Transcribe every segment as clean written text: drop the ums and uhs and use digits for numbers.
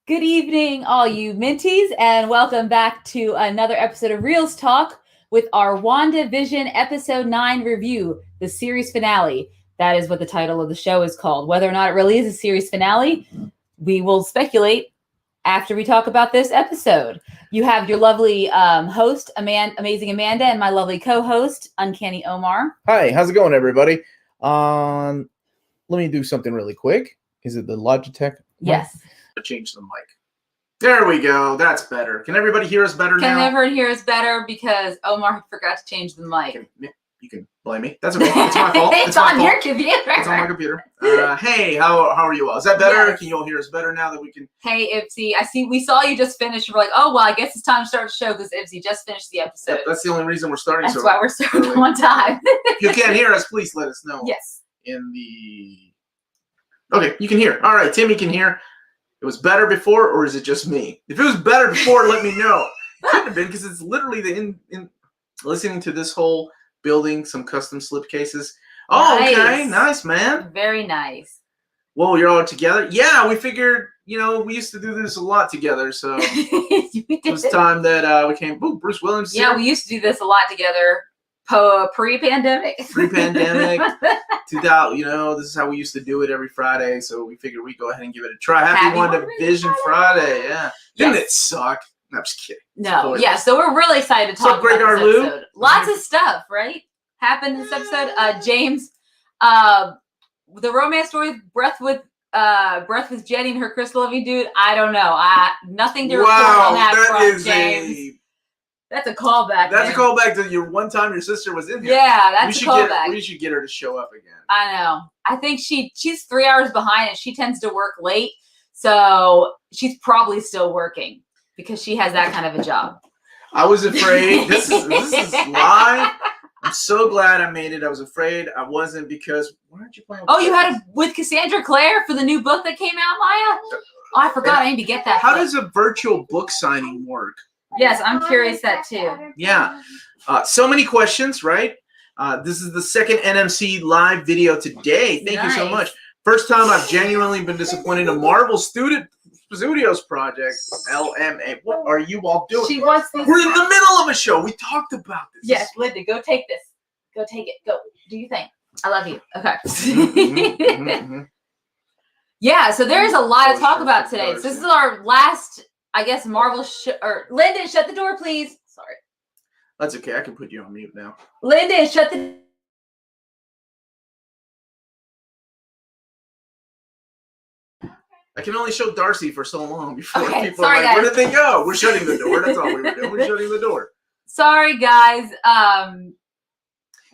Good evening, all you Minties, and welcome back to another episode of Reelz Talk with our Wandavision Episode 9 review, the series finale. That is what the title of the show is called. Whether or not it really is a series finale, we will speculate after we talk about this episode. You have your lovely host, Amazing Amanda, and my lovely co-host, Uncanny Omar. Hi, how's it going, everybody? Let me do something really quick. Is it the Logitech? Yes. Change the mic. There we go. That's better. Can everybody hear us better now? Can everyone hear us better because Omar forgot to change the mic? You can blame me. That's okay. It's my fault. It's on your computer. It's on my computer. Hey, how are you all? Is that better? Yes. Can you all hear us better now that we can? Hey, Ipsy. We saw you just finish. We're like, oh, well, I guess it's time to start the show because Ipsy just finished the episode. That's the only reason we're starting. That's why we're starting early. one time. If you can't hear us, please let us know. Yes. Okay, you can hear. All right, Timmy can hear. It was better before, or is it just me? If it was better before, let me know. It couldn't have been because it's literally in listening to this whole building some custom slipcases. Oh, Nice. okay, nice, man. Very nice. Whoa, you're all together? Yeah, we figured, we used to do this a lot together, so it was time that we came. Ooh, Bruce Williams. Yeah, we used to do this a lot together pre-pandemic. Pre-pandemic. 2000, this is how we used to do it every Friday, so we figured we'd go ahead and give it a try. Happy Wandavision Friday, yeah. Didn't it suck? No, I'm just kidding. No, yeah, so we're really excited to talk about this episode. Lots of stuff, right? Happened in this episode. James, the romance story, Breath with Jenny and her crystal loving dude, I don't know. Nothing to report on that from James. That's a callback. That's a callback to your one time your sister was in here. Yeah, that's a callback. We should get her to show up again. I know. I think she's 3 hours behind and she tends to work late. So she's probably still working because she has that kind of a job. I was afraid. This is live. I'm so glad I made it. I was afraid I wasn't because why aren't you playing with you had it with Cassandra Clare for the new book that came out, Maya? Oh, I forgot. I need to get that. How does a virtual book signing work? Yes, I'm curious that too. Yeah. So many questions, right? This is the second NMC live video today. Thank you so much. First time I've genuinely been disappointed in a Marvel Studios project. LMA. What are you all doing? She wants these. We're in the middle of a show. We talked about this. Yes, Linda, go take this. Go take it. Go. Do you think? I love you. Okay. Yeah, so there's a lot to talk about today. So this is our last, I guess, Marvel Lyndon, shut the door, please. Sorry. That's okay. I can put you on mute now. Lyndon, shut the... I can only show Darcy for so long before people sorry, are like, guys. where did they go? We're shutting the door. That's all we were doing. We're shutting the door. Sorry, guys.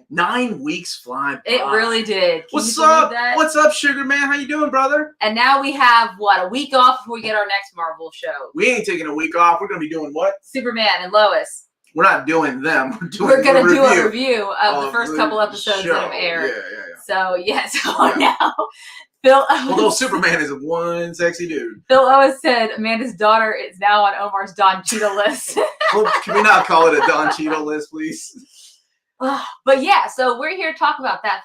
9 weeks fly by. It really did. What's up? What's up, Sugar Man? How you doing, brother? And now we have, a week off before we get our next Marvel show. We ain't taking a week off. We're going to be doing what? Superman and Lois. We're not doing them. We're going to do a review of the first couple episodes that have aired. Yeah. So, yes. Now, Phil Owens, although Superman is one sexy dude. Phil Owens said Amanda's daughter is now on Omar's Don Cheadle list. Well, can we not call it a Don Cheadle list, please? But yeah, so we're here to talk about that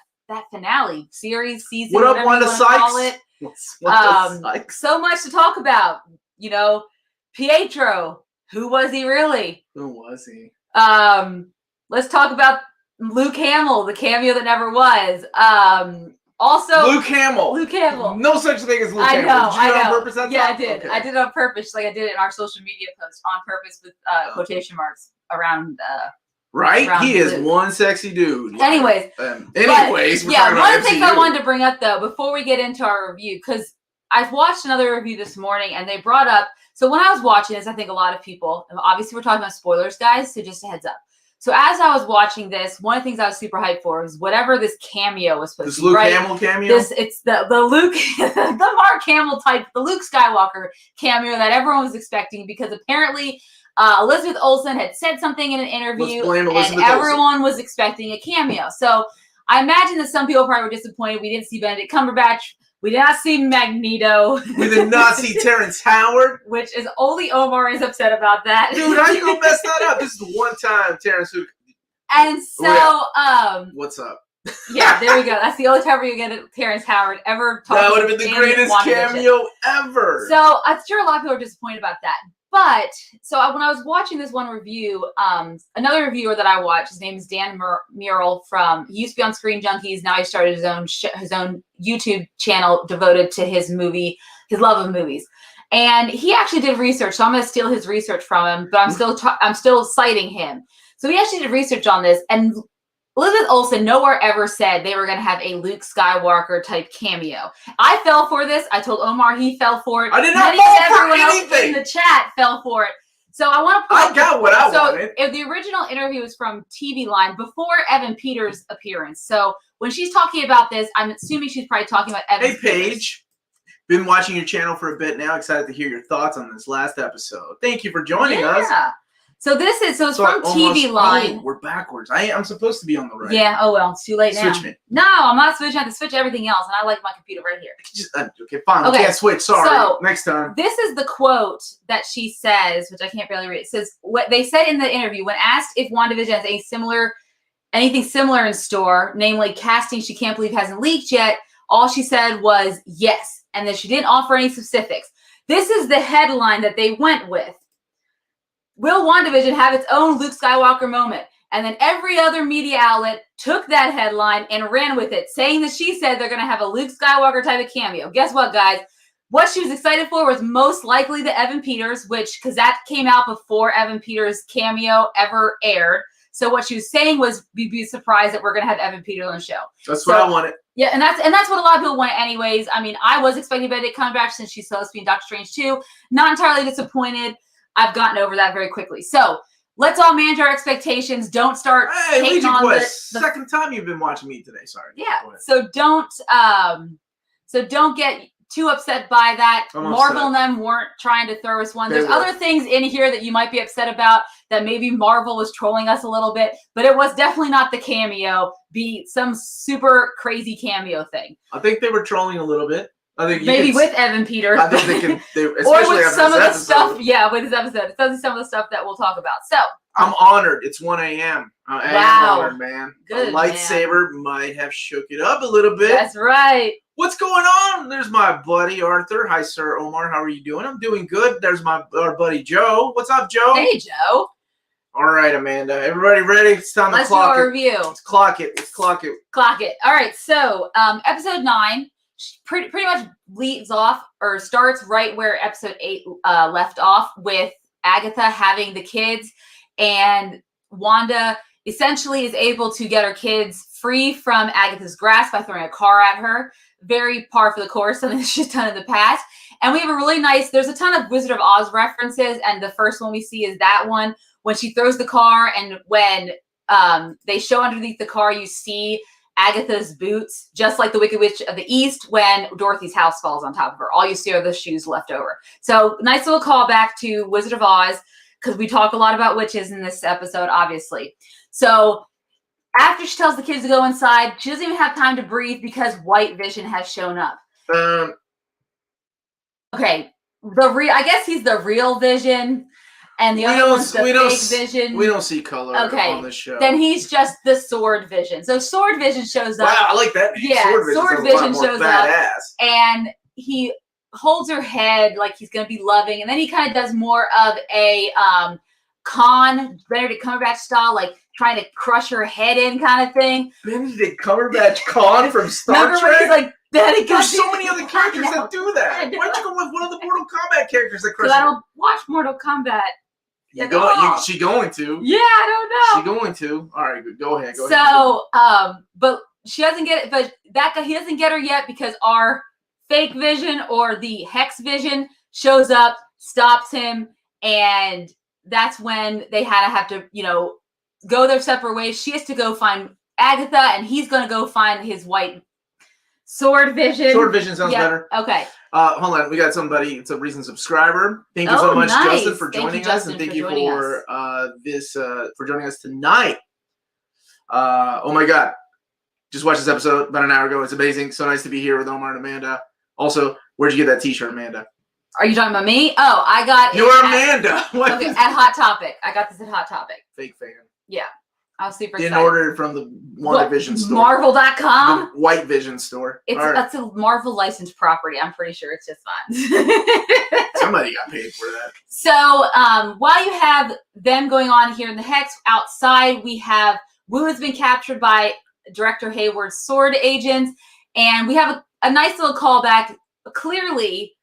finale series, season. What up, Wanda Sykes? So much to talk about. Pietro. Who was he really? Who was he? Let's talk about Luke Hamill, the cameo that never was. Also, Luke Hamill. No such thing as Luke Hamill. Did you do it on purpose? I did. Okay. I did it on purpose, like I did it in our social media post on purpose with quotation marks around. Right? He is one sexy dude. Anyways. One of the things I wanted to bring up, though, before we get into our review, because I watched another review this morning, and they brought up, so when I was watching this, I think a lot of people, obviously we're talking about spoilers, guys, so just a heads up. So as I was watching this, one of the things I was super hyped for was whatever this cameo was supposed to be. This Luke Hamill cameo? It's the Luke, the Mark Hamill type, the Luke Skywalker cameo that everyone was expecting, because apparently Elizabeth Olsen had said something in an interview, and everyone was expecting a cameo. So I imagine that some people probably were disappointed. We didn't see Benedict Cumberbatch. We did not see Magneto. We did not see Terrence Howard. Which is only Omar is upset about that. Dude, how you gonna mess that up? This is the one time Terrence. And so, What's up? Yeah, there we go. That's the only time you get Terrence Howard ever talking. That would have been the greatest cameo ever. So I'm sure a lot of people are disappointed about that. But so when I was watching this one review, another reviewer that I watched, his name is Dan Murrell he used to be on Screen Junkies. Now he started his own YouTube channel devoted to his love of movies. And he actually did research. So I'm going to steal his research from him, but I'm still citing him. So he actually did research on this, and Elizabeth Olsen nowhere ever said they were going to have a Luke Skywalker type cameo. I fell for this. I told Omar, he fell for it. I did not fall for anything. In the chat fell for it. So I want to I got what I wanted. So the original interview was from TV Line before Evan Peters' appearance. So when she's talking about this, I'm assuming she's probably talking about Evan Peters. Hey, Paige. Been watching your channel for a bit now. Excited to hear your thoughts on this last episode. Thank you for joining us. So it's from TV Line. Oh, we're backwards. I'm supposed to be on the right. Yeah. Oh well, it's too late now. Switch me. No, I'm not switching. I have to switch everything else, and I like my computer right here. Okay, fine. Okay. We can't switch. Sorry. So, next time. This is the quote that she says, which I can't barely read. It says what they said in the interview when asked if WandaVision has anything similar in store, namely casting she can't believe hasn't leaked yet. All she said was yes, and then she didn't offer any specifics. This is the headline that they went with. Will WandaVision have its own Luke Skywalker moment? And then every other media outlet took that headline and ran with it, saying that she said they're going to have a Luke Skywalker type of cameo. Guess what, guys? What she was excited for was most likely the Evan Peters, because that came out before Evan Peters' cameo ever aired. So what she was saying was, be surprised that we're going to have Evan Peters on the show. That's what I wanted. Yeah, and that's what a lot of people want anyways. I mean, I was expecting Benedict Cumberbatch since she's supposed to be in Doctor Strange 2. Not entirely disappointed. I've gotten over that very quickly. So let's all manage our expectations. Don't start taking on the second time you've been watching me today. Sorry. Yeah. So don't get too upset by that. Marvel and them weren't trying to throw us one. There's other things in here that you might be upset about that maybe Marvel was trolling us a little bit, but it was definitely not the cameo. Be some super crazy cameo thing. I think they were trolling a little bit. I think maybe with Evan Peters. I think they can, or with some of the stuff. Yeah, with this episode, especially some of the stuff that we'll talk about. So I'm honored. It's 1 a.m. I am honored, man. Good, a lightsaber might have shook it up a little bit. That's right. What's going on? There's my buddy Arthur. Hi, Sir Omar. How are you doing? I'm doing good. There's our buddy Joe. What's up, Joe? Hey, Joe. All right, Amanda. Everybody ready? It's time to clock it. Let's do a review. Let's clock it. Let's clock it. Clock it. All right. So, episode 9 pretty much leads off or starts right where episode 8 left off, with Agatha having the kids, and Wanda essentially is able to get her kids free from Agatha's grasp by throwing a car at her. Very par for the course, something that she's done in the past. And we have a really nice, there's a ton of Wizard of Oz references, and the first one we see is that one when she throws the car, and when they show underneath the car, you see Agatha's boots, just like the Wicked Witch of the East when Dorothy's house falls on top of her. All you see are the shoes left over. So nice little callback to Wizard of Oz, because we talk a lot about witches in this episode, obviously. So after she tells the kids to go inside, she doesn't even have time to breathe because White Vision has shown up. Okay, I guess he's the real Vision. And the other one's the fake Vision. We don't see color on the show. Then he's just the Sword Vision. So Sword Vision shows up. Wow, I like that. Yeah, Sword Vision shows up. And he holds her head like he's going to be loving. And then he kind of does more of a Benedict Cumberbatch style, like trying to crush her head in kind of thing. Benedict Cumberbatch Khan from Star Trek? He's like, there's so many other characters that do that. Why'd you go with one of the Mortal Kombat characters that crushes her? I don't watch Mortal Kombat. She going to. Yeah, I don't know. She going to. All right, go ahead. But she doesn't get it. But that guy, he doesn't get her yet because our fake Vision, or the Hex Vision, shows up, stops him, and that's when they have to, go their separate ways. She has to go find Agatha, and he's going to go find his white Sword Vision. Sword Vision sounds better. Okay. Hold on. We got somebody. It's a recent subscriber. Thank you so much, nice. Justin, for joining us, and thank you for for joining us tonight. Oh my God! Just watched this episode about an hour ago. It's amazing. So nice to be here with Omar and Amanda. Also, where'd you get that T-shirt, Amanda? Are you talking about me? Oh, I got it. You're Amanda. Okay, at Hot Topic. I got this at Hot Topic. Fake fan. Yeah. I was super Didn't excited. order it from the Wandavision store. Marvel.com? The White Vision store. That's a Marvel licensed property. I'm pretty sure it's just fun. Somebody got paid for that. So while you have them going on here in the Hex, outside we have Wu has been captured by Director Hayward's sword agents, and we have a nice little callback. Clearly,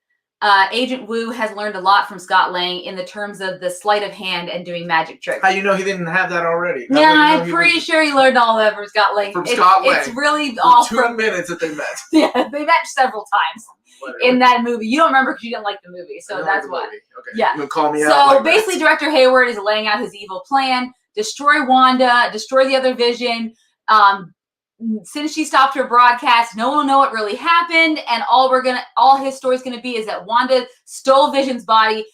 Agent Wu has learned a lot from Scott Lang in the terms of the sleight of hand and doing magic tricks. How you know he didn't have that already? Yeah, I'm pretty sure he learned all that from Scott Lang. Scott Lang. It's really all for 2 minutes that they met. Yeah, they met several times. Whatever. In that movie. You don't remember because you didn't like the movie, so that's why. Okay. Yeah. You call me out. So like basically, Director Hayward is laying out his evil plan: destroy Wanda, destroy the other Vision. Since she stopped her broadcast, no one will know what really happened, and all his story's gonna be is that Wanda stole Vision's body.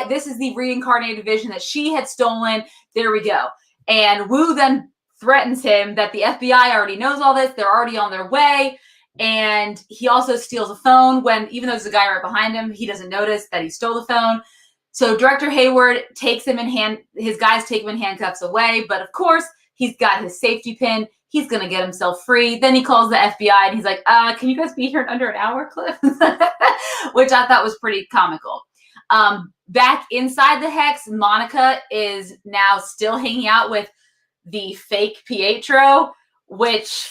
This is the reincarnated Vision that she had stolen. There we go. And Wu then threatens him that the FBI already knows all this. They're already on their way. And he also steals a phone even though there's a guy right behind him, he doesn't notice that he stole the phone. So Director Hayward takes him his guys take him in handcuffs away. But of course, he's got his safety pin. He's going to get himself free. Then he calls the FBI and he's like, can you guys be here in under an hour, Cliff? Which I thought was pretty comical. Back inside the Hex, Monica is now still hanging out with the fake Pietro, which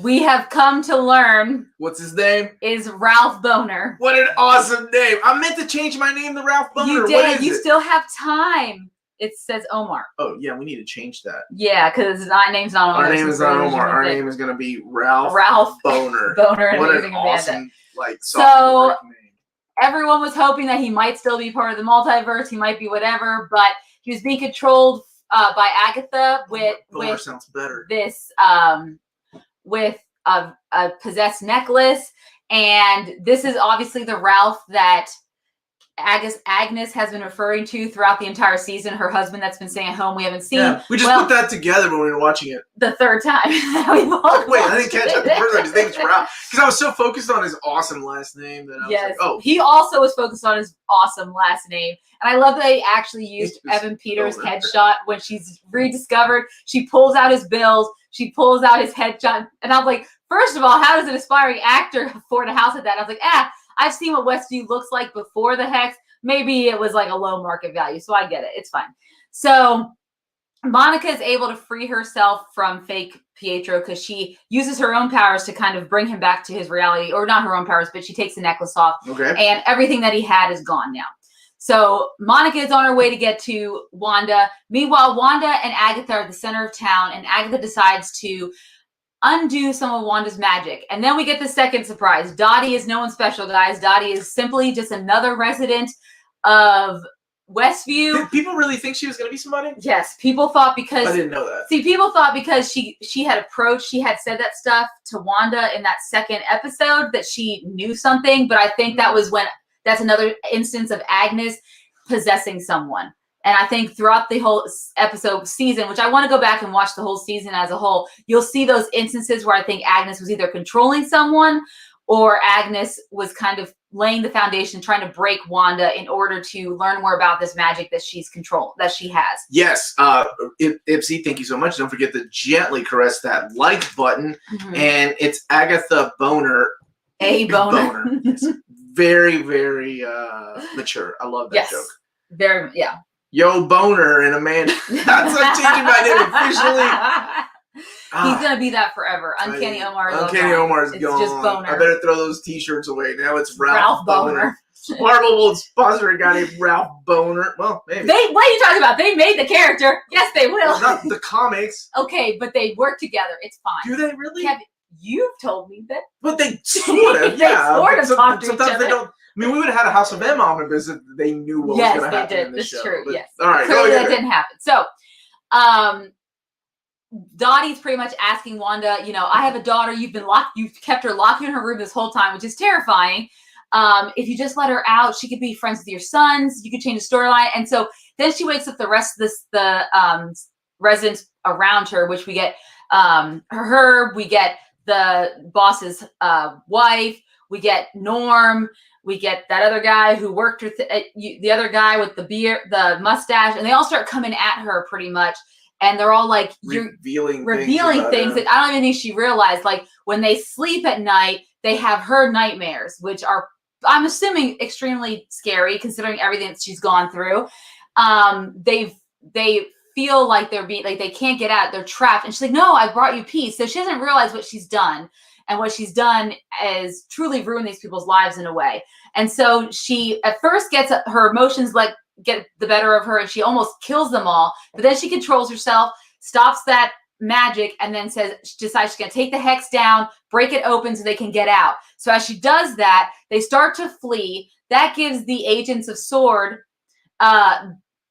we have come to learn. What's his name? Is Ralph Boner. What an awesome name. I meant to change my name to Ralph Boner. You did. What is you it? still have time. It says Omar. Oh, yeah, we need to change that. Yeah, because his name's not Omar. Our name is not Omar. Our name is going to be Ralph Boner. Boner. What Amazing an awesome, Amanda. so name. Everyone was hoping that he might still be part of the multiverse. He might be whatever, but he was being controlled by Agatha Boner sounds better. With a possessed necklace, and this is obviously the Ralph that Agnes has been referring to throughout the entire season. Her husband that's been staying at home we haven't seen. Yeah, we just put that together when we were watching it. The third time. Wait, I didn't catch it the first time. His name is Ralph. Because I was so focused on his awesome last name that I was like, oh. He also was focused on his awesome last name. And I love that they actually used Evan Peters' headshot when she's rediscovered. She pulls out his bills. She pulls out his headshot. And I was like, first of all, how does an aspiring actor afford a house at that? I was like, I've seen what Westview looks like before the Hex. Maybe it was like a low market value. So I get it. It's fine. So Monica is able to free herself from fake Pietro because she uses her own powers to kind of bring him back to his reality. Or not her own powers, but she takes the necklace off. Okay. And everything that he had is gone now. So Monica is on her way to get to Wanda. Meanwhile, Wanda and Agatha are at the center of town, and Agatha decides to undo some of Wanda's magic. And then we get the second surprise. Dottie is no one special, guys. Dottie is simply just another resident of Westview. Did people really think she was going to be somebody? Yes, people thought because... I didn't know that. See, people thought because she had said that stuff to Wanda in that second episode that she knew something, but I think that was that's another instance of Agnes possessing someone. And I think throughout the whole season, which I want to go back and watch the whole season as a whole, you'll see those instances where I think Agnes was either controlling someone or Agnes was kind of laying the foundation, trying to break Wanda in order to learn more about this magic that she has. Yes. Ipsy, thank you so much. Don't forget to gently caress that like button. Mm-hmm. And it's Agatha Boner. A Boner. Yes. Very, very mature. I love that joke. Very, yeah. Yo, Boner and Amanda. That's like changing my name officially. He's gonna be that forever. Uncanny Omar. Uncanny Omar's it's gone. Just Boner. I better throw those T-shirts away. Now it's Ralph Boner. Marvel will sponsor a guy named Ralph Boner. Well, maybe. What are you talking about? They made the character. Yes, they will. Well, not the comics. Okay, but they work together. It's fine. Do they really? You've told me that. But they sort of, yeah. Sort of talk to each sometimes other. they don't. I mean, we would have had a House of M omnibus if they knew what was going to happen in the show. That's true. But, yes. All right. Clearly that didn't happen. So, Dottie's pretty much asking Wanda, I have a daughter. You've kept her locked in her room this whole time, which is terrifying. If you just let her out, she could be friends with your sons. You could change the storyline. And so then she wakes up the rest of the residents around her, which we get her, we get the boss's wife, we get Norm, we get that other guy who worked with the other guy with the mustache, and they all start coming at her pretty much. and they're all like, you're revealing things that I don't even think she realized. Like when they sleep at night, they have her nightmares, which are, I'm assuming, extremely scary considering everything that she's gone through. They feel like they're being, like they can't get out, they're trapped, and she's like, no, I brought you peace. So she doesn't realize what she's done, and what she's done is truly ruin these people's lives in a way. And so she at first gets her emotions like get the better of her, and she almost kills them all, but then she controls herself, stops that magic, and then decides she's going to take the hex down, break it open so they can get out. So as she does that, they start to flee. That gives the agents of S.W.O.R.D.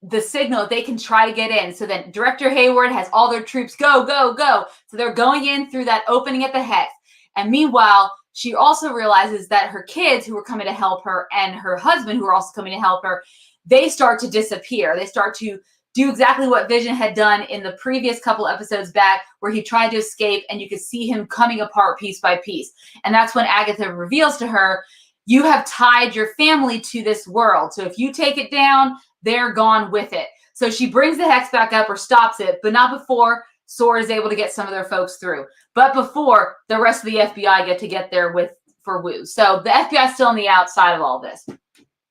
The signal that they can try to get in. So then Director Hayward has all their troops go, go, go. So they're going in through that opening at the hex. And meanwhile, she also realizes that her kids who were coming to help her and her husband who are also coming to help her, they start to disappear. They start to do exactly what Vision had done in the previous couple episodes back, where he tried to escape and you could see him coming apart piece by piece. And that's when Agatha reveals to her, you have tied your family to this world. So if you take it down, they're gone with it. So she brings the hex back up or stops it, but not before S.W.O.R.D. is able to get some of their folks through. But before the rest of the FBI get there for Wu. So the FBI is still on the outside of all this.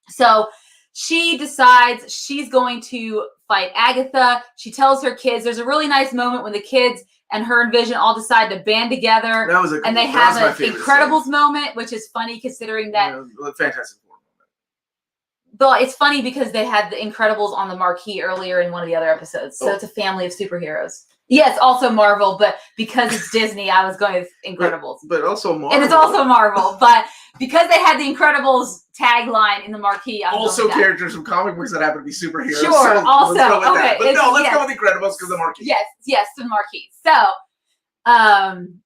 So she decides she's going to fight Agatha. She tells her kids, there's a really nice moment when the kids and her and Vision all decide to band together. And they have an Incredibles moment, which is funny considering that. Fantastic. But it's funny because they had the Incredibles on the marquee earlier in one of the other episodes. So it's a family of superheroes. Yes, also Marvel, but because it's Disney, I was going with Incredibles. But also Marvel. And it's also Marvel. But because they had the Incredibles tagline in the marquee. Also characters from comic books that happen to be superheroes. Sure, so also. Let's go with okay. That. But no, let's go with Incredibles because the marquee. Yes, the marquee. So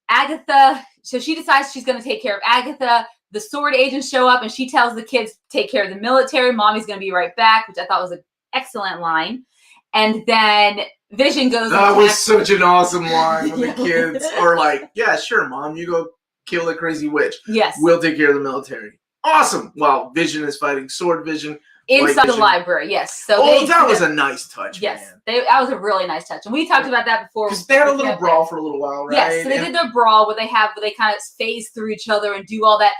Agatha, so she decides she's going to take care of Agatha. The S.W.O.R.D. agents show up and she tells the kids, take care of the military. Mommy's going to be right back, which I thought was an excellent line. And then Vision goes. That was such an awesome line when the kids are like, yeah, sure, Mom, you go kill the crazy witch. Yes. We'll take care of the military. Awesome. While Vision is fighting S.W.O.R.D. Vision. Inside the library, yes. So that was a nice touch. Yes, that was a really nice touch, and we talked about that before. Because they had a little brawl for a little while, right? Yes, so they did their brawl where they kind of phase through each other and do all that,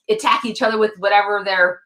attack each other with whatever their,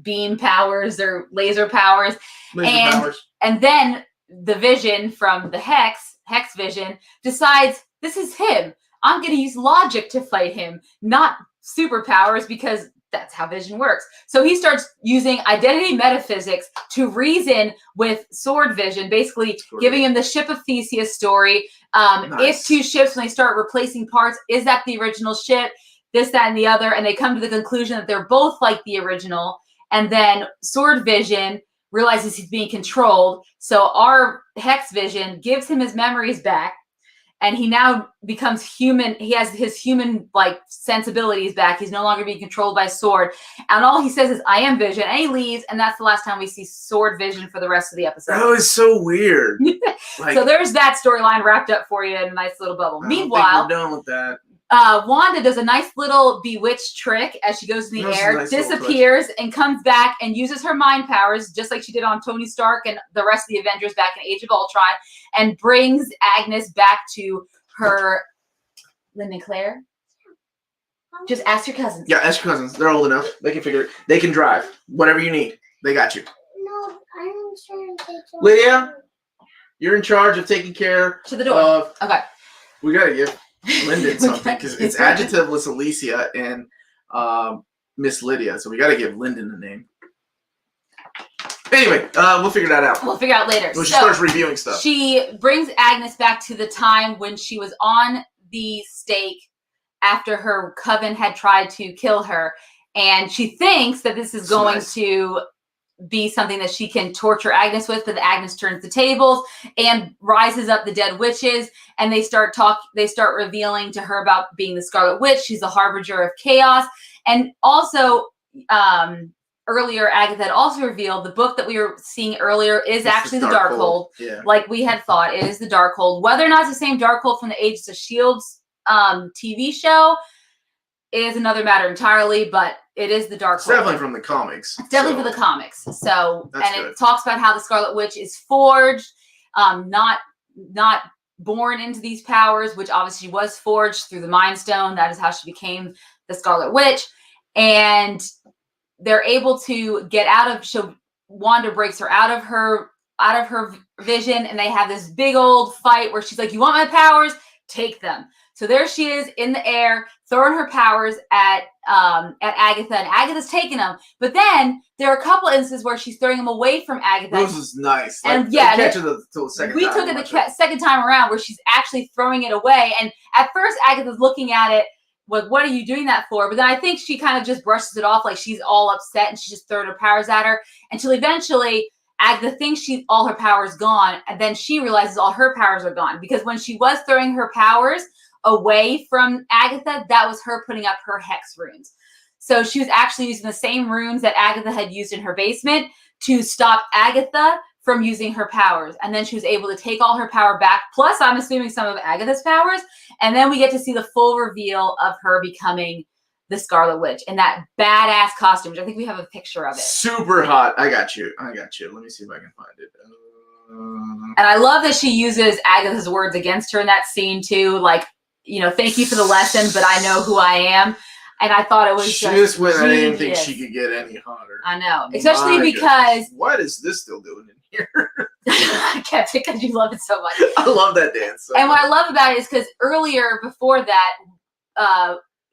beam powers or laser powers. And then the Vision from the Hex Vision decides this is him. I'm going to use logic to fight him, not superpowers, because that's how Vision works. So he starts using identity metaphysics to reason with S.W.O.R.D. Vision, basically giving him the Ship of Theseus story. Nice. If two ships, when they start replacing parts, is that the original ship? This, that, and the other. And they come to the conclusion that they're both like the original. And then S.W.O.R.D. Vision realizes he's being controlled. So our Hex Vision gives him his memories back. And he now becomes human. He has his human sensibilities back. He's no longer being controlled by S.W.O.R.D. And all he says is, I am Vision. And he leaves. And that's the last time we see S.W.O.R.D. Vision for the rest of the episode. That was so weird. So there's that storyline wrapped up for you in a nice little bubble. Meanwhile, we're done with that. Wanda does a nice little bewitched trick as she goes in the air, nice disappears, and comes back and uses her mind powers, just like she did on Tony Stark and the rest of the Avengers back in Age of Ultron, and brings Agnes back to her. Lynn and Claire? Just ask your cousins. Yeah, ask your cousins. They're old enough. They can figure it. They can drive. Whatever you need. They got you. No, I'm trying to take care. Lydia, you're in charge of taking care to the door. Okay. We got to give Lyndon something because it's adjectiveless Alicia and Miss Lydia, so we got to give Lyndon a name. Anyway, we'll figure that out. We'll figure out later. When she starts reviewing stuff. She brings Agnes back to the time when she was on the stake after her coven had tried to kill her, and she thinks that this is going to be something that she can torture Agnes with, but Agnes turns the tables and rises up the dead witches, and they start revealing to her about being the Scarlet Witch. She's the harbinger of chaos. And also earlier Agatha had also revealed the book that we were seeing earlier is actually the Darkhold. Yeah. Like we had thought, it is the Darkhold. Whether or not it's the same Darkhold from the Agents of S.H.I.E.L.D.'s TV show is another matter entirely, but it is the Darkhold. It's definitely from the comics. It's definitely from the comics. So, and it talks about how the Scarlet Witch is forged. not born into these powers, which obviously was forged through the Mind Stone. That is how she became the Scarlet Witch. And they're able to get out of. So Wanda breaks her out of her vision, and they have this big old fight where she's like, "You want my powers? Take them." So there she is in the air, throwing her powers at Agatha, and Agatha's taking them. But then there are a couple instances where she's throwing them away from Agatha. This is nice. And like, yeah, catch it till the second we time took it the second time around where she's actually throwing it away. And at first, Agatha's looking at it, like, "What are you doing that for?" But then I think she kind of just brushes it off, like she's all upset, and she just throwing her powers at her until eventually Agatha thinks all her powers gone, and then she realizes all her powers are gone, because when she was throwing her powers away from Agatha, that was her putting up her hex runes. So she was actually using the same runes that Agatha had used in her basement to stop Agatha from using her powers. And then she was able to take all her power back, plus I'm assuming some of Agatha's powers. And then we get to see the full reveal of her becoming the Scarlet Witch in that badass costume, which I think we have a picture of it. Super hot. I got you. Let me see if I can find it. And I love that she uses Agatha's words against her in that scene too. Like, "Thank you for the lesson, but I know who I am." And I thought it was just when I didn't think she could get any hotter. I know, especially because what is this still doing in here? I kept it because you love it so much. I love that dance. And what I love about it is because earlier, before that,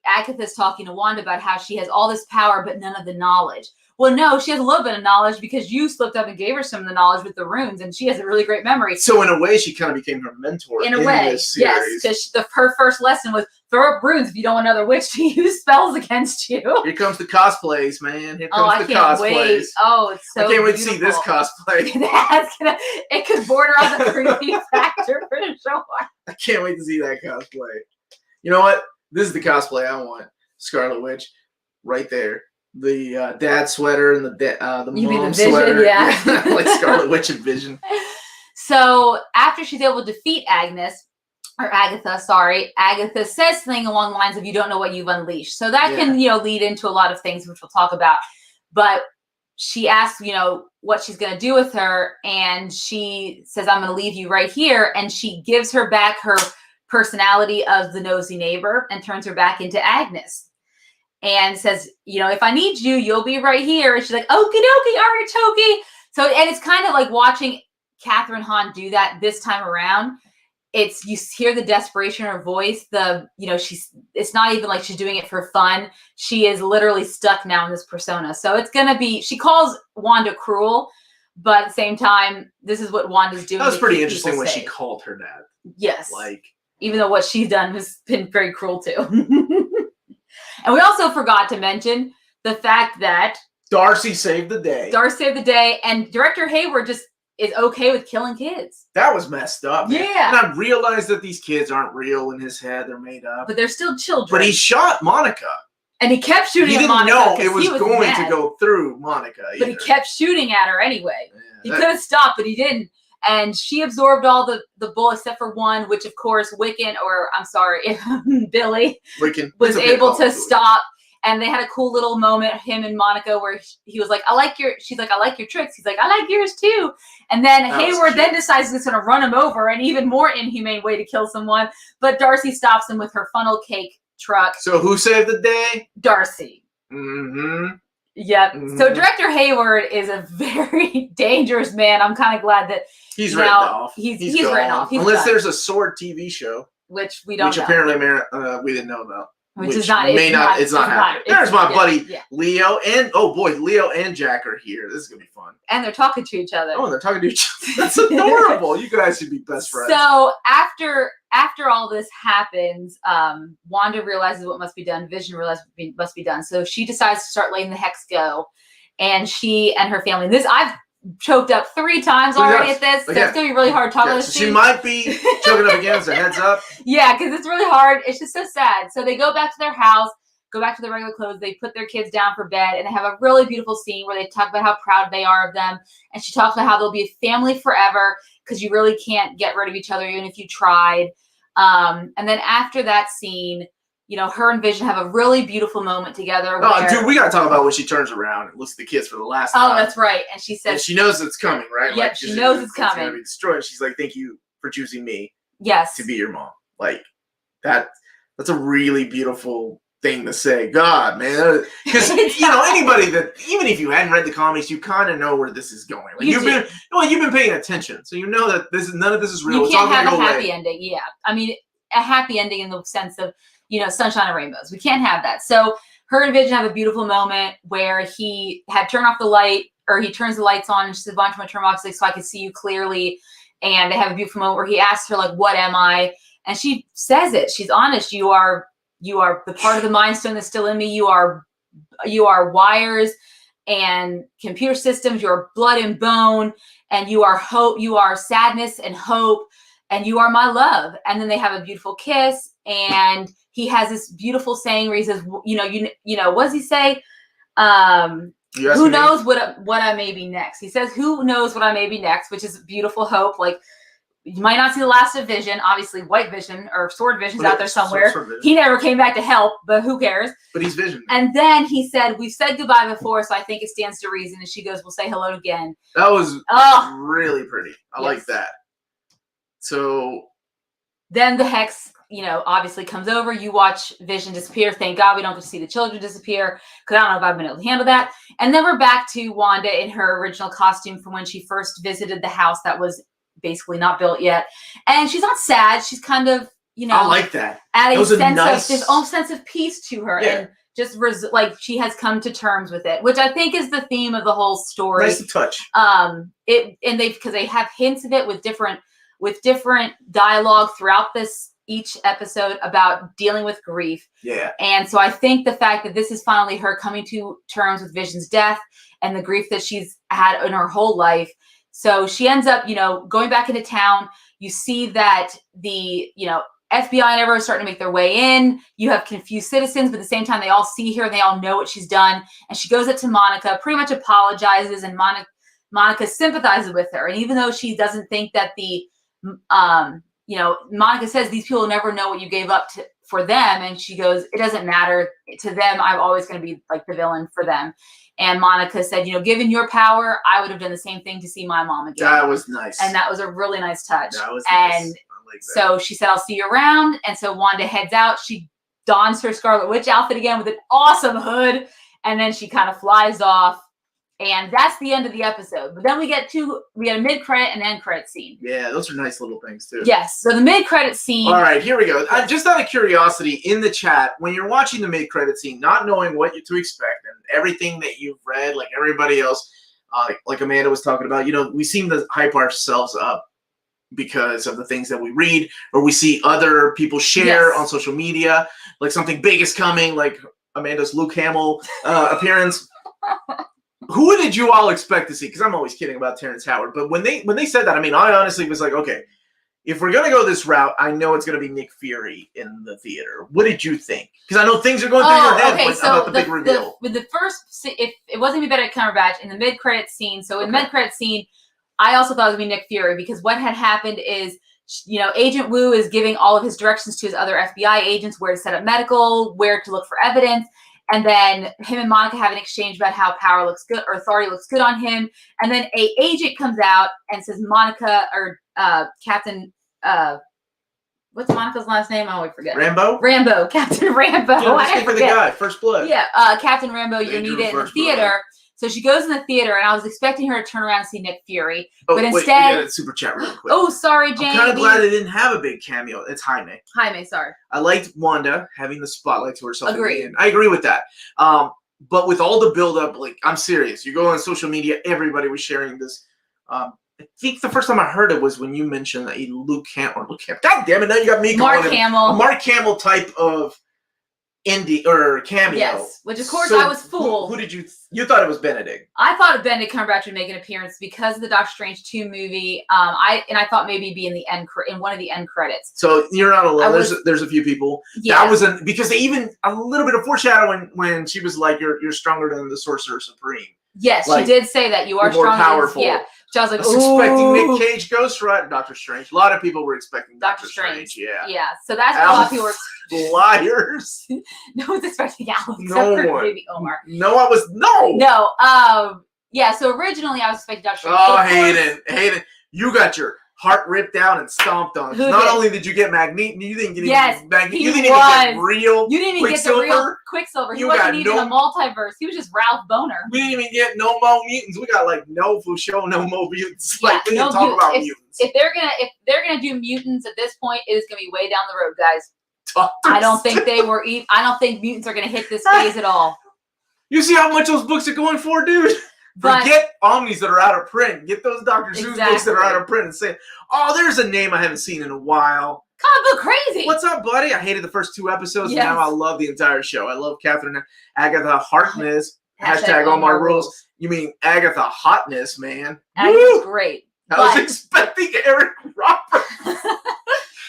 Agatha's talking to Wanda about how she has all this power but none of the knowledge. Well, no, she has a little bit of knowledge because you slipped up and gave her some of the knowledge with the runes, and she has a really great memory. So in a way, she kind of became her mentor in this series. Yes, because her first lesson was throw up runes if you don't want another witch to use spells against you. Here comes the cosplays, man. Here comes the cosplays. Wait. Oh, it's so I can't wait beautiful. to see this cosplay. It could border on the creepy factor for sure. I can't wait to see that cosplay. You know what? This is the cosplay I want. Scarlet Witch, right there. The dad sweater and the mom sweater. Yeah. Like Scarlet Witch and Vision. So after she's able to defeat Agatha says something along the lines of, "You don't know what you've unleashed." So that can, lead into a lot of things, which we'll talk about. But she asks, what she's going to do with her. And she says, "I'm going to leave you right here." And she gives her back her personality of the nosy neighbor and turns her back into Agnes. And says, "If I need you, you'll be right here." And she's like, "Okie dokie, artichoke." So, and it's kind of like watching Catherine Hahn do that this time around. You hear the desperation in her voice. It's not even like she's doing it for fun. She is literally stuck now in this persona. So it's going to be, she calls Wanda cruel, but at the same time, this is what Wanda's doing. That was pretty interesting when she called her dad. Yes. Like, even though what she's done has been very cruel too. And we also forgot to mention the fact that Darcy saved the day. And Director Hayward just is okay with killing kids. That was messed up. Man. Yeah. And I realized that these kids aren't real in his head. They're made up. But they're still children. But he shot Monica. And he kept shooting at Monica. He didn't know it was going to go through Monica either. But he kept shooting at her anyway. Yeah, he could have stopped, but he didn't. And she absorbed all the bullets except for one, which of course Billy was able to stop. And they had a cool little moment, him and Monica, where he was like, she's like, "I like your tricks." He's like, "I like yours too." And then Hayward then decides he's going to run him over, an even more inhumane way to kill someone. But Darcy stops him with her funnel cake truck. So who saved the day? Darcy. Mm-hmm. Yep. Mm-hmm. So Director Hayward is a very dangerous man. I'm kind of glad that he's written off. He's written off. Unless there's a Sword TV show. Which we don't know. Which apparently we didn't know about. Which is not happening. There's my buddy Leo Leo and Jack are here. This is gonna be fun. And they're talking to each other. Oh, they're talking to each other. That's adorable. You guys should be best friends. So after all this happens, Wanda realizes what must be done. Vision realizes what must be done. So she decides to start letting the hex go, and she and her family. I've choked up 3 times already at this. So it's gonna be really hard to talk about this. She might be choking up again, so heads up. Yeah, because it's really hard. It's just so sad. So they go back to their house, go back to their regular clothes. They put their kids down for bed, and they have a really beautiful scene where they talk about how proud they are of them. And she talks about how they'll be a family forever because you really can't get rid of each other even if you tried. And then after that scene, her and Vision have a really beautiful moment together. Oh, dude, we gotta talk about when she turns around and looks at the kids for the last time. Oh, that's right. And she says, and she knows it's coming, right? Yep, she knows it's coming. Gonna be destroyed. She's like, "Thank you for choosing me, yes, to be your mom." Like that's a really beautiful thing to say. God, man, because anybody that, even if you hadn't read the comics, you kind of know where this is going. Like you've been paying attention, so you know that none of this is real. You can't have a happy ending. Yeah, I mean, a happy ending in the sense of sunshine and rainbows. We can't have that. So her and Vision have a beautiful moment where he had turned off the light, or he turns the lights on, and she says, "Why don't you turn them off so I can see you clearly?" And they have a beautiful moment where he asks her, like, "What am I?" And she says it. She's honest. You are the part of the Mind Stone that's still in me. You are wires and computer systems. You are blood and bone, and you are hope. You are sadness and hope, and you are my love. And then they have a beautiful kiss, and he has this beautiful saying where he says, what does he say? Who knows what I may be next? He says, "Who knows what I may be next," which is beautiful hope. Like, you might not see the last of Vision. Obviously, White Vision or Sword Vision's out there somewhere. He never came back to help, but who cares? But he's Vision. And then he said, "We've said goodbye before, so I think it stands to reason." And she goes, "We'll say hello again." That was really pretty. I like that. So then the hex, obviously comes over. You watch Vision disappear. Thank God we don't get to see the children disappear, because I don't know if I've been able to handle that. And then we're back to Wanda in her original costume from when she first visited the house that was basically not built yet. And she's not sad. She's kind of, I like that. Adding this own sense of peace to her. Yeah. And just like she has come to terms with it, which I think is the theme of the whole story. Nice to touch. Because they have hints of it with different dialogue throughout each episode about dealing with grief. Yeah. And so I think the fact that this is finally her coming to terms with Vision's death and the grief that she's had in her whole life. So she ends up, going back into town. You see that the, FBI and everyone are starting to make their way in. You have confused citizens, but at the same time, they all see her and they all know what she's done. And she goes up to Monica, pretty much apologizes, and Monica sympathizes with her. And even though she doesn't think that Monica says these people never know what you gave up for them. And she goes, "It doesn't matter to them. I'm always going to be like the villain for them." And Monica said, "Given your power, I would have done the same thing to see my mom again." That was nice. And that was a really nice touch. That was nice. And so she said, "I'll see you around." And so Wanda heads out. She dons her Scarlet Witch outfit again with an awesome hood. And then she kind of flies off. And that's the end of the episode. But then we get a mid-credit and end-credit scene. Yeah, those are nice little things, too. Yes. So the mid-credit scene. All right, here we go. Just out of curiosity, in the chat, when you're watching the mid-credit scene, not knowing what to expect, and everything that you've read, like everybody else, like Amanda was talking about, we seem to hype ourselves up because of the things that we read, or we see other people share on social media, like something big is coming, like Amanda's Luke Hamill appearance. Who did you all expect to see? Because I'm always kidding about Terrence Howard. But when they said that, I honestly was like, okay, if we're going to go this route, I know it's going to be Nick Fury in the theater. What did you think? Because I know things are going through your head about the big reveal. With the first, if it wasn't even better at Cumberbatch, in the mid-credit scene, so in the mid-credit scene, I also thought it would be Nick Fury, because what had happened is, Agent Wu is giving all of his directions to his other FBI agents, where to set up medical, where to look for evidence. And then him and Monica have an exchange about how power looks good, or authority looks good on him. And then an agent comes out and says, Monica, or Captain, what's Monica's last name? I always forget. Rambo, Captain Rambo. I forget. The guy, First Blood. Yeah, Captain Rambo, you're needed in the theater. So she goes in the theater, and I was expecting her to turn around and see Nick Fury. But instead... Wait, we got a super chat real quick. Oh, sorry, Jane. I'm kind of glad they didn't have a big cameo. It's Jaime. Jaime, sorry. I liked Wanda having the spotlight to herself. Agreed. I agree with that. But with all the build-up, like, I'm serious. You go on social media, everybody was sharing this. I think the first time I heard it was when you mentioned a Luke Hamill. God damn it, now you got me Mark Hamill. A Mark Hamill type of indie or cameo. Yes, which of course I was fooled. Who did you thought it was Benedict? I thought Benedict Cumberbatch would make an appearance because of the Doctor Strange 2 movie. I thought maybe he'd be in one of the end credits. So you're not alone. There's a few people. Yeah. That was because they even a little bit of foreshadowing when she was like, "You're stronger than the Sorcerer Supreme." Yes, like, she did say that you are more stronger. Powerful. Yeah. So I was like, expecting Nick Cage, Ghost Rider, Doctor Strange. A lot of people were expecting Doctor Strange. Yeah. Yeah. So that's what a lot of people were. Liars. No one's expecting Alex No except for one. maybe Omar. No, I was no. No. Yeah. So originally I was expecting Dr. Strange. Oh, But of course- Hayden, you got your heart ripped out and stomped on. Who Not did? only did you get Magneto, you didn't get Yes, even he you didn't even get was. real. You didn't even get the real Quicksilver. Quicksilver. He You wasn't got even no- a multiverse. He was just Ralph Boner. We didn't even get no more mutants. We got like no for sure, no more mutants. Yeah, Like we no didn't talk about if, mutants. If they're gonna do mutants at this point, it is gonna be way down the road, guys. Doctor I don't think Strange. they were. I don't think mutants are gonna hit this phase at all. You see how much those books are going for, dude? But Forget Omnis that are out of print. Get those Dr. Seuss books that are out Exactly. of print and say, "Oh, there's a name I haven't seen in a while." comic book crazy. What's up, buddy? I hated the first 2 episodes, Yes. and now I love the entire show. I love Catherine Agatha Harkness. Hashtag Hashtag Omar Omar rules. You mean Agatha Hotness, man? Agatha's Woo! great. I was but- expecting Eric Roberts.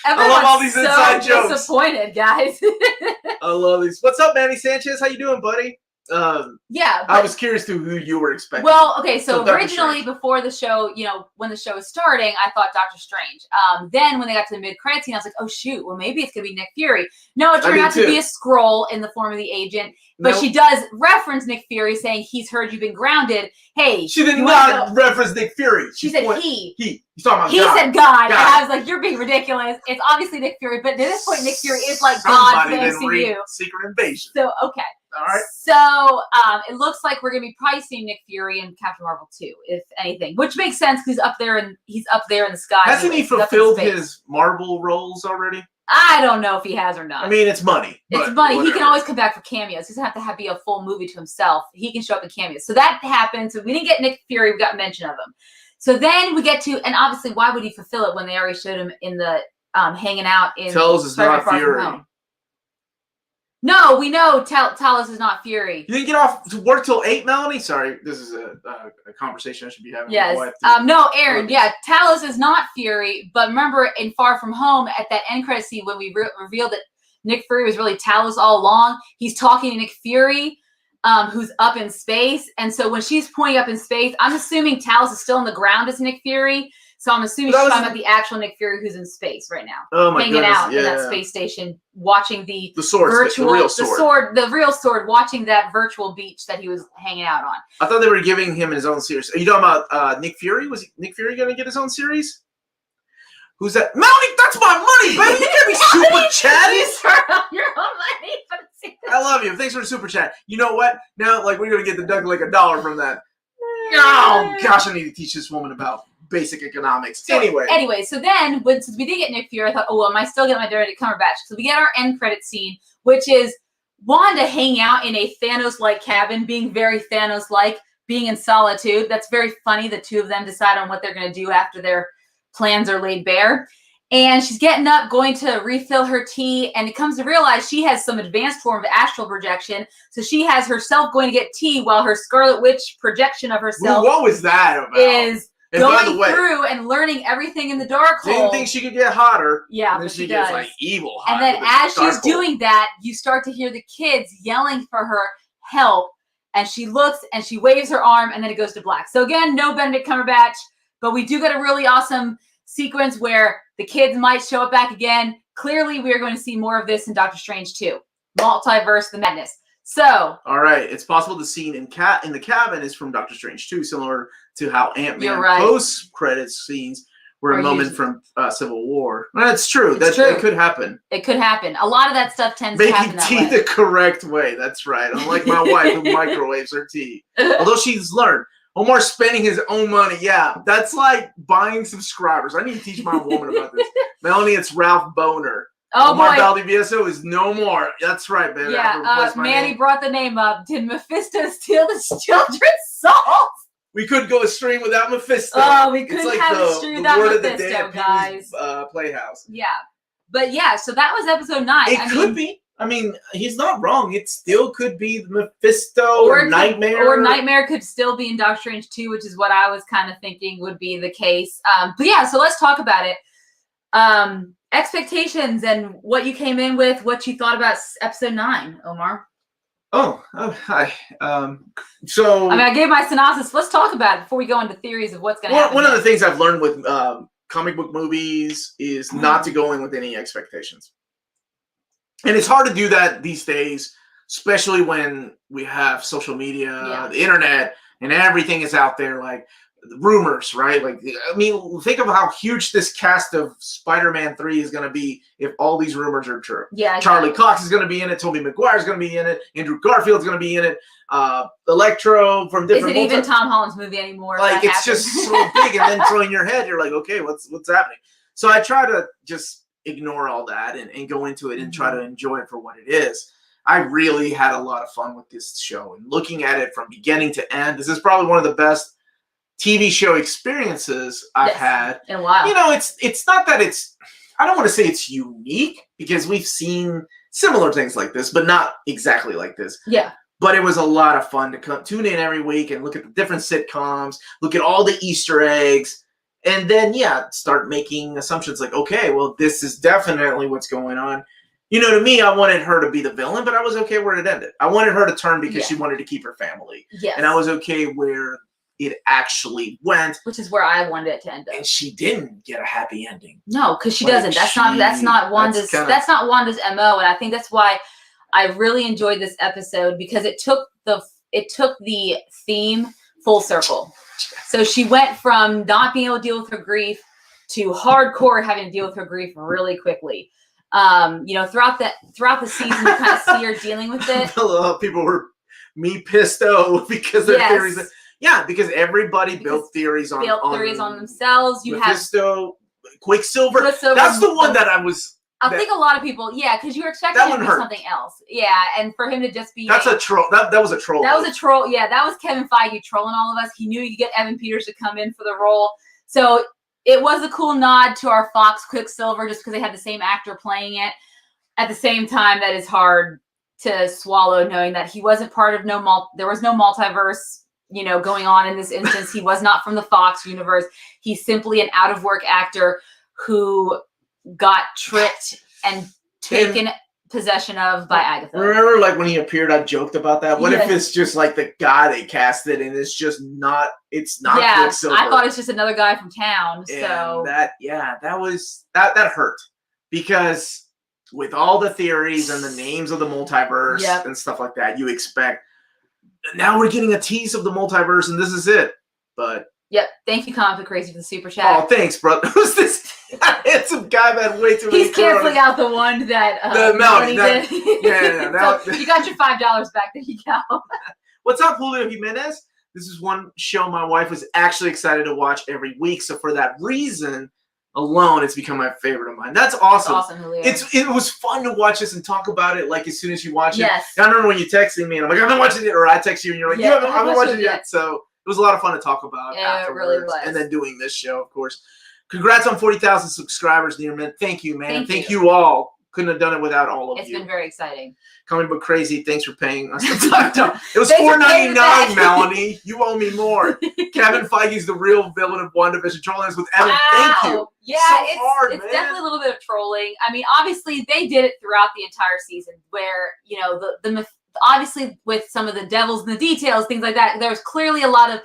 Everyone's all these so inside jokes. disappointed, guys. I love these. What's up, Manny Sanchez? How you doing, buddy? Yeah. I but- was curious to who you were expecting. Well, okay, so So Doctor originally Strange. before the show, when the show was starting, I thought Doctor Strange. Then when they got to the mid-credit scene, I was like, oh shoot, well maybe it's gonna be Nick Fury. No, it turned did out to too. be a Skrull in the form of the agent, but No, she does reference Nick Fury, saying he's heard you've been grounded. Hey, she did you wanna not go- reference Nick Fury. She said pointed- he. He's talking about He God. said God, and God. I was like, you're being ridiculous. It's obviously Nick Fury, but at this point, Nick Fury is like God Somebody to the didn't read MCU. Secret Invasion. So okay. All right. So it looks like we're gonna be probably seeing Nick Fury in Captain Marvel 2, if anything, which makes sense because he's up there in the sky. Hasn't he anyways. He's up in fulfilled space. his Marvel roles already? I don't know if he has or not. I mean, it's money. it's but funny. He whatever. can always come back for cameos. He doesn't have to be a full movie to himself. He can show up in cameos. So that happened. So we didn't get Nick Fury. We got mention of him. So then we get to, and obviously, why would he fulfill it when they already showed him in the hanging out in Talos is Spider-Man not Far From Fury. Home? No, we know Talos is not Fury. You didn't get off to work till 8, Melanie? Sorry, this is a conversation I should be having Yes. with my wife. No, Aaron. Yeah, Talos is not Fury. But remember, in Far From Home, at that end credit scene when we revealed that Nick Fury was really Talos all along, he's talking to Nick Fury, who's up in space. And so when she's pointing up in space, I'm assuming Talos is still on the ground as Nick Fury. So I'm assuming But that she's was- talking about the actual Nick Fury who's in space right now, Oh my hanging goodness! out Yeah, in that space station, watching the the sword, virtual, the real sword. the real sword, watching that virtual beach that he was hanging out on. I thought they were giving him his own series. Are you talking about Nick Fury? Was Nick Fury going to get his own series? Who's that? Melanie, that's my money, baby. You can't be super chatty. You start on your own money, but it's- I love you. Thanks for the super chat. You know what? Now, like, we're going to get the Doug like $1 from that. Oh, gosh, I need to teach this woman about basic economics. So, Anyway. so then since we did get Nick Fury, I thought, oh, well, am I still getting my Benedict Cumberbatch? So we get our end credit scene, which is Wanda hanging out in a Thanos-like cabin, being very Thanos-like, being in solitude. That's very funny. The two of them decide on what they're going to do after their plans are laid bare. And she's getting up, going to refill her tea, and it comes to realize she has some advanced form of astral projection. So she has herself going to get tea while her Scarlet Witch projection of herself What was that about? is and by going the way, through and learning everything in the dark didn't hole. think she could get hotter. Yeah, And then but she she gets does. like evil hot. And then with the as she's dark hole. doing that, you start to hear the kids yelling for her help. And she looks and she waves her arm, and then it goes to black. So again, no Benedict Cumberbatch, but we do get a really awesome sequence where the kids might show up back again. Clearly, we are going to see more of this in Doctor Strange 2. Multiverse, the madness. So, All right, it's possible the scene in the cabin is from Doctor Strange 2, similar to how Ant-Man You're right. post-credit scenes were Are a moment usually- from Civil War. That's true. It's true. It could happen. it could happen. A lot of that stuff tends to Making happen that tea way. the correct way. That's right. Unlike my wife who microwaves her tea. Although she's learned. Omar's spending his own money. Yeah, that's like buying subscribers. I need to teach my woman about this. Melanie, it's Ralph Boner. Oh, Omar boy. Valdivieso is no more. That's right, baby. I have to Yeah, replace my Manny name. brought the name up. Did Mephisto steal the children's souls? We couldn't go a stream without Mephisto. Oh, we It's couldn't like have the, a stream the without word of the day Mephisto, at guys. Pee-wee's Playhouse. Yeah. But yeah, so that was episode 9. It could be. I mean, he's not wrong. It still could be Mephisto or it could- Nightmare. Or Nightmare could still be in Doctor Strange 2, which is what I was kind of thinking would be the case. But yeah, so let's talk about it. Expectations and what you came in with, what you thought about episode 9, Omar. Oh, hi. So I mean, I gave my synopsis. Let's talk about it before we go into theories of what's going to happen. one of the things I've learned with comic book movies is not to go in with any expectations. And it's hard to do that these days, especially when we have social media, the internet, and everything is out there. Like rumors, right? Like, I mean, think of how huge this cast of Spider-Man 3 is going to be if all these rumors are true. Yeah, Charlie Cox is going to be in it. Tobey Maguire is going to be in it. Andrew Garfield's going to be in it. Electro from different. Is it even Tom Holland's movie anymore? Like, it's just so big, and then throwing your head, you're like, okay, what's happening? So I try to just ignore all that and go into it and try to enjoy it for what it is. I really had a lot of fun with this show and looking at it from beginning to end. This is probably one of the best TV show experiences I've had in a while. You know, it's not that it's, I don't want to say it's unique because we've seen similar things like this, but not exactly like this. Yeah. But it was a lot of fun to tune in every week and look at the different sitcoms, look at all the Easter eggs, and then, start making assumptions like, okay, well, this is definitely what's going on. You know, to me, I wanted her to be the villain, but I was okay where it ended. I wanted her to turn because she wanted to keep her family. Yes. And I was okay where it actually went. Which is where I wanted it to end up. And she didn't get a happy ending. No, because she doesn't. That's not Wanda's MO. And I think that's why I really enjoyed this episode, because it took the theme full circle. So she went from not being able to deal with her grief to hardcore having to deal with her grief really quickly. You know, throughout the season, you kind of see her dealing with it. A lot of people were pissed off because their theories. Yeah, because everybody built theories on themselves. You Mephisto, Quicksilver. That's the one that I was. I think a lot of people, because you were expecting him to do something else. Yeah, and for him to just be. That's a troll. That was a troll. That was a troll. Yeah, that was Kevin Feige trolling all of us. He knew he could get Evan Peters to come in for the role. So it was a cool nod to our Fox Quicksilver just because they had the same actor playing it. At the same time, that is hard to swallow, knowing that he wasn't part of there was no multiverse, going on in this instance. He was not from the Fox universe. He's simply an out-of-work actor who got tricked and taken possession of by Agatha. Remember, like, when he appeared, I joked about that. What if it's just like the guy they casted and it's just not, Quicksilver? I thought it's just another guy from town. So that hurt, because with all the theories and the names of the multiverse and stuff like that, you expect, now we're getting a tease of the multiverse and this is it. But thank you, Comic Book Crazy, for the super chat. Oh, thanks, bro. Who's this handsome guy that had way too many? He's canceling out the one that Melanie did. So you got your $5 back. There you go. What's up, Julio Jimenez? This is one show my wife was actually excited to watch every week. So for that reason alone, it's become my favorite of mine. That's awesome. That's awesome, Julio. It was fun to watch this and talk about it like as soon as you watch it. Yes. I remember when you texted me and I'm like, I haven't watched it yet, or I text you and you're like, I haven't watched it yet. So it was a lot of fun to talk about afterwards. It really was. And then doing this show, of course. Congrats on 40,000 subscribers, Nearman. Thank you, man. Thank you all. Couldn't have done it without all of you. It's been very exciting. Comic Book Crazy, thanks for paying us. It was $4.99, Melanie. You owe me more. Kevin Feige's the real villain of Wandavision, trolling us with Evan. Wow. Thank you. Yeah, it's definitely a little bit of trolling. I mean, obviously they did it throughout the entire season, where the obviously with some of the devils and the details, things like that. There was clearly a lot of.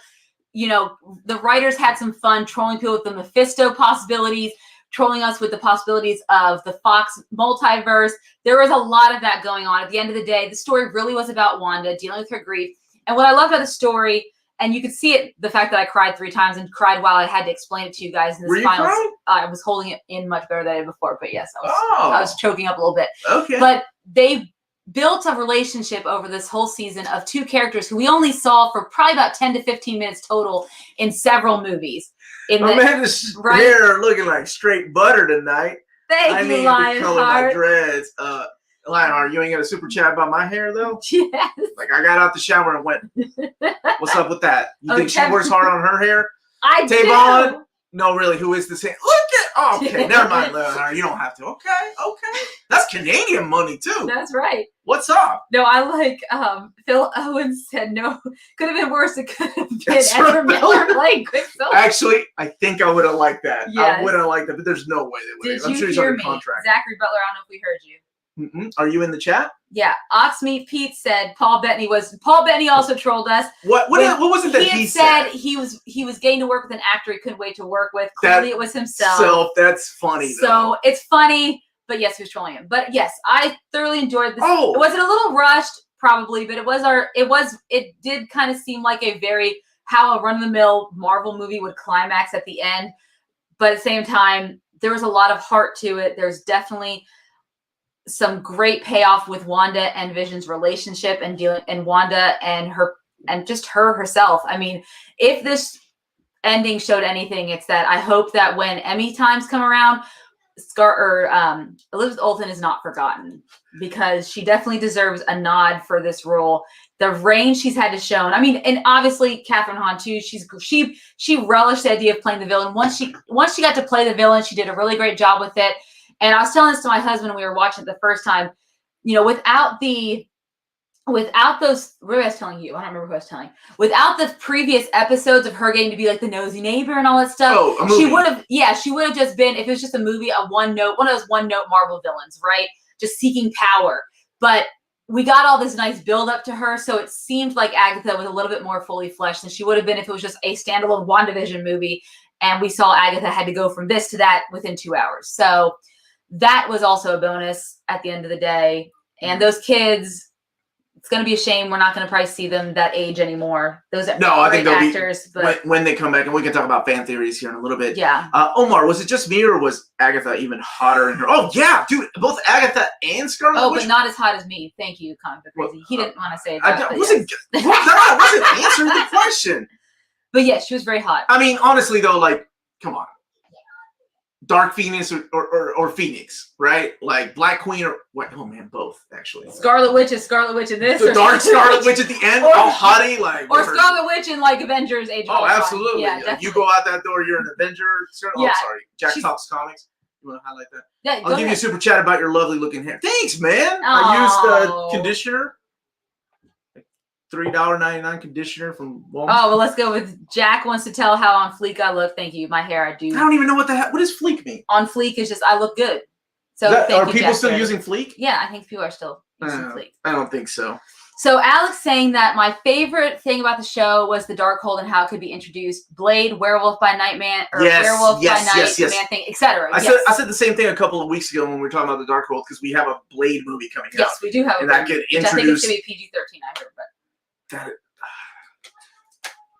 The writers had some fun trolling people with the Mephisto possibilities, trolling us with the possibilities of the Fox multiverse. There was a lot of that going on. At the end of the day, the story really was about Wanda dealing with her grief. And what I loved about the story, and you could see it, the fact that I cried 3 times and cried while I had to explain it to you guys in this final. I was holding it in much better than I did before, but yes, I was choking up a little bit. Okay. But they built a relationship over this whole season of 2 characters who we only saw for probably about 10 to 15 minutes total in several movies. Man, this hair looking like straight butter tonight. Thank you, Lionheart. Color my dreads. Lionheart, you ain't got a super chat about my hair though? Yes. Like, I got out the shower and went, what's up with that? You think she works hard on her hair? I do. No, really, who is this? Look at. Oh, okay, never mind, Leonard. You don't have to. Okay. That's Canadian money too. That's right. What's up? No, I like. Phil Owens said no. Could have been worse. It could have been Ezra Miller playing Quicksilver. Actually, I think I would have liked that. Yes. I would have liked that, but there's no way they would. I'm sure he's under contract. Zachary Butler. I don't know if we heard you. Are you in the chat? Yeah. Oxmeat Pete said Paul Bettany also trolled us. What was it that he said? He was getting to work with an actor he couldn't wait to work with. Clearly it was himself. That's funny though. So it's funny, But yes, he was trolling him. But yes, I thoroughly enjoyed this. Oh. Was it a little rushed? Probably, but it did kind of seem like a very how a run-of-the-mill Marvel movie would climax at the end. But at the same time, there was a lot of heart to it. There's definitely some great payoff with Wanda and Vision's relationship and Wanda and just her herself. I mean, if this ending showed anything, it's that I hope that when Emmy times come around, Elizabeth Olsen is not forgotten, because she definitely deserves a nod for this role. The range she's had to show. I mean, and obviously Catherine Hahn too. She relished the idea of playing the villain. Once she got to play the villain, she did a really great job with it. And I was telling this to my husband when we were watching it the first time. Without those, what was I telling you? I don't remember who I was telling. Without the previous episodes of her getting to be like the nosy neighbor and all that stuff, she would have just been, if it was just a movie, one of those one-note Marvel villains, right? Just seeking power. But we got all this nice build-up to her, so it seemed like Agatha was a little bit more fully fleshed than she would have been if it was just a standalone WandaVision movie, and we saw Agatha had to go from this to that within 2 hours. So that was also a bonus at the end of the day. And those kids, it's going to be a shame we're not going to probably see them that age anymore. Those are I think they'll actors, but when they come back, and we can talk about fan theories here in a little bit. Yeah. Omar, was it just me, or was Agatha even hotter in her? Oh yeah, dude, both Agatha and Scarlet Witch. But not as hot as me. Thank you, Comic Book Crazy. He didn't want to say that. I wasn't answering the question. But yes, she was very hot. I mean, honestly though, like, come on. Dark Phoenix or Phoenix, right? Like Black Queen or what? Oh man, both actually. Scarlet Witch is Scarlet Witch in this. The Dark Scarlet Witch at the end, all hottie, like. Or Scarlet Witch in like Avengers Age of Ultron. Absolutely. Yeah, definitely. You go out that door, you're an Avenger. Yeah. Sorry, Jack Talks Comics. You want to highlight that? Yeah, I'll give you a super chat about your lovely looking hair. Thanks, man. I used conditioner. $3.99 conditioner from Walmart. Oh, well, let's go with Jack wants to tell how on fleek I look. Thank you. My hair, I do. I don't even know what does fleek mean? On fleek is just I look good. So are people still using fleek? Yeah, I think people are still using fleek. I don't think so. So Alex saying that my favorite thing about the show was the Darkhold and how it could be introduced. Blade, Werewolf by Night Man, or Werewolf by Night Man thing, etc. I said the same thing a couple of weeks ago when we were talking about the Darkhold, because we have a Blade movie coming out. Yes, we do have and that could introduce. I think it's going to be PG-13, I heard, but.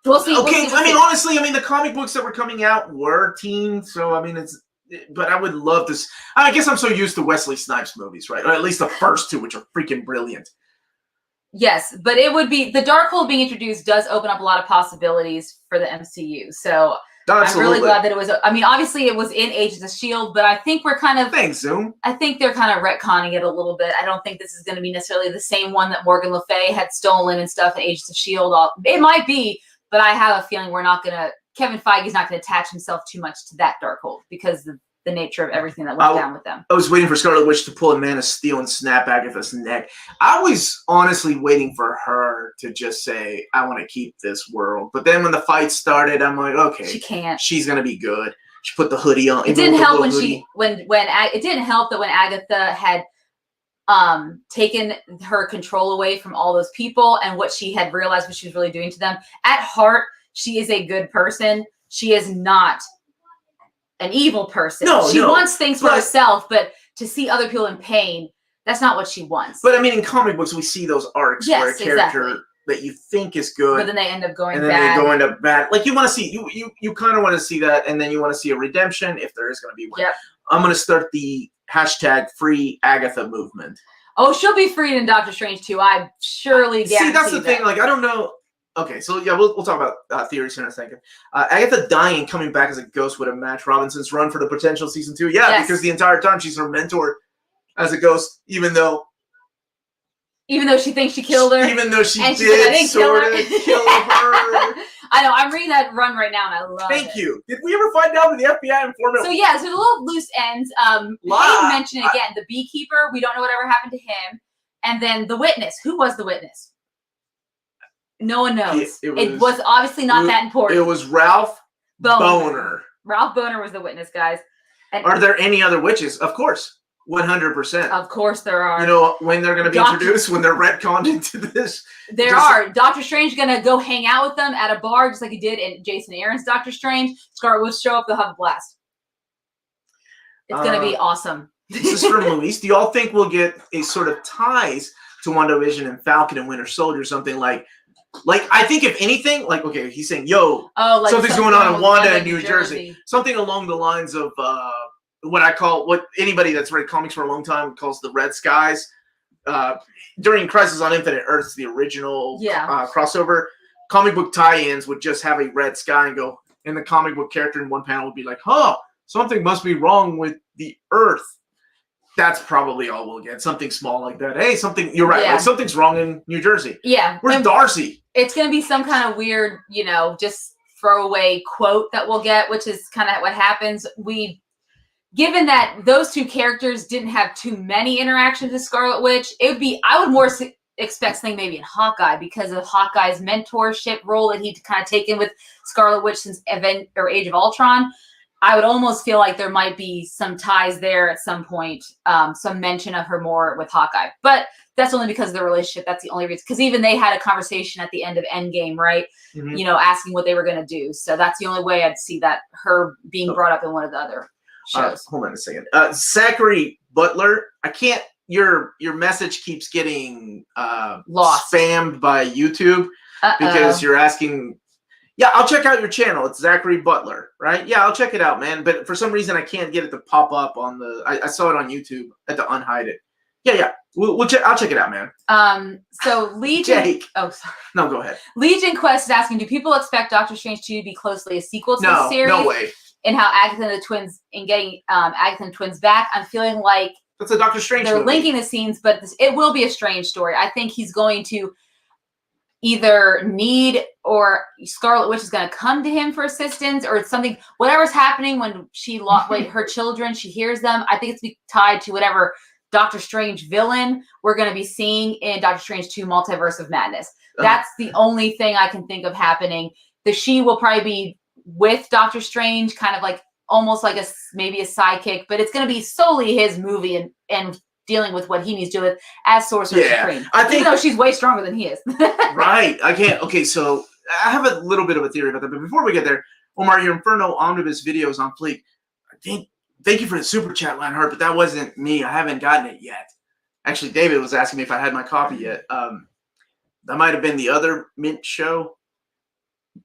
We'll see. I mean, honestly, the comic books that were coming out were teen, so I mean, but I would love this. I guess I'm so used to Wesley Snipes movies, right? Or at least the first two, which are freaking brilliant. Yes, but it would be the Darkhold being introduced does open up a lot of possibilities for the MCU. So I'm really glad that it was. I mean, obviously, it was in Agents of S.H.I.E.L.D., but I think we're kind of. Thanks, Zoom. I think they're kind of retconning it a little bit. I don't think this is going to be necessarily the same one that Morgan Le Fay had stolen and stuff in Agents of S.H.I.E.L.D. It might be. But I have a feeling Kevin Feige's not going to attach himself too much to that Darkhold because of the nature of everything that went down with them. I was waiting for Scarlet Witch to pull a Man of Steel and snap Agatha's neck. I was honestly waiting for her to just say, I want to keep this world. But then when the fight started, I'm like, okay. She can't. She's going to be good. She put the hoodie on. It didn't help it didn't help that when Agatha had taken her control away from all those people and what she had realized what she was really doing to them. At heart, she is a good person. She is not an evil person. She wants things for herself, but to see other people in pain, that's not what she wants. But I mean, in comic books, we see those arcs where a character that you think is good, but then they end up going bad. And then they go into bad. Like you want to see, you kind of want to see that, and then you want to see a redemption if there is going to be one. Yep. I'm going to start the #free Agatha movement. Oh, she'll be freed in Doctor Strange too. I surely guarantee. See, that's the thing. Like, I don't know. Okay, so yeah, we'll talk about theories here in a second. Agatha dying, coming back as a ghost would have matched Robinson's run for the potential season 2. Yeah, yes. Because the entire time she's her mentor as a ghost, even though she thinks she killed her. Even though she did sort of kill her. I know. I'm reading that run right now, and I love it. Thank you. Did we ever find out who the FBI informant? So yeah, so the little loose ends. Hayden mentioned again the beekeeper. We don't know whatever happened to him, and then the witness. Who was the witness? No one knows. It was obviously not that important. It was Ralph Boner. Ralph Boner was the witness, guys. And are there any other witches? Of course. 100%. Of course there are. You know when they're going to be introduced? When they're retconned into this? There are. Doctor Strange going to go hang out with them at a bar just like he did in Jason Aaron's Doctor Strange. Scarlet Witch show up. They'll have a blast. It's going to be awesome. This is for movies. Do y'all think we'll get a sort of ties to WandaVision and Falcon and Winter Soldier, something like I think if anything, like, okay, he's saying, yo, like something's going on in Wanda and New New Jersey. Something along the lines of what anybody that's read comics for a long time calls the Red Skies. During Crisis on Infinite Earths, the original crossover, comic book tie-ins would just have a red sky and go, and the comic book character in one panel would be like, something must be wrong with the Earth. That's probably all we'll get. Something small like that. Hey, you're right. Yeah. Like something's wrong in New Jersey. Yeah. Where's Darcy? It's going to be some kind of weird, just throwaway quote that we'll get, which is kind of what happens. Given that those two characters didn't have too many interactions with Scarlet Witch, I would more expect something maybe in Hawkeye because of Hawkeye's mentorship role that he'd kind of taken with Scarlet Witch since Age of Ultron. I would almost feel like there might be some ties there at some point, some mention of her more with Hawkeye. But that's only because of the relationship. That's the only reason. Because even they had a conversation at the end of Endgame, right? Mm-hmm. Asking what they were going to do. So that's the only way I'd see that, her being brought up in one of the other shows. Hold on a second. Zachary Butler, I can't, your message keeps getting lost, spammed by YouTube because you're asking. Yeah, I'll check out your channel. It's Zachary Butler, right? Yeah, I'll check it out, man. But for some reason, I can't get it to pop up on the. I saw it on YouTube. I had to unhide it. Yeah. We'll check. I'll check it out, man. So Legion. Jake. Oh, sorry. No, go ahead. Legion Quest is asking: do people expect Doctor Strange 2 to be closely a sequel to the series? No way. And how Agatha and the twins and getting Agatha and the twins back, I'm feeling like that's a Doctor Strange. They're movie. linking the scenes, but it will be a Strange story. I think he's going to either need or Scarlet Witch is going to come to him for assistance or it's something, whatever's happening when she lost her children, she hears them. I think it's tied to whatever Doctor Strange villain we're going to be seeing in Doctor Strange 2 Multiverse of Madness. That's the only thing I can think of happening. She will probably be with Doctor Strange, kind of like almost like maybe a sidekick, but it's going to be solely his movie and dealing with what he needs to do with as Sorcerer Supreme. I think, even though she's way stronger than he is. Right. I can't. Okay, so I have a little bit of a theory about that, but before we get there, Omar, your Inferno Omnibus videos on Fleek. Thank you for the super chat, Lionheart, but that wasn't me. I haven't gotten it yet. Actually, David was asking me if I had my copy yet. That might have been the other Mint show.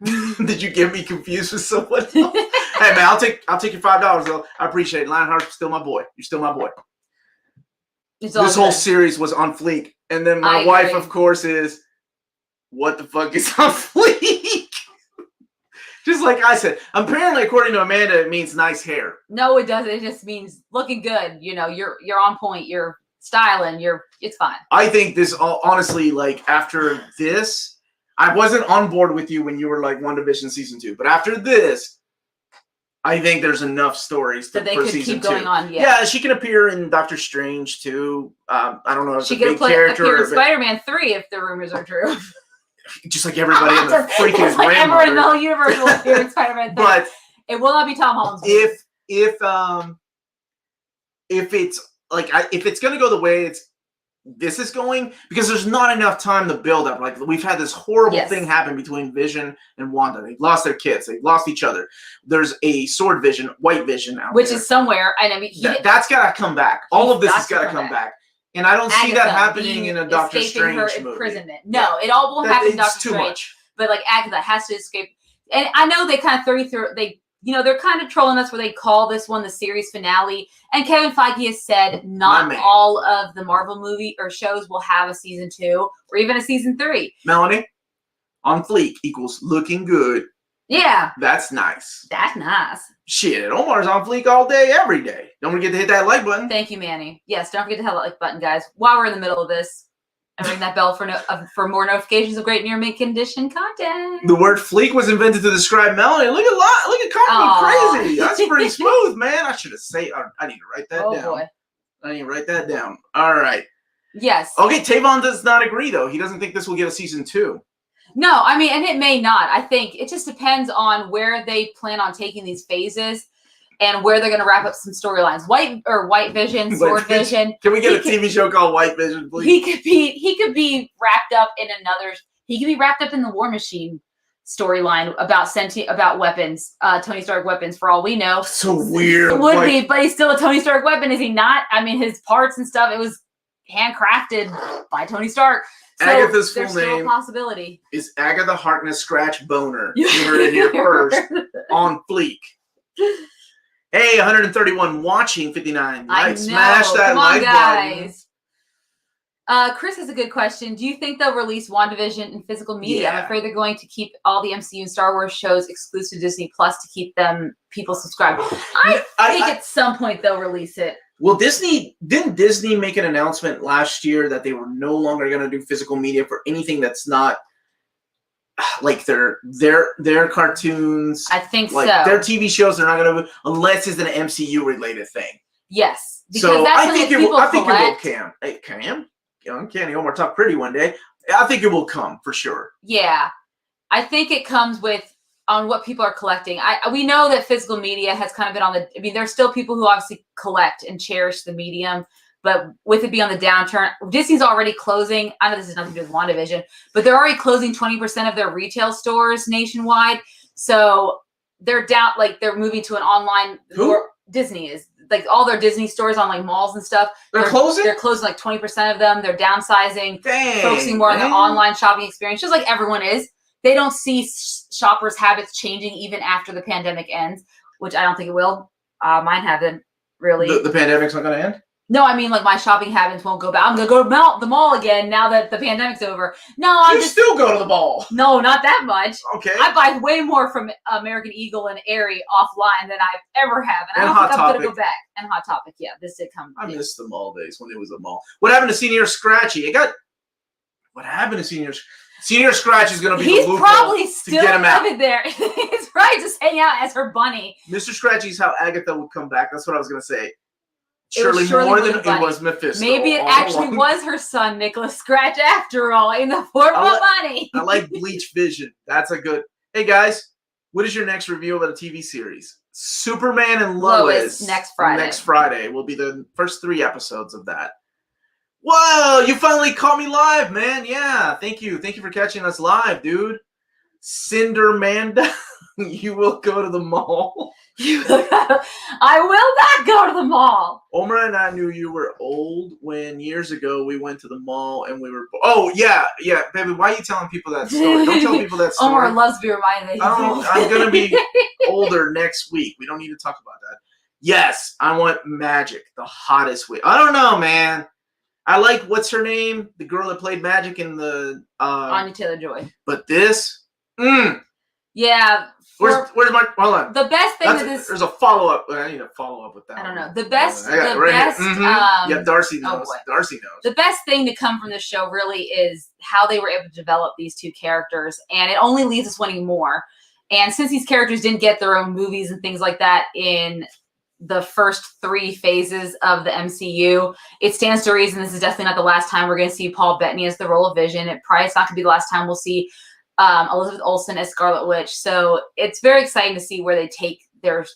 Did you get me confused with someone else? Hey man, I'll take your $5 though. I appreciate it. Lionheart's still my boy. You're still my boy. This whole series was on Fleek. And then my wife, of course, is what the fuck is on Fleek? Just like I said. Apparently, according to Amanda, it means nice hair. No, it doesn't. It just means looking good. You're on point. You're styling. It's fine. I think this honestly, like after this, I wasn't on board with you when you were like WandaVision season 2, but after this, I think there's enough stories that they could keep going on. Yeah, she can appear in Doctor Strange too. I don't know if she could appear in Spider-Man 3 if the rumors are true. Just like everybody in the freaking like everyone in the whole universe will appear in Spider-Man 3. But it will not be Tom Holland's movie. If it's gonna go the way this is going, because there's not enough time to build up. Like we've had this horrible thing happen between Vision and Wanda. They've lost their kids. They've lost each other. There's a Sword Vision, White Vision out which there. is somewhere. And I mean, that's got to come back. All of this has got to come back. And I don't see that happening in a Doctor Strange her movie. Imprisonment. No, it all won't happen in Doctor Strange. Much. But like Agatha has to escape. And I know they kind of they're kind of trolling us where they call this one the series finale. And Kevin Feige has said not all of the Marvel movie or shows will have a season 2 or even a season 3. Melanie, on Fleek equals looking good. Yeah. That's nice. That's nice. Shit, Omar's on Fleek all day, every day. Don't forget to hit that like button. Thank you, Manny. Yes, don't forget to hit that like button, guys. While we're in the middle of this, and ring that bell for more notifications of great near mint condition content. The word "fleek" was invented to describe Melanie. Look at Carmen crazy. That's pretty smooth, man. I should have said. I need to write that down. Boy. I need to write that down. All right. Yes. Okay. Tavon does not agree though. He doesn't think this will get a season 2. No, I mean, and it may not. I think it just depends on where they plan on taking these phases. And where they're going to wrap up some storylines. White Vision, Sword Vision. Can we get a TV show called White Vision, please? He could be wrapped up in another. He could be wrapped up in the War Machine storyline about weapons, Tony Stark weapons. For all we know, So weird. it would be, but he's still a Tony Stark weapon, is he not? I mean, his parts and stuff, it was handcrafted by Tony Stark. So Agatha's full there's still name a possibility. is Agatha Harkness Scratch Boner. You heard it here first. On fleek. Hey, 131 watching, 59 I likes. know. Smash that Come on, like guys. button. Chris has a good question. Do you think they'll release WandaVision in physical media? Yeah. I'm afraid they're going to keep all the MCU and Star Wars shows exclusive to Disney Plus to keep people subscribed. I think at some point they'll release it. Well, didn't Disney make an announcement last year that they were no longer going to do physical media for anything that's not like their cartoons? I think like so. Their TV shows, they're not going to, unless it's an MCU related thing. Yes, because So that's I something think that it will. people I think it will. collect. Cam, hey, Cam, Uncanny Omar talk pretty one day. I think it will come for sure. Yeah, I think it comes with on what people are collecting. We know that physical media has kind of been on the. I mean, there's still people who obviously collect and cherish the medium, but with it being on the downturn, Disney's already closing. I know this has nothing to do with WandaVision, but they're already closing 20% of their retail stores nationwide. So they're down. Like they're moving to an online. Who? Disney is. Like all their Disney stores on like malls and stuff. They're closing? They're closing like 20% of them. They're downsizing, Dang, focusing more on the man. online shopping experience, just like everyone is. They don't see shoppers' habits changing even after the pandemic ends, which I don't think it will. Mine haven't really. The pandemic's not going to end? No, I mean like my shopping habits won't go back. I'm going to go to the mall again now that the pandemic's over. No, You still go to the mall. No, not that much. Okay. I buy way more from American Eagle and Aerie offline than I've ever have. And I And don't think Hot I'm going to Topic. go back. And Hot Topic, yeah, this did come. I miss the mall days when it was a mall. What happened to Senior Scratchy? What happened to Senior Scratch is going to be He's the loophole probably to still get him out. living there. He's right, just hang out as her bunny. Mr. Scratchy's how Agatha would come back. That's what I was going to say. It was Surely Shirley more with than a bunny. it was Mephisto. Maybe it all actually along. was her son, Nicholas Scratch, after all, in the form of a bunny. I like Bleach Vision. That's a good. Hey guys, what is your next review of a TV series? Superman and Lois. next Friday. Next Friday will be the first 3 episodes of that. Whoa, you finally caught me live, man. Yeah, thank you. Thank you for catching us live, dude. Cindermanda, you will go to the mall. I will not go to the mall. Omar and I knew you were old when years ago we went to the mall and we were. Oh yeah, baby. Why are you telling people that story? Don't tell people that story. Omar loves to be reminded that he's old. I'm gonna be older next week. We don't need to talk about that. Yes, I want Magic, the hottest wig. I don't know, man. I like what's her name, the girl that played Magic in the. Anya Taylor-Joy. But this. Yeah. Where's my? Hold on. The best thing that this. There's a follow up. I need a follow up with that. I don't one. know. The best. I got it The right here. best. Yeah, Darcy knows. boy. Darcy knows. The best thing to come from this show really is how they were able to develop these two characters, and it only leaves us wanting more. And since these characters didn't get their own movies and things like that in the first 3 phases of the MCU, it stands to reason this is definitely not the last time we're going to see Paul Bettany as the role of Vision. It's not going to be the last time we'll see Elizabeth Olsen as Scarlet Witch. So it's very exciting to see where they take their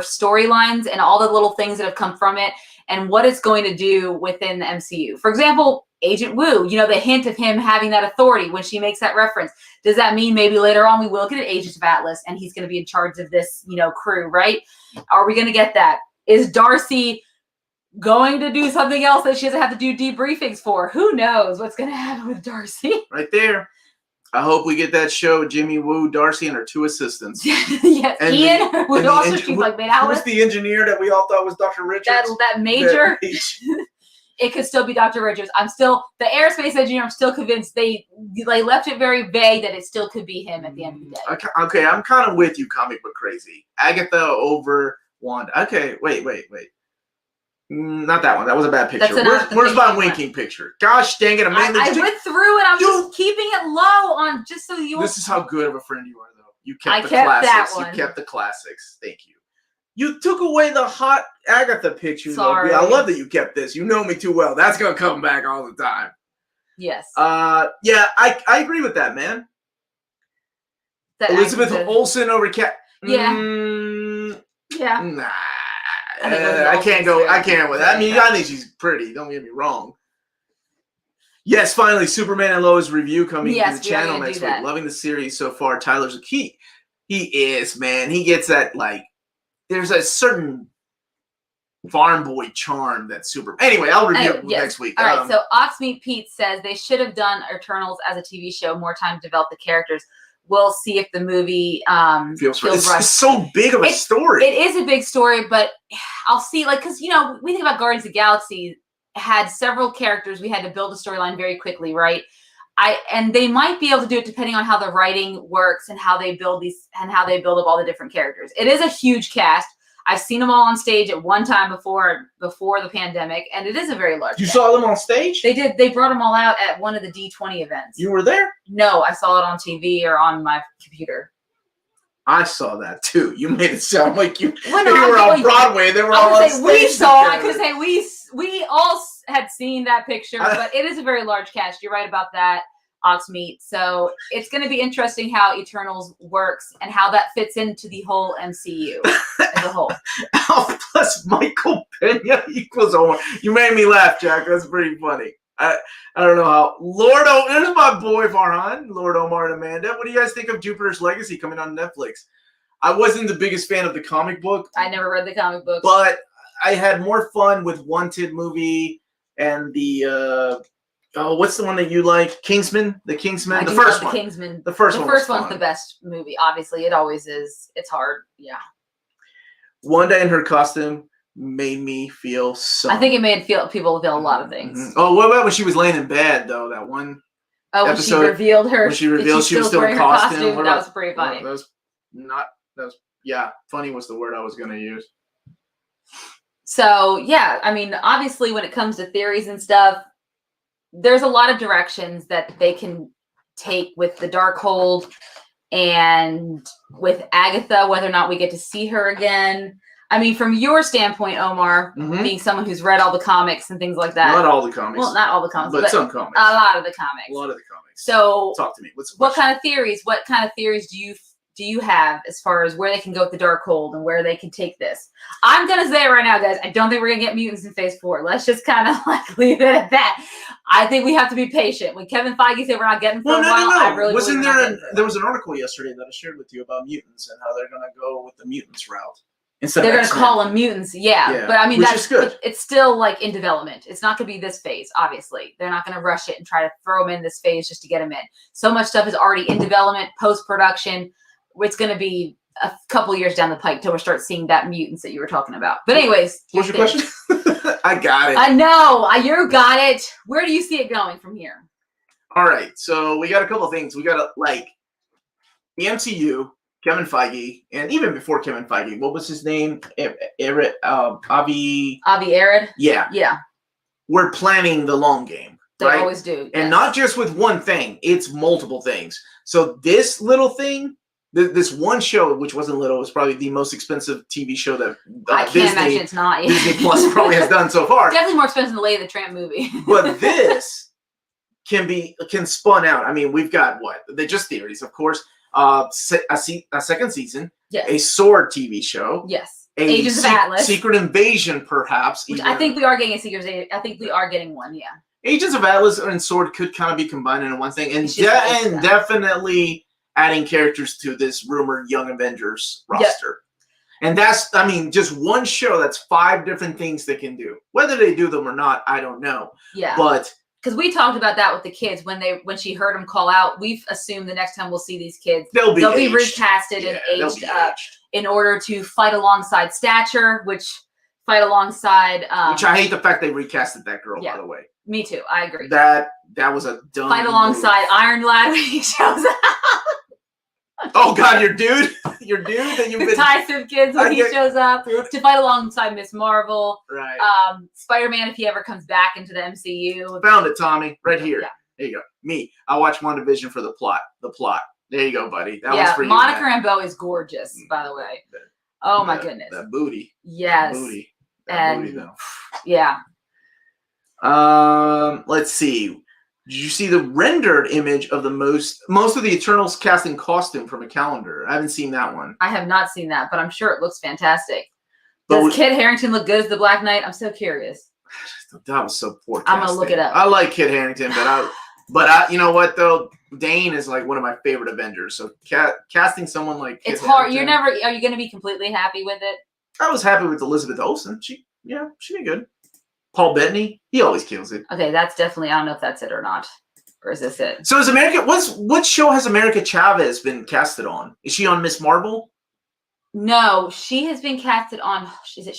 storylines and all the little things that have come from it and what it's going to do within the MCU. For example, Agent Wu, the hint of him having that authority when she makes that reference. Does that mean maybe later on we will get an Agent of Atlas and he's going to be in charge of this, crew, right? Are we going to get that? Is Darcy going to do something else that she doesn't have to do debriefings for? Who knows what's going to happen with Darcy? Right there. I hope we get that show, Jimmy Woo, Darcy, and her 2 assistants. Yes, And Ian, who also she's like made out Who's with. the engineer that we all thought was Dr. Richards? That major. It could still be Dr. Richards. The aerospace engineer, I'm still convinced they left it very vague that it still could be him at the end of the day. Okay, I'm kind of with you, comic book crazy. Agatha over Wanda. Okay, wait. Not that one. That was a bad picture. Where's my winking picture? Gosh dang it, Amanda. I went through and I'm just keeping it low on just so you. This is how good of a friend you are, though. You kept the kept classics. that one. You kept the classics. Thank you. You took away the hot Agatha picture. Sorry. Though. I love that you kept this. You know me too well. That's gonna come back all the time. Yes. Yeah, I agree with that, man. Elizabeth Olsen over Cat. Yeah. Yeah. Nah. I can't go. I can't with that. I mean, I think she's pretty. Don't get me wrong. Yes, finally, Superman and Lois review coming to Yes, the we are channel gonna next do week. that. Loving the series so far. Tyler's a key. He is, man. He gets that, like, there's a certain farm boy charm that Super. Anyway, I'll review it next week. All right, so Oxmeat Pete says they should have done Eternals as a TV show, more time to develop the characters. We'll see if the movie feels rushed. It's so big of a story. It is a big story, but I'll see, like, because, you know, we think about Guardians of the Galaxy, had several characters. We had to build a storyline very quickly, right? And they might be able to do it depending on how the writing works and how they build these and how they build up all the different characters. It is a huge cast. I've seen them all on stage at one time before the pandemic, and it is a very large. You saw them on stage? They did. They brought them all out at one of the D20 events. You were there? No, I saw it on TV or on my computer. I saw that too. You made it sound like you Well, were on Broadway. They were all on stage. We saw. I could say we all had seen that picture, but it is a very large cast. You're right about that, Oxmeat. So it's going to be interesting how Eternals works and how that fits into the whole MCU as a whole. Alpha plus Michael Pena equals Omar. You made me laugh, Jack. That's pretty funny. I don't know how. There's my boy Farhan, Lord Omar and Amanda. What do you guys think of Jupiter's Legacy coming on Netflix? I wasn't the biggest fan of the comic book. I never read the comic book. But I had more fun with Wanted movie and the what's the one that you like? Kingsman? The Kingsman? The first one. Kingsman. The first one's the best movie. Obviously, it always is. It's hard. Yeah. Wanda in her costume made me feel so. I think it made people feel a lot of things. Mm-hmm. Oh, what about when she was laying in bed though? That one. Oh, when she revealed her. When she revealed she was still in costume. That was pretty funny. Funny was the word I was going to use. So yeah, I mean, obviously, when it comes to theories and stuff, there's a lot of directions that they can take with the Darkhold and with Agatha, whether or not we get to see her again. I mean, from your standpoint, Omar, being someone who's read all the comics and things like that. Not all the comics. Well, not all the comics, but some comics. A lot of the comics. A lot of the comics. So talk to me. What kind of theories do you have as far as where they can go with the Darkhold and where they can take this? I'm going to say it right now, guys. I don't think we're going to get mutants in Phase 4. Let's just kind of like leave it at that. I think we have to be patient. When Kevin Feige said we're not getting for a while, I really wasn't there was an article yesterday that I shared with you about mutants and how they're going to go with the mutants route. They're going to call them mutants, yeah. But I mean, that's good. It's still like in development. It's not going to be this phase, obviously. They're not going to rush it and try to throw them in this phase just to get them in. So much stuff is already in development, post-production. It's going to be a couple years down the pike till we start seeing that mutants that you were talking about. But anyways. What's your question? I got it. I know. You got it. Where do you see it going from here? All right. So we got a couple of things. We got the MCU, Kevin Feige, and even before Kevin Feige, what was his name? Avi Arad? Yeah. Yeah. We're planning the long game. They right? always do. And not just with one thing. It's multiple things. So this little thing, this one show, which wasn't little, was probably the most expensive TV show that I can't imagine it's not. Disney Plus probably has done so far. Definitely more expensive than the Lady of the Tramp movie. But this can spun out. I mean, we've got They're just theories, of course. A second season. Yes. A Sword TV show. Yes. Agents of Atlas. Secret Invasion, perhaps. Which I think we are getting a Secret. I think we are getting one. Yeah. Agents of Atlas and Sword could kind of be combined into one thing, and definitely adding characters to this rumored Young Avengers roster. Yep. And that's, I mean, just one show, that's 5 different things they can do. Whether they do them or not, I don't know. Yeah. But because we talked about that with the kids when she heard them call out, we've assumed the next time we'll see these kids, they'll be recasted and aged up in order to fight alongside Stature, which I hate the fact they recasted that girl, by the way. Me too. I agree. That was a dumb fight alongside Iron Lad when he shows up. Oh God, your dude that you've been Tyson kids when he shows up to fight alongside Miss Marvel. Right. Spider-Man if he ever comes back into the MCU. Found it, Tommy. Right here. Yeah. There you go. Me. I watch WandaVision for the plot. There you go, buddy. That one's for you. Monica Rambeau is gorgeous, by the way. My goodness. That booty. Yes. That booty though. Yeah. Let's see. Did you see the rendered image of the most of the Eternals cast in costume from a calendar? I haven't seen that one. I have not seen that, but I'm sure it looks fantastic. Does Kit Harington look good as the Black Knight? I'm so curious. That was so poor. I'm gonna look it up. I like Kit Harington, but I, you know what though? Dane is like one of my favorite Avengers. So casting someone like Kit It's hard. Harington, Are you gonna be completely happy with it? I was happy with Elizabeth Olsen. She did good. Paul Bettany, he always kills it. Okay, that's definitely. I don't know if that's it or not, or is this it? So is America? What show has America Chavez been casted on? Is she on Miss Marvel? No, she has been casted on. Is it?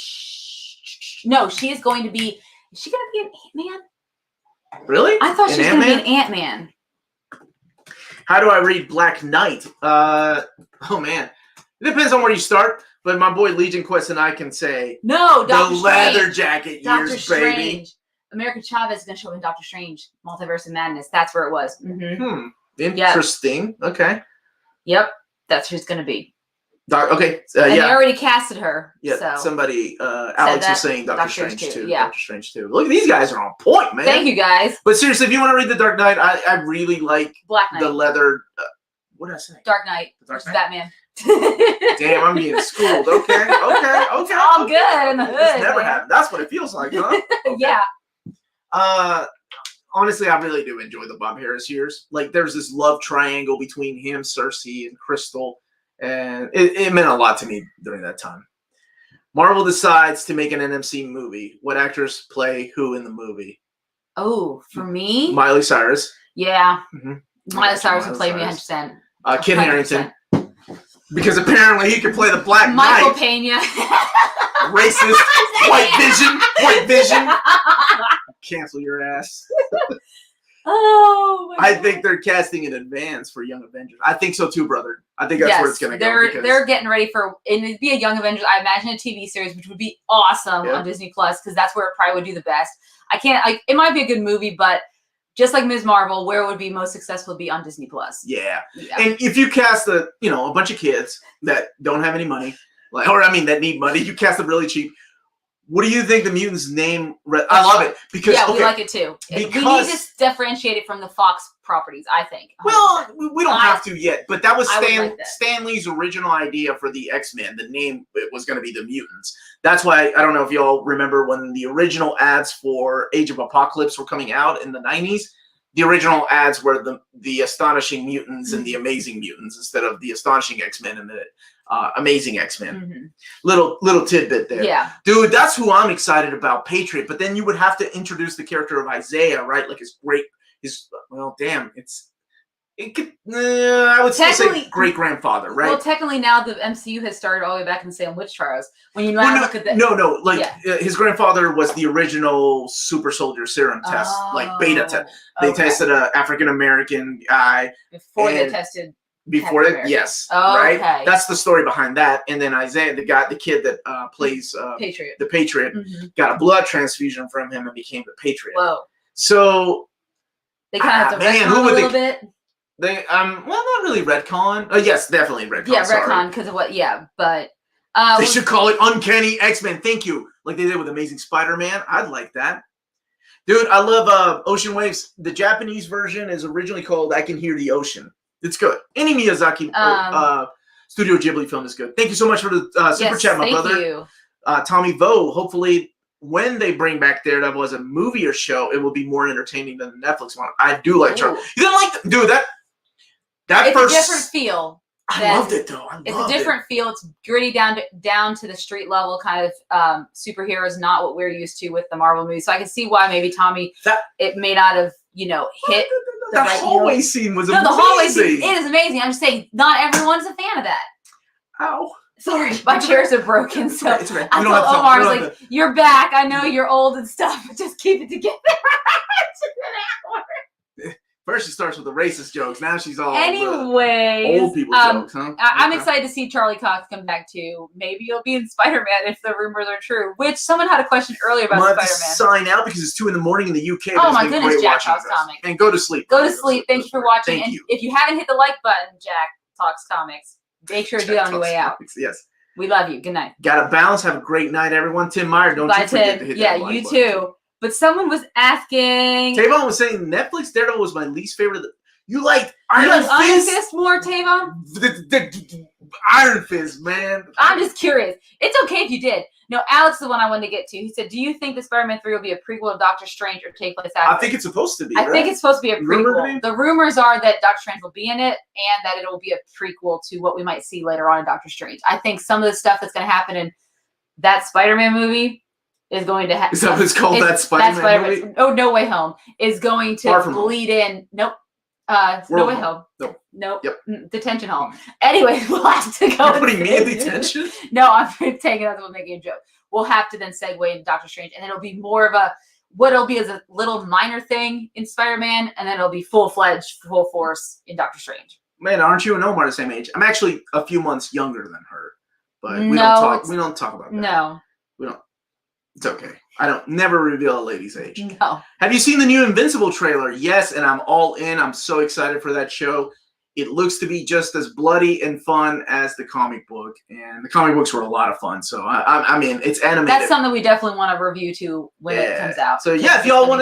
No, she is going to be. Is she going to be an Ant-Man? Really? I thought she was going to be an Ant-Man? Ant-Man. How do I read Black Knight? Oh man, it depends on where you start. But my boy Legion Quest and I can say No, Doctor the leather Strange. jacket Doctor years, Strange. baby. America Chavez is going to show up in Doctor Strange, Multiverse of Madness. That's where it was. Mm-hmm. Interesting. Yep. Okay. Yep, that's who it's going to be. Okay. And they Yeah. already casted her. Yeah. So. Somebody, Alex was saying Doctor Strange too. Yeah. Doctor Strange too. Look, these guys are on point, man. Thank you, guys. But seriously, if you want to read The Dark Knight, I really like Black Knight. the leather. What did I say? Dark Knight. The Dark versus Knight? Batman. Damn, I'm getting schooled. Okay. It's all good in the hood. It's never man. happened. That's what it feels like, huh? Okay. Yeah. Honestly, I really do enjoy the Bob Harris years. Like, there's this love triangle between him, Cersei, and Crystal, and it meant a lot to me during that time. Marvel decides to make an NMC movie. What actors play who in the movie? Oh, for me? Miley Cyrus. Yeah. Mm-hmm. Miley Cyrus would play me 100%. Kit Harington. Because apparently he can play the Black Michael Knight. Pena. Racist. White vision. Cancel your ass. Oh, my I God. think they're casting in advance for Young Avengers. I think so too, brother. I think that's where it's going to go. They're getting ready for, and it'd be a Young Avengers. I imagine a TV series, which would be awesome on Disney Plus, because that's where it probably would do the best. It might be a good movie, but just like Ms. Marvel, where it would be most successful would be on Disney Plus. Yeah. And if you cast a bunch of kids that don't have any money, that need money, you cast them really cheap. What do you think the mutants' name? I love it because we like it too. We need to differentiate it from the Fox properties. I think. 100%. Well, we don't have to yet, but that was like Stan Lee's original idea for the X-Men. The name was going to be the Mutants. That's why I don't know if y'all remember when the original ads for Age of Apocalypse were coming out in the 90s. The original ads were the Astonishing Mutants and the Amazing Mutants instead of the Astonishing X-Men and the Amazing X-Men. Mm-hmm. Little tidbit there. Yeah. Dude, that's who I'm excited about, Patriot. But then you would have to introduce the character of Isaiah, right? Like I would still say great-grandfather, right? Well, technically now the MCU has started all the way back in Salem Witch Trials. When you look at the his grandfather was the original super soldier serum test, like beta test. They tested an African-American guy before they tested. Yes, right. Okay. That's the story behind that. And then Isaiah, the kid that plays Patriot, got a blood transfusion from him and became the Patriot. Whoa! So they kind of have to retcon a little bit. They not really retcon. Yes, definitely retcon. Yeah, retcon because of what? Yeah, but they should call it Uncanny X-Men. Thank you, like they did with Amazing Spider-Man. I'd like that. Dude, I love Ocean Waves. The Japanese version is originally called I Can Hear the Ocean. It's good. Any Miyazaki Studio Ghibli film is good. Thank you so much for the super chat, my brother. Thank you. Tommy Vo, hopefully when they bring back Daredevil as a movie or show, it will be more entertaining than the Netflix one. I do like Charlie. You didn't like dude, that it's first... a different feel. I loved it, though. It's a different feel. It's gritty down to the street level kind of superheroes, not what we're used to with the Marvel movies. So I can see why maybe Tommy, it may not have, hit... The hallway scene was amazing. No, the hallway scene is amazing. I'm just saying, not everyone's a fan of that. Ow. Sorry, my chairs are broken. So it's okay. I thought Omar was like, you're back. I know you're old and stuff, but just keep it together. First she starts with the racist jokes. Now she's all old people jokes, huh? I'm excited to see Charlie Cox come back too. Maybe he'll be in Spider-Man if the rumors are true. Which someone had a question earlier about Spider-Man. Sign out because it's 2 in the morning in the UK. Oh my goodness, Jack Talks Comics. And go to sleep. Go to sleep. Thank you for watching. Thank you. If you haven't hit the like button, Jack Talks Comics, make sure to do that on your way out. Yes. We love you. Good night. Gotta bounce. Have a great night, everyone. Tim Meyer, don't you forget to hit that like button. You too. But someone was asking. Tavon was saying Netflix Daredevil was my least favorite. You liked Iron Fist more, Tavon? Iron Fist, man. I'm just curious. It's okay if you did. No, Alex is the one I wanted to get to. He said, do you think the Spider-Man 3 will be a prequel of Doctor Strange or take place after? I think it's supposed to be, I think it's supposed to be a Rumor prequel. thing? The rumors are that Doctor Strange will be in it and that it will be a prequel to what we might see later on in Doctor Strange. I think some of the stuff that's going to happen in that Spider-Man movie is going to happen. Is that what it's called, that Spider-Man movie? Oh, No Way Home is going to bleed in. Nope. No Way Home. Nope. Yep. Detention Hall. Anyways, we'll have to go. You're putting me in detention? No, I'm taking that as making a joke. We'll have to then segue into Doctor Strange, and it'll be more of what it'll be is a little minor thing in Spider-Man, and then it'll be full-fledged, full force in Doctor Strange. Man, aren't you and Omar the same age? I'm actually a few months younger than her, but we don't talk about that. No. We don't. It's okay. I don't never reveal a lady's age. No. Have you seen the new Invincible trailer? Yes, and I'm all in. I'm so excited for that show. It looks to be just as bloody and fun as the comic book, and the comic books were a lot of fun. So I mean, it's animated. That's something we definitely want to review too when it comes out. So yeah, if y'all want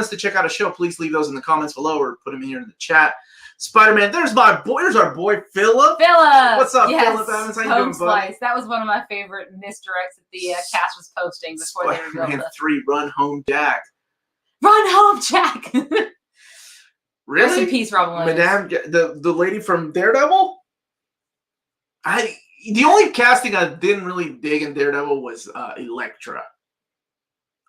us to check out a show, please leave those in the comments below or put them in here in the chat. Spider-Man, there's our boy Philip. What's up, Philip Evans? How you doing, buddy? That was one of my favorite misdirects that the cast was posting before they revealed Spider-Man 3, Run Home Jack. Run Home Jack. Really? Rest in peace, Robin Williams. Madame, the lady from Daredevil? The only casting I didn't really dig in Daredevil was Elektra.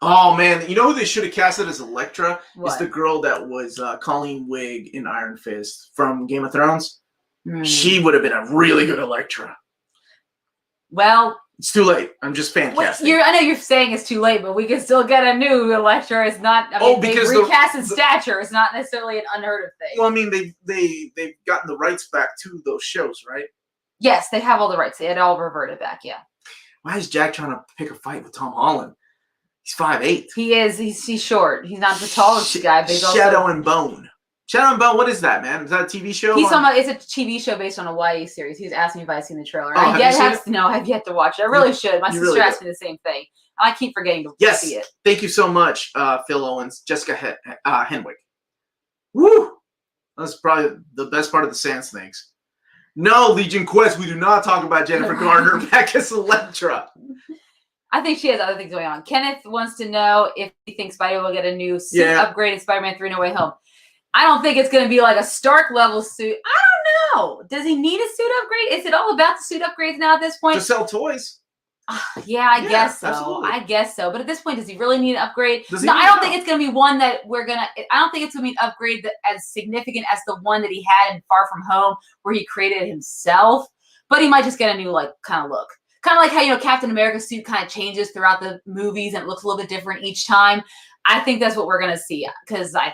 Oh, man. You know who they should have casted as Elektra? What? It's the girl that was Colleen Wig in Iron Fist from Game of Thrones. She would have been a really good Elektra. Well, it's too late. I'm just fan casting. I know you're saying it's too late, but we can still get a new Elektra. It's not. I mean, they recasted stature. It's not necessarily an unheard of thing. Well, I mean, they've gotten the rights back to those shows, right? Yes, they have all the rights. They had all reverted back. Yeah. Why is Jack trying to pick a fight with Tom Holland? He's 5'8". He is. He's short. He's not the tallest guy. But Shadow and Bone. Shadow and Bone. What is that, man? Is that a TV show? He's talking about. It's a TV show based on a YA series. He's asking me if I've seen the trailer. Oh, I've yet to watch it. I really should. My sister asked me the same thing. I keep forgetting to see it. Thank you so much, Phil Owens, Jessica Henwick. Woo! That's probably the best part of the Sand Snakes. No, Legion Quest. We do not talk about Jennifer Garner back as Elektra. I think she has other things going on. Kenneth wants to know if he thinks Spidey will get a new suit upgrade in Spider-Man 3 No Way Home. I don't think it's going to be like a Stark level suit. I don't know. Does he need a suit upgrade? Is it all about the suit upgrades now at this point? To sell toys. Yeah, I guess so. Absolutely. I guess so. But at this point, does he really need an upgrade? No, I don't think it's going to be one that I don't think it's going to be an upgrade that as significant as the one that he had in Far From Home, where he created himself. But he might just get a new, kind of look. Kind of like how, Captain America's suit kind of changes throughout the movies and it looks a little bit different each time. I think that's what we're going to see because I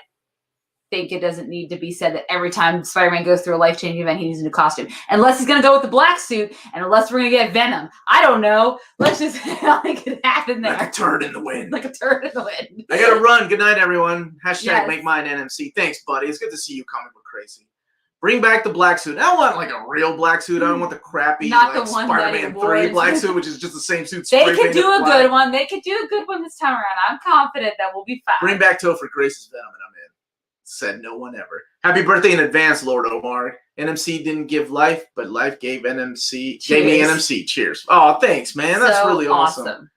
think it doesn't need to be said that every time Spider-Man goes through a life-changing event, he needs a new costume. Unless he's going to go with the black suit and unless we're going to get Venom. I don't know. Let's just make it happen there. Like a turd in the wind. Like a turd in the wind. I got to run. Good night, everyone. # make mine NMC. Thanks, buddy. It's good to see you, Comic Book Crazy. Bring back the black suit. I don't want a real black suit. I don't want the crappy Spider-Man 3 black suit, which is just the same suit. They could do a good one. They could do a good one this time around. I'm confident that we'll be fine. Bring back Topher Grace's Venom, and I'm in. Said no one ever. Happy birthday in advance, Lord Omar. NMC didn't give life, but life gave NMC. Cheers. Gave me NMC. Cheers. Oh, thanks, man. That's really awesome.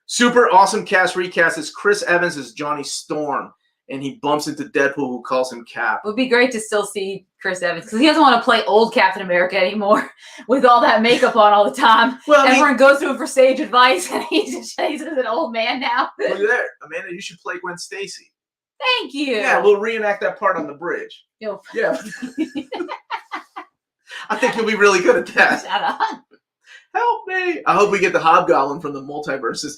Super awesome cast recast is Chris Evans as Johnny Storm. And he bumps into Deadpool, who calls him Cap. It would be great to still see Chris Evans because he doesn't want to play old Captain America anymore with all that makeup on all the time. Well, everyone goes to him for sage advice, and he's an old man now. Look at there, Amanda. You should play Gwen Stacy. Thank you. Yeah, we'll reenact that part on the bridge. Yo. Yeah. I think you'll be really good at that. Shut up. Help me. I hope we get the Hobgoblin from the multiverses.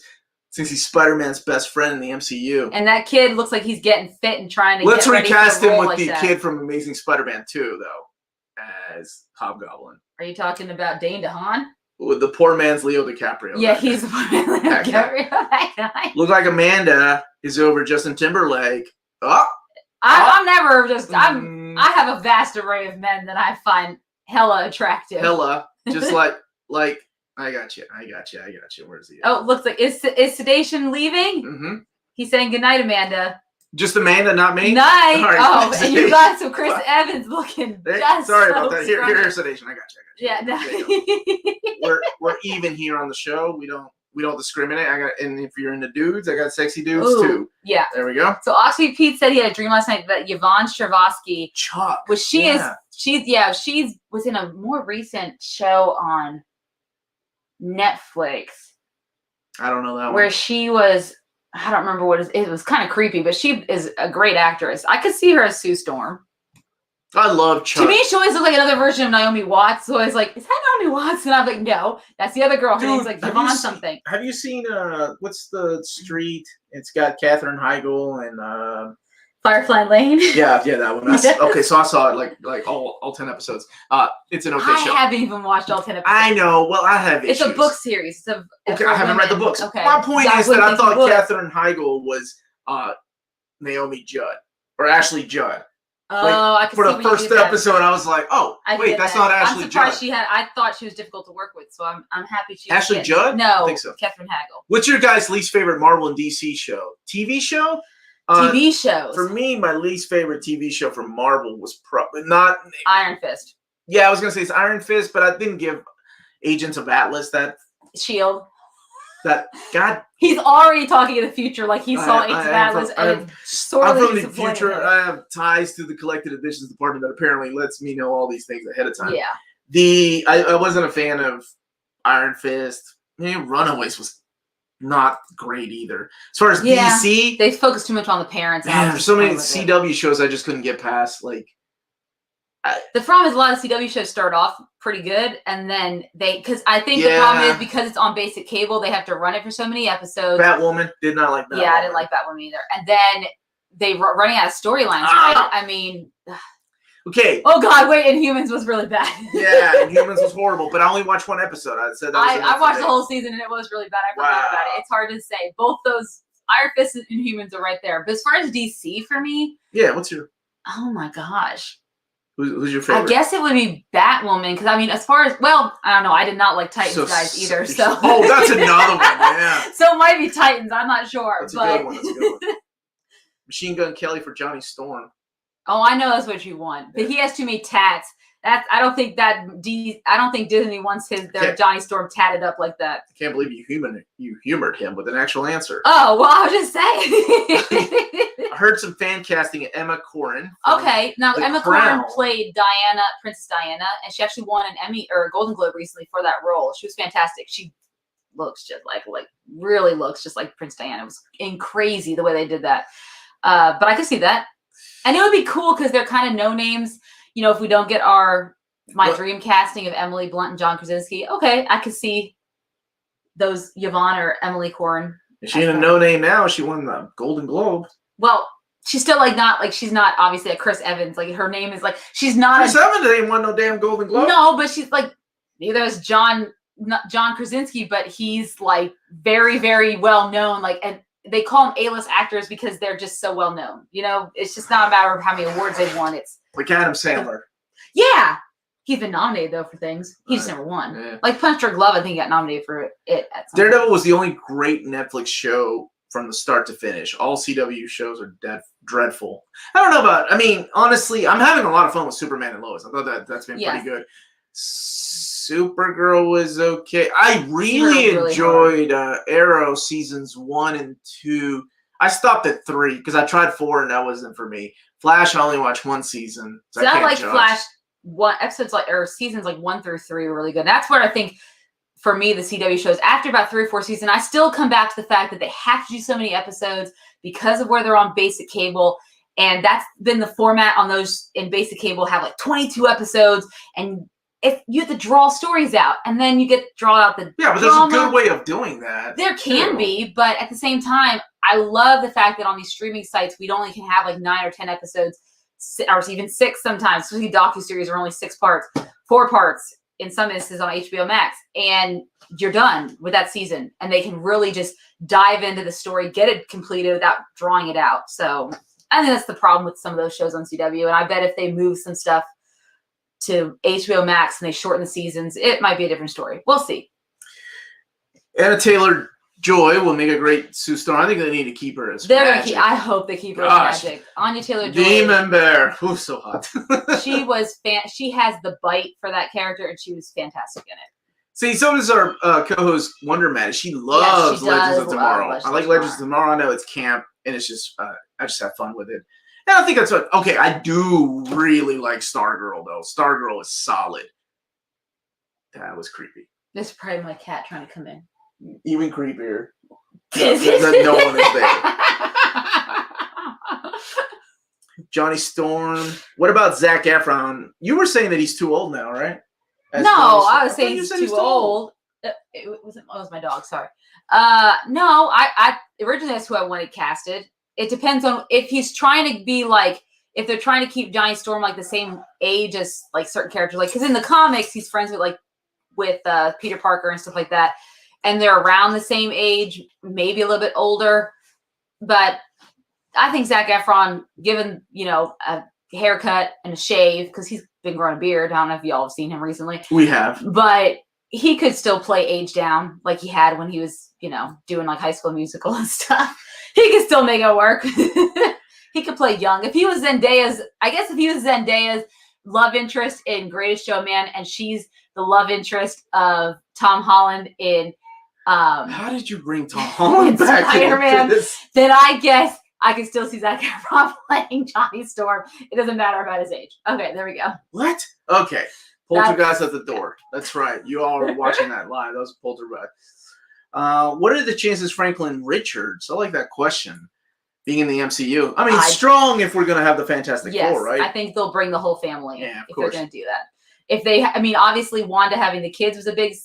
Since he's Spider-Man's best friend in the MCU. And that kid looks like he's getting fit and trying to Let's get ready recast him with like the that. kid from Amazing Spider-Man 2, though, as Hobgoblin. Are you talking about Dane DeHaan? With the poor man's Leo DiCaprio. Yeah, he's the poor man's Leo DiCaprio. That guy. Look like Amanda is over Justin Timberlake. Oh! I'm never just... I have a vast array of men that I find hella attractive. Hella. Just like... I got you. Where's he at? Oh, it looks like is Sedation leaving? Mm-hmm. He's saying goodnight, Amanda. Just Amanda, not me? Night. All right, Oh, thanks. and you got some Chris Evans looking just Sorry so about that. Here, scrumptious. sedation. I got you. Yeah, no. We're even here on the show. We don't discriminate. And if you're into dudes, I got sexy dudes Ooh, too. yeah. There we go. So actually, Pete said he had a dream last night that Yvonne Stravosky, Chuck. which she was in a more recent show on Netflix. I don't know that where one. she was. I don't remember what it was kind of creepy, but she is a great actress. I could see her as Sue Storm. I love Chuck. To me, she always looked like another version of Naomi Watts. So I was like, is that Naomi Watts? And I'm like, no, that's the other girl. Her name's like Yvonne something. Have you seen what's the street? It's got Katherine Heigl and Firefly Lane. yeah, that one. Okay, so I saw it like all 10 episodes. It's an okay show. I haven't even watched all 10 episodes. I know. Well, I have It's issues. a book series. Okay, I haven't read the books. Okay. My point is that I thought Katherine Heigl was Naomi Judd or Ashley Judd. Oh, I could for see the when you first did that. episode, I was like, "Oh, wait, that's not Ashley Judd." I'm surprised I thought she was difficult to work with, so I'm happy she. Ashley Judd? No, I think so. Katherine Heigl. What's your guys' least favorite Marvel and DC show? TV show? TV shows. For me, my least favorite TV show from Marvel was probably not Iron Fist. Yeah, I was gonna say it's Iron Fist, but I didn't give Agents of Atlas that. Shield. God. He's already talking in the future, like he saw Agents of Atlas, and it's I'm from the disappointing. future. I have ties to the collected editions department that apparently lets me know all these things ahead of time. Yeah. I wasn't a fan of Iron Fist. Runaways was not great either. As far as DC, they focus too much on the parents. Man, there's so many CW shows I just couldn't get past. Like, the problem is a lot of CW shows start off pretty good, and then because I think the problem is because it's on basic cable, they have to run it for so many episodes. Batwoman did not like that. Yeah, I didn't like Batwoman either. And then they running out of storylines, right? I mean, okay. Oh God, wait! Inhumans was really bad. Yeah, Inhumans was horrible, but I only watched one episode. I said that I watched the whole season, and it was really bad. I forgot about it. It's hard to say. Both those Iron Fist and Inhumans are right there. But as far as DC for me, what's your? Oh my gosh. Who's your favorite? I guess it would be Batwoman because I mean, as far as I don't know. I did not like Titans guys either. So that's another one. Yeah. So it might be Titans. I'm not sure. That's a good one. That's a good one. Machine Gun Kelly for Johnny Storm. Oh, I know that's what you want, but he has too many tats. I don't think Disney wants their Johnny Storm tatted up like that. I can't believe you humored him with an actual answer. Oh well, I was just saying. I heard some fan casting at Emma Corrin. Okay, now Emma Corrin played Diana, Princess Diana, and she actually won an Emmy or a Golden Globe recently for that role. She was fantastic. She looks just really looks just like Princess Diana. It was crazy the way they did that. But I could see that, and it would be cool because they're kind of no names. You know, if we don't get my dream casting of Emily Blunt and John Krasinski, okay, I could see those Yvonne or Emily Corrin. Is she in a no name now? She won the Golden Globe. Well, she's still she's not obviously a Chris Evans. Like her name is she's not. Chris Evans ain't won no damn Golden Globe. No, but she's neither is John Krasinski, but he's very, very well known. And they call them A-list actors because they're just so well known. You know, it's just not a matter of how many awards they've won. It's like Adam Sandler. Yeah. He's been nominated though for things. He just never won. Yeah. Like Punch Drunk Love, I think he got nominated for it at some Daredevil point. was the only great Netflix show from the start to finish. All CW shows are dreadful. I don't know about. I mean, honestly, I'm having a lot of fun with Superman and Lois. I thought that's been pretty good. Supergirl was okay. I really enjoyed Arrow seasons 1 and 2. I stopped at 3 because I tried 4 and that wasn't for me. Flash, I only watched 1 season. So I like Flash. Episodes seasons 1 through 3 were really good. That's where I think for me the CW shows after about 3 or 4 seasons, I still come back to the fact that they have to do so many episodes because of where they're on basic cable, and that's been the format on those in basic cable have 22 episodes, and if you have to draw stories out, and then you get draw out the but there's a good way of doing that. There can be, but at the same time, I love the fact that on these streaming sites we only can have 9 or 10 episodes. Or even 6 sometimes. So the docuseries are only 6 parts, 4 parts in some instances on HBO Max, and you're done with that season. And they can really just dive into the story, get it completed without drawing it out. So I think that's the problem with some of those shows on CW. And I bet if they move some stuff to HBO Max and they shorten the seasons, it might be a different story. We'll see. Anna Taylor Joy will make a great Sue Storm. I think they need to keep her as They're gonna Magic. I hope they keep her Gosh. as Magic. Anya Taylor-Joy. Demon Bear. Ooh, so hot. She was she has the bite for that character, and she was fantastic in it. See, so does our co-host Wonder Mad. She loves Legends of Tomorrow. I like Legends of Tomorrow. I know it's camp, and it's just I just have fun with it. And I think that's what. Okay, I do really like Stargirl though. Stargirl is solid. That was creepy. This is probably my cat trying to come in. Even creepier. No one is there. Johnny Storm. What about Zac Efron? You were saying that he's too old now, right? I was saying he's too old. It was my dog. Sorry. No, I originally that's who I wanted casted. It depends on if he's trying to be like, if they're trying to keep Johnny Storm like the same age as like certain characters, like because in the comics he's friends with Peter Parker and stuff like that, and they're around the same age, maybe a little bit older. But I think Zac Efron, given a haircut and a shave, because he's been growing a beard. I don't know if y'all have seen him recently. We have, but he could still play age down like he had when he was doing like High School Musical and stuff. He could still make it work. He could play young. If he was Zendaya's love interest in Greatest Showman, and she's the love interest of Tom Holland in how did you bring Tom Holland back Spider-Man? into this? Then I guess I can still see Zac Efron playing Johnny Storm. It doesn't matter about his age. Okay, there we go. What? Okay. Poltergeist at the door. That's right. You all are watching that live. That was Poltergeist. What are the chances Franklin Richards? I like that question. Being in the MCU. I mean, strong if we're going to have the Fantastic Four, right? I think they'll bring the whole family if they're going to do that. If they, obviously Wanda having the kids was a big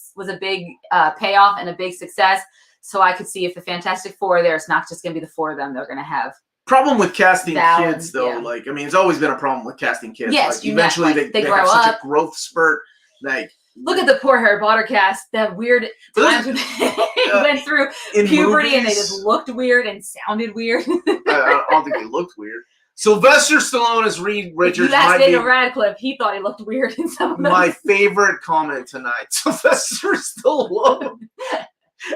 payoff and a big success. So I could see if the Fantastic Four are there, it's not just going to be the four of them. They're going to have problem with casting kids, though. Yeah. It's always been a problem with casting kids. Yes, eventually they grow have such a growth spurt. Look at the poor Harry Potter cast. That weird times when they went through puberty movies, and they just looked weird and sounded weird. I don't think they looked weird. Sylvester Stallone as Reed Richards. That's Daniel Radcliffe. He thought he looked weird in some of them. My favorite comment tonight. Sylvester Stallone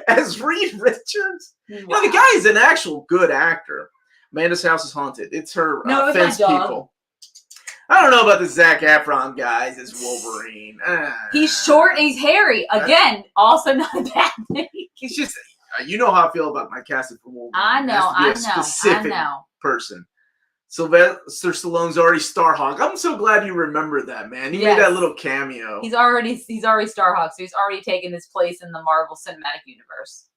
as Reed Richards. Wow. The guy is an actual good actor. Amanda's House is Haunted. It's her fence people. I don't know about the Zac Efron guys as Wolverine. He's short and he's hairy. Again, also not a bad thing. He's just, you know how I feel about my casting for Wolverine. I know. Specific person. Sylvester Stallone's already Starhawk. I'm so glad you remembered that, man. He made that little cameo. He's already Starhawk, so he's already taken his place in the Marvel Cinematic Universe.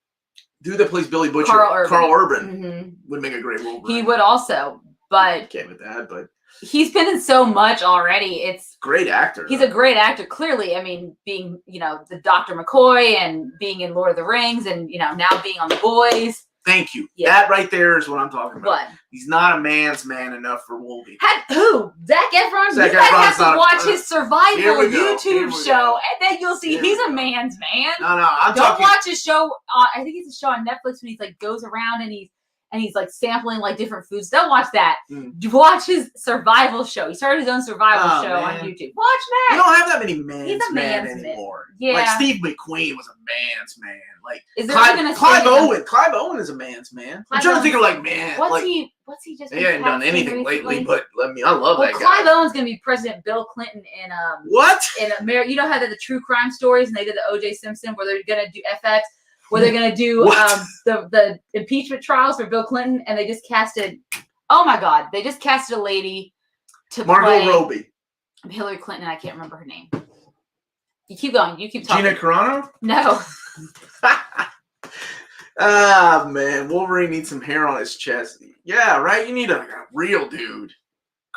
Dude that plays Billy Butcher, Carl Urban, would make a great Wolverine. He would also, but came with that, but he's been in so much already. It's great actor. He's a great actor, clearly. I mean, being the Dr. McCoy and being in Lord of the Rings, and now being on The Boys. Thank you. Yeah. That right there is what I'm talking about. What? He's not a man's man enough for Wolverine. Who? Zac Efron? You guys have to watch his survival YouTube show, and then you'll see he's a man's man. No, I'm Don't watch his show. I think it's a show on Netflix when he's goes around and he's sampling different foods. Don't watch that. Watch his survival show. He started his own survival show on YouTube. Watch that. We don't have that many man's men anymore. Yeah. Steve McQueen was a man's man. Is there Clive Owen. Clive Owen is a man's man. I'm trying to think of man. What's he just? He hasn't done anything lately, but I love that guy. Clive Owen's gonna be President Bill Clinton in what? In America, you know how the true crime stories, and they did the O.J. Simpson, where they're gonna do FX. Where they're going to do the impeachment trials for Bill Clinton, and they just casted, oh my God, they just casted a lady to Margot Robbie. Hillary Clinton, I can't remember her name. You keep going. You keep talking. Gina Carano? No. Man, Wolverine needs some hair on his chest. Yeah, right? You need a real dude.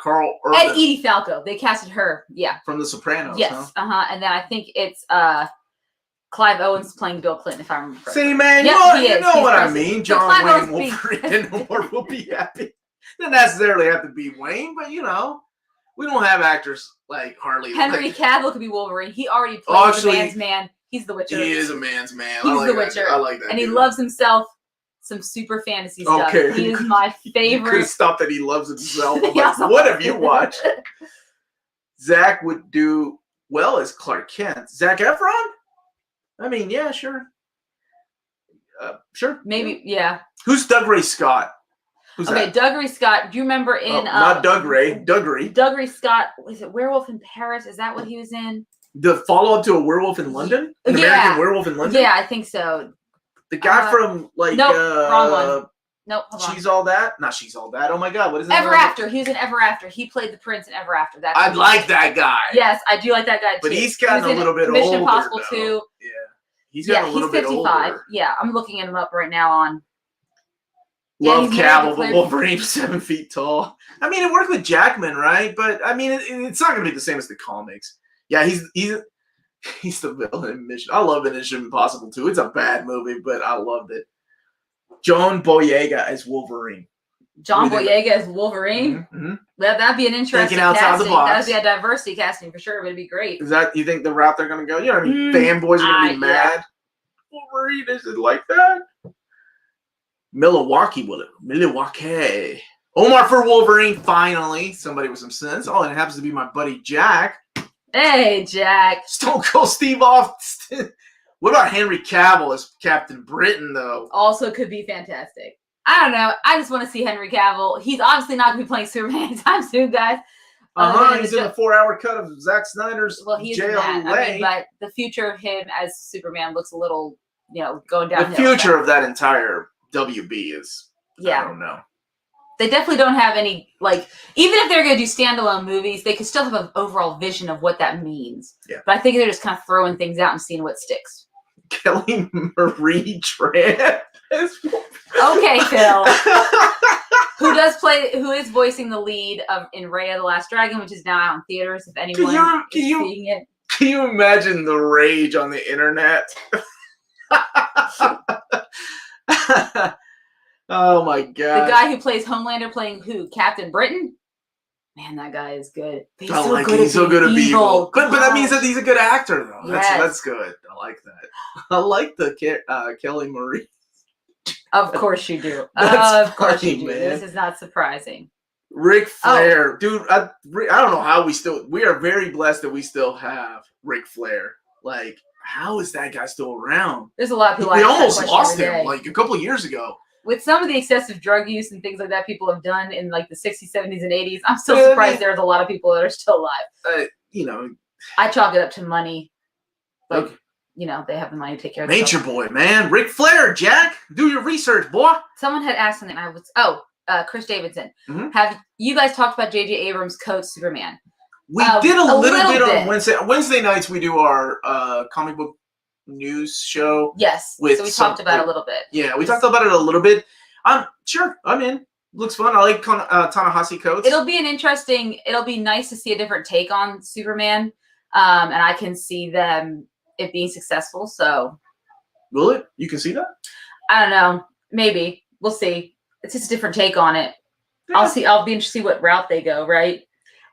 Carl Urban. And Edie Falco. They casted her, yeah. From The Sopranos, yes, And then I think it's Clive Owen's playing Bill Clinton, if I remember correctly. See, man, you know what I mean. John Wayne Wolverine will be happy. Doesn't necessarily have to be Wayne, but we don't have actors like Harley. Henry Cavill could be Wolverine. He already plays a man's man. He's the Witcher. He is a man's man. He's the Witcher. I like that. And he loves himself some super fantasy stuff. He is my favorite. You could have stopped that he loves himself. What have you watched? Zach would do well as Clark Kent. Zac Efron? I mean, yeah, sure. Sure. Maybe, yeah. Who's Doug Ray Scott? Who's Okay, that? Doug Ray Scott. Do you remember in not Doug Ray. Doug Ray. Doug Ray Scott, was it Werewolf in Paris? Is that what he was in? The follow-up to A Werewolf in London? An American Werewolf in London? Yeah, I think so. The guy from, like, nope, wrong one. Nope, hold on. She's All That? Not She's All That. Oh, my God. What is that? Ever After. He was in Ever After. He played the prince in Ever After. I like that guy. Yes, I do like that guy, too. But he's gotten a little bit older, Mission Impossible though. 2. Yeah. He's gotten a little bit 55. older. Yeah, I'm looking him up right now on... Love yeah, Cavill, but Wolverine's 7 feet tall. I mean, it worked with Jackman, right? But, I mean, it's not going to be the same as the comics. Yeah, he's the villain in Mission. I love Mission Impossible 2. It's a bad movie, but I loved it. John Boyega as Wolverine. John Boyega as Wolverine? Mm-hmm. That'd be an interesting casting. That'd be a diversity casting for sure, but it'd be great. Is that, you think, the route they're going to go? You know what I mean? Fanboys are going to be mad. Yeah. Wolverine, is it like that? Milwaukee. Omar for Wolverine, finally. Somebody with some sense. Oh, and it happens to be my buddy Jack. Hey, Jack. Stone Cold Steve Austin. What about Henry Cavill as Captain Britain, though? Also could be fantastic. I don't know. I just want to see Henry Cavill. He's obviously not going to be playing Superman anytime soon, guys. He's in the 4-hour cut of Zack Snyder's JLA. I mean, but the future of him as Superman looks a little, going downhill. The future of that entire WB is, I don't know. They definitely don't have any, even if they're going to do standalone movies, they could still have an overall vision of what that means. Yeah. But I think they're just kind of throwing things out and seeing what sticks. Kelly Marie Tran. Okay, Phil. Who is voicing the lead in Raya the Last Dragon, which is now out in theaters, if anyone is seeing it. Can you imagine the rage on the internet? Oh my God. The guy who plays Homelander playing who? Captain Britain? Man, that guy is good. He's so good at evil. But that means that he's a good actor, though. Yes. That's good. I like that. I like the Kelly Marie. Of course you do. That's of course funny, you do. Man. This is not surprising. Ric Flair. Dude, I don't know how we are very blessed that we still have Ric Flair. Like, how is that guy still around? There's a lot of people. We almost lost him like a couple of years ago. With some of the excessive drug use and things like that people have done in like the 60s, 70s, and 80s, I'm still surprised there's a lot of people that are still alive. I chalk it up to money. They have the money to take care of Nature Boy, man. Ric Flair, Jack. Do your research, boy. Someone had asked something. Chris Davidson. Mm-hmm. Have you guys talked about J.J. Abrams' Coach Superman? We did a little bit on Wednesday. Wednesday nights we do our comic book news show. Yes. So we talked about it a little bit. Yeah, we talked about it a little bit. Sure. I'm in. Looks fun. I like Ta-Nehisi Coates. It'll be nice to see a different take on Superman. And I can see it being successful. So will it? You can see that? I don't know. Maybe. We'll see. It's just a different take on it. Yeah. I'll be interested to see what route they go, right?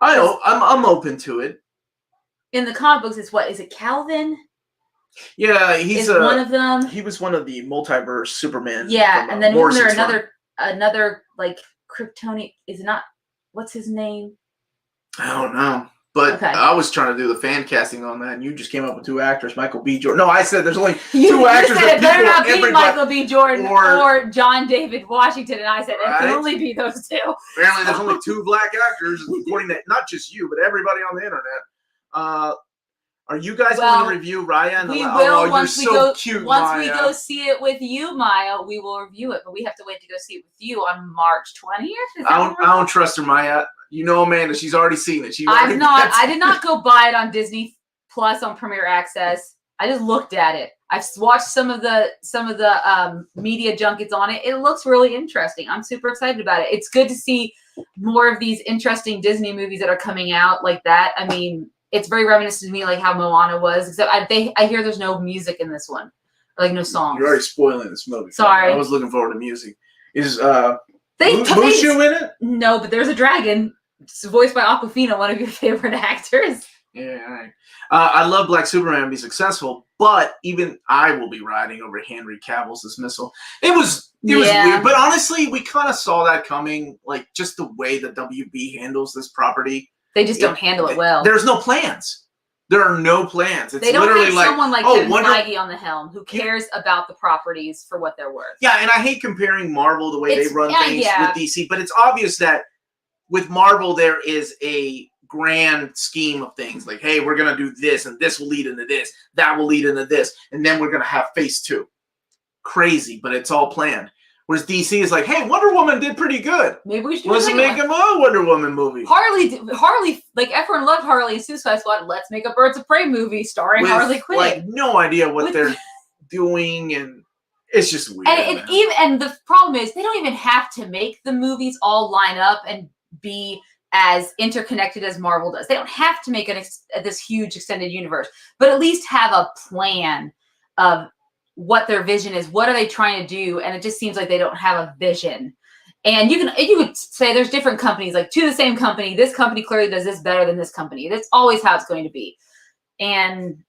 I know. I'm open to it. In the comic books, is it Calvin? Yeah, he's one of them. He was one of the multiverse Superman. Yeah, and then isn't there another like Kryptonian? Is it not? What's his name? I don't know. But I was trying to do the fan casting on that, and you just came up with 2 actors, Michael B. Jordan. No, I said there's only 2 actors. Said it better not be Michael B. Jordan or John David Washington, and I said it can only be those 2. Apparently, there's only 2 black actors, according to not just you, but everybody on the internet. Are you guys going to review Raya? We will once we go see it with you, Maya. We will review it, but we have to wait to go see it with you on March 20th. I don't trust her, Maya. You know Amanda. She's already seen it. I did not go buy it on Disney Plus on Premier Access. I just looked at it. I've watched some of the media junkets on it. It looks really interesting. I'm super excited about it. It's good to see more of these interesting Disney movies that are coming out like that. I mean, it's very reminiscent to me like how Moana was, except I hear there's no music in this one, like no songs. You're already spoiling this movie. Sorry. I was looking forward to music. Is Mushu in it? No, but there's a dragon. It's voiced by Awkwafina, one of your favorite actors. Yeah, all right. I love Black Superman be successful, but even I will be riding over Henry Cavill's dismissal. It was weird, but honestly, we kind of saw that coming, like just the way that WB handles this property. They just don't handle it well. There's no plans. There are no plans. It's They don't literally have like, someone like oh, Kevin Wonder. Feige on the helm who cares about the properties for what they're worth. Yeah, and I hate comparing Marvel the way they run things yeah. with DC, but it's obvious that with Marvel there is a grand scheme of things. Like, hey, we're gonna do this, and this will lead into this, that will lead into this, and then we're gonna have Phase 2. Crazy, but it's all planned. Whereas DC is like, hey, Wonder Woman did pretty good. Maybe we should Let's make a Wonder Woman movie. Harley, like everyone loved Harley and Suicide Squad. Let's make a Birds of Prey movie starring With, Harley Quinn. Like, no idea what they're doing, and it's just weird. And the problem is they don't even have to make the movies all line up and be as interconnected as Marvel does. They don't have to make this huge extended universe, but at least have a plan of what their vision is. What are they trying to do? And it just seems like they don't have a vision. And you could say there's different companies, like to the same company. This company clearly does this better than this company. That's always how it's going to be. And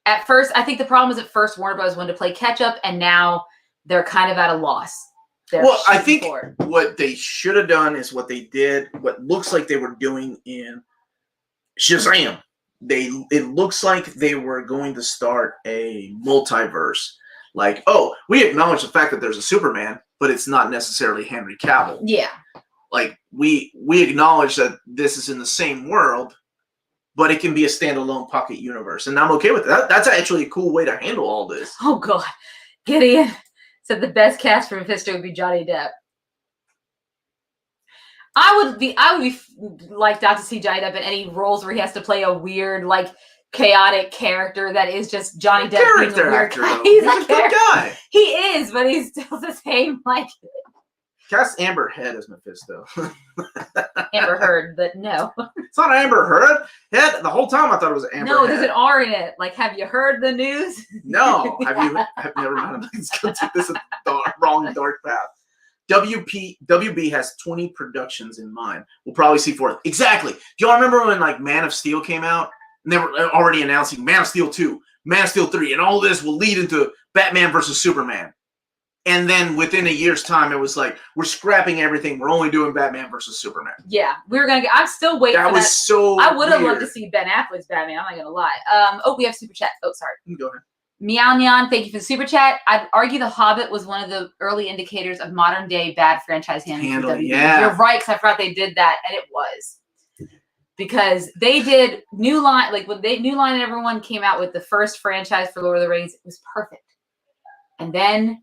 at first, I think the problem is at first Warner Bros. Wanted to play catch up, and now they're kind of at a loss. Well, I think what they should have done is what they did, what looks like they were doing in Shazam. It looks like they were going to start a multiverse. Like, oh, we acknowledge the fact that there's a Superman, but it's not necessarily Henry Cavill. Yeah. Like, we acknowledge that this is in the same world, but it can be a standalone pocket universe. And I'm okay with that. That's actually a cool way to handle all this. Oh, God. Gideon said the best cast for Mephisto would be Johnny Depp. I would be like not to see Johnny Depp in any roles where he has to play a weird, like, chaotic character that is just Johnny Depp being a weird guy. He's a good guy. He is, but he's still the same. Like, cast Amber Heard as Mephisto. Amber Heard, but no, it's not Amber Heard. Head the whole time I thought it was Amber. No, Heard. there's an R in it. Like, have you heard the news? No, I've never mind. This is wrong dark path. WB has 20 productions in mind. We'll probably see 4. Exactly. Do y'all remember when like Man of Steel came out? And they were already announcing Man of Steel 2, Man of Steel 3, and all this will lead into Batman versus Superman. And then within a year's time, it was like, we're scrapping everything. We're only doing Batman versus Superman. Yeah, we were going to get, I'm still waiting for that. That was so I would have weird. loved to see Ben Affleck's Batman. I'm not going to lie. Oh, we have super chat. Oh, sorry. Go ahead. Meow Nyan, thank you for the super chat. I'd argue The Hobbit was one of the early indicators of modern day bad franchise handling. Yeah. You're right, because I forgot they did that, and it was. Because they did New Line, like when New Line and everyone came out with the first franchise for Lord of the Rings, it was perfect. And then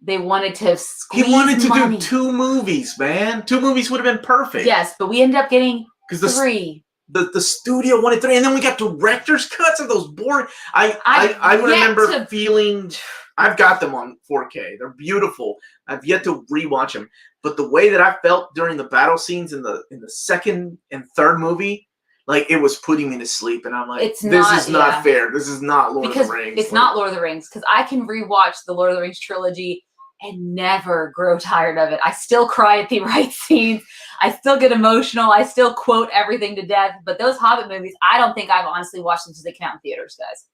they wanted to squeeze He wanted to money. do 2 movies, man. 2 movies would have been perfect. Yes, but we ended up getting 3. The studio wanted 3, and then we got director's cuts of those boring. I remember feeling. I've got them on 4K. They're beautiful. I've yet to rewatch them, but the way that I felt during the battle scenes in the second and third movie, like it was putting me to sleep, and I'm like, this is not fair. This is not Lord of the Rings. It's not Lord of the Rings, because I can rewatch the Lord of the Rings trilogy and never grow tired of it. I still cry at the right scenes. I still get emotional. I still quote everything to death. But those Hobbit movies, I don't think I've honestly watched them since they came out in theaters, guys.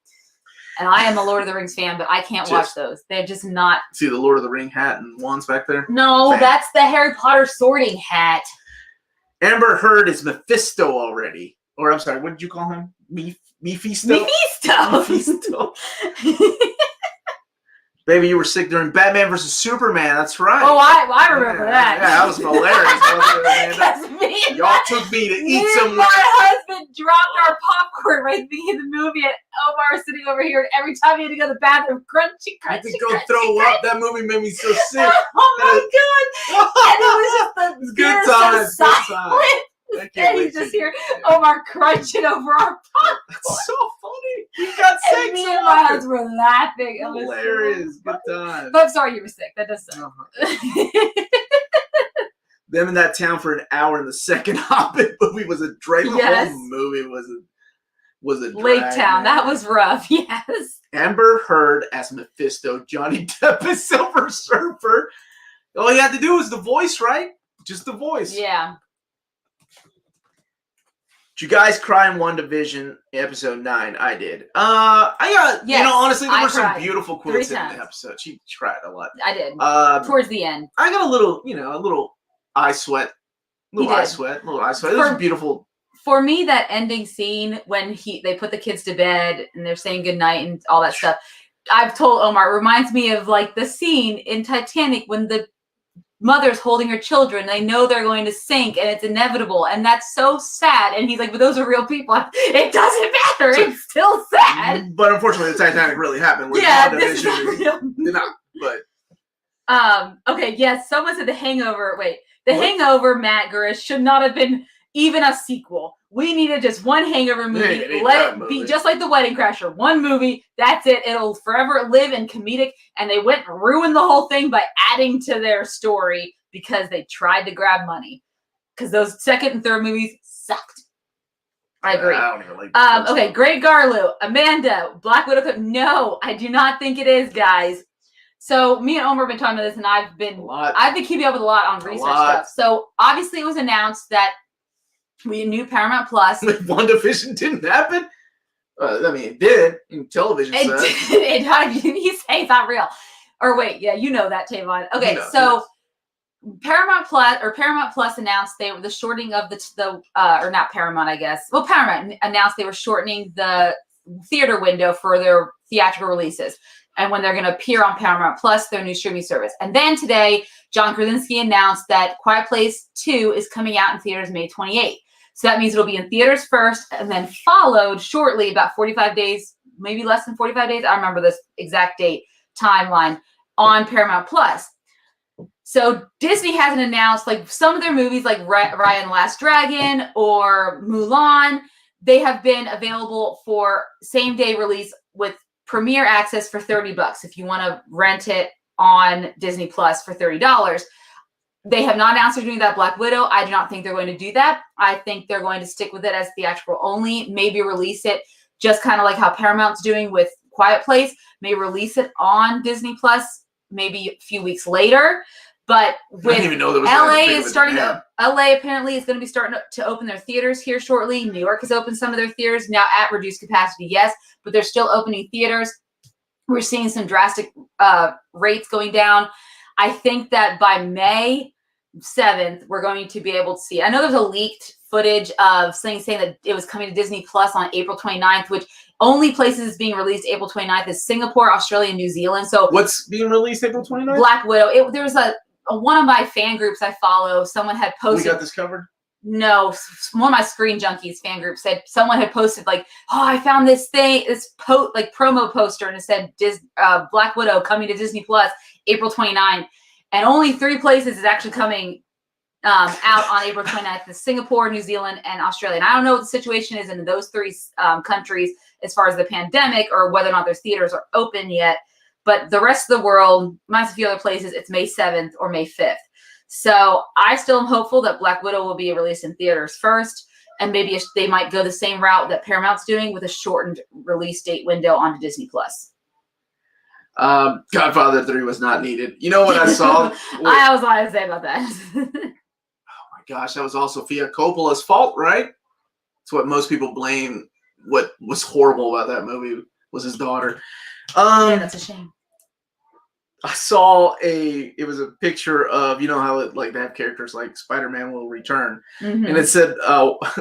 And I am a Lord of the Rings fan, but I can't watch those. They're just not. See the Lord of the Ring hat and wands back there? No, that's the Harry Potter sorting hat. Amber Heard is Mephisto already. Or I'm sorry, what did you call him? Mephisto? Mephisto. Baby, you were sick during Batman versus Superman. That's right. Oh, I remember that. Yeah, that was hilarious. Y'all took me to eat somewhere. My husband dropped our popcorn right at the beginning of the movie, and Omar was sitting over here, and every time he had to go to the bathroom, crunchy. I had to go throw up. That movie made me so sick. Oh my God! And it was just the good times. Silent. And he's just here, Omar crunching over our popcorn. It's so funny. We got sick. And me and my husband were laughing. It was hilarious. Good time. But I'm sorry you were sick. That does suck. Them in that town for an hour in the second Hobbit movie was a drag. The whole movie was a drag. Lake Town. That was rough. Yes. Amber Heard as Mephisto. Johnny Depp as Silver Surfer. All you had to do was the voice, right? Just the voice. Yeah. Did you guys cry in Wandavision episode 9? I did. Honestly, there were some beautiful quotes in the episode. She cried a lot. I did. Towards the end. I got a little eye sweat. Little eye sweat. It was a beautiful for me, that ending scene when they put the kids to bed and they're saying goodnight and all that stuff, I've told Omar, it reminds me of like the scene in Titanic when the mother's holding her children. They know they're going to sink and it's inevitable. And that's so sad. And he's like, but those are real people. It doesn't matter. It's still sad. But unfortunately, the Titanic really happened. This is not WandaVision real. did not. But Okay, yes, someone said The Hangover. Wait, The Hangover, Matt Gurish, should not have been even a sequel. We needed just one Hangover movie. Yeah, Let it movie. be just like The Wedding Crasher. One movie, that's it. It'll forever live in comedic. And they went and ruined the whole thing by adding to their story because they tried to grab money. Because those second and third movies sucked. I agree. I don't even like okay, Greg Garlow, Amanda, Black Widow. No, I do not think it is, guys. So me and Omar have been talking about this, and I've been keeping up with a lot on research stuff. So obviously it was announced that we knew Paramount Plus. WandaVision didn't happen? I mean, it did in television. You say it's not real. Or wait, yeah, you know that, Tavon. Okay, so Paramount Plus announced they were the shortening of or not Paramount, I guess. Well, Paramount announced they were shortening the theater window for their theatrical releases. And when they're going to appear on Paramount Plus, their new streaming service. And then today, John Krasinski announced that Quiet Place 2 is coming out in theaters May 28th. So that means it'll be in theaters first and then followed shortly, about 45 days, maybe less than 45 days. I remember this exact date timeline on Paramount Plus. So Disney hasn't announced like some of their movies like Raya and the Last Dragon or Mulan. They have been available for same day release with premiere access for $30 if you want to rent it on Disney Plus for $30. They have not announced they're doing that Black Widow. I do not think they're going to do that. I think they're going to stick with it as theatrical only, maybe release it just kind of like how Paramount's doing with Quiet Place, may release it on Disney Plus maybe a few weeks later. But with LA apparently is going to be starting to open their theaters here shortly. New York has opened some of their theaters now at reduced capacity, yes, but they're still opening theaters. We're seeing some drastic rates going down. I think that by May 7th, we're going to be able to see. I know there's a leaked footage of saying that it was coming to Disney Plus on April 29th, which only places being released April 29th is Singapore, Australia, and New Zealand. So what's being released April 29th? Black Widow. There was one of my fan groups I follow. Someone had posted. We got this covered? No, one of my Screen Junkies fan group said someone had posted like, oh, I found this thing, promo poster, and it said Black Widow coming to Disney Plus April 29th. And only 3 places is actually coming out on April 29th: is Singapore, New Zealand, and Australia. And I don't know what the situation is in those 3 countries as far as the pandemic or whether or not their theaters are open yet. But the rest of the world, minus a few other places, it's May 7th or May 5th. So I still am hopeful that Black Widow will be released in theaters first. And maybe they might go the same route that Paramount's doing with a shortened release date window onto Disney Plus. Godfather 3 was not needed. You know what I saw? I was lying to say about that. Oh my gosh, that was all Sofia Coppola's fault, right? It's what most people blame. What was horrible about that movie was his daughter. Yeah, that's a shame. I saw it was a picture of, you know how they have characters like Spider-Man will return. Mm-hmm. And it said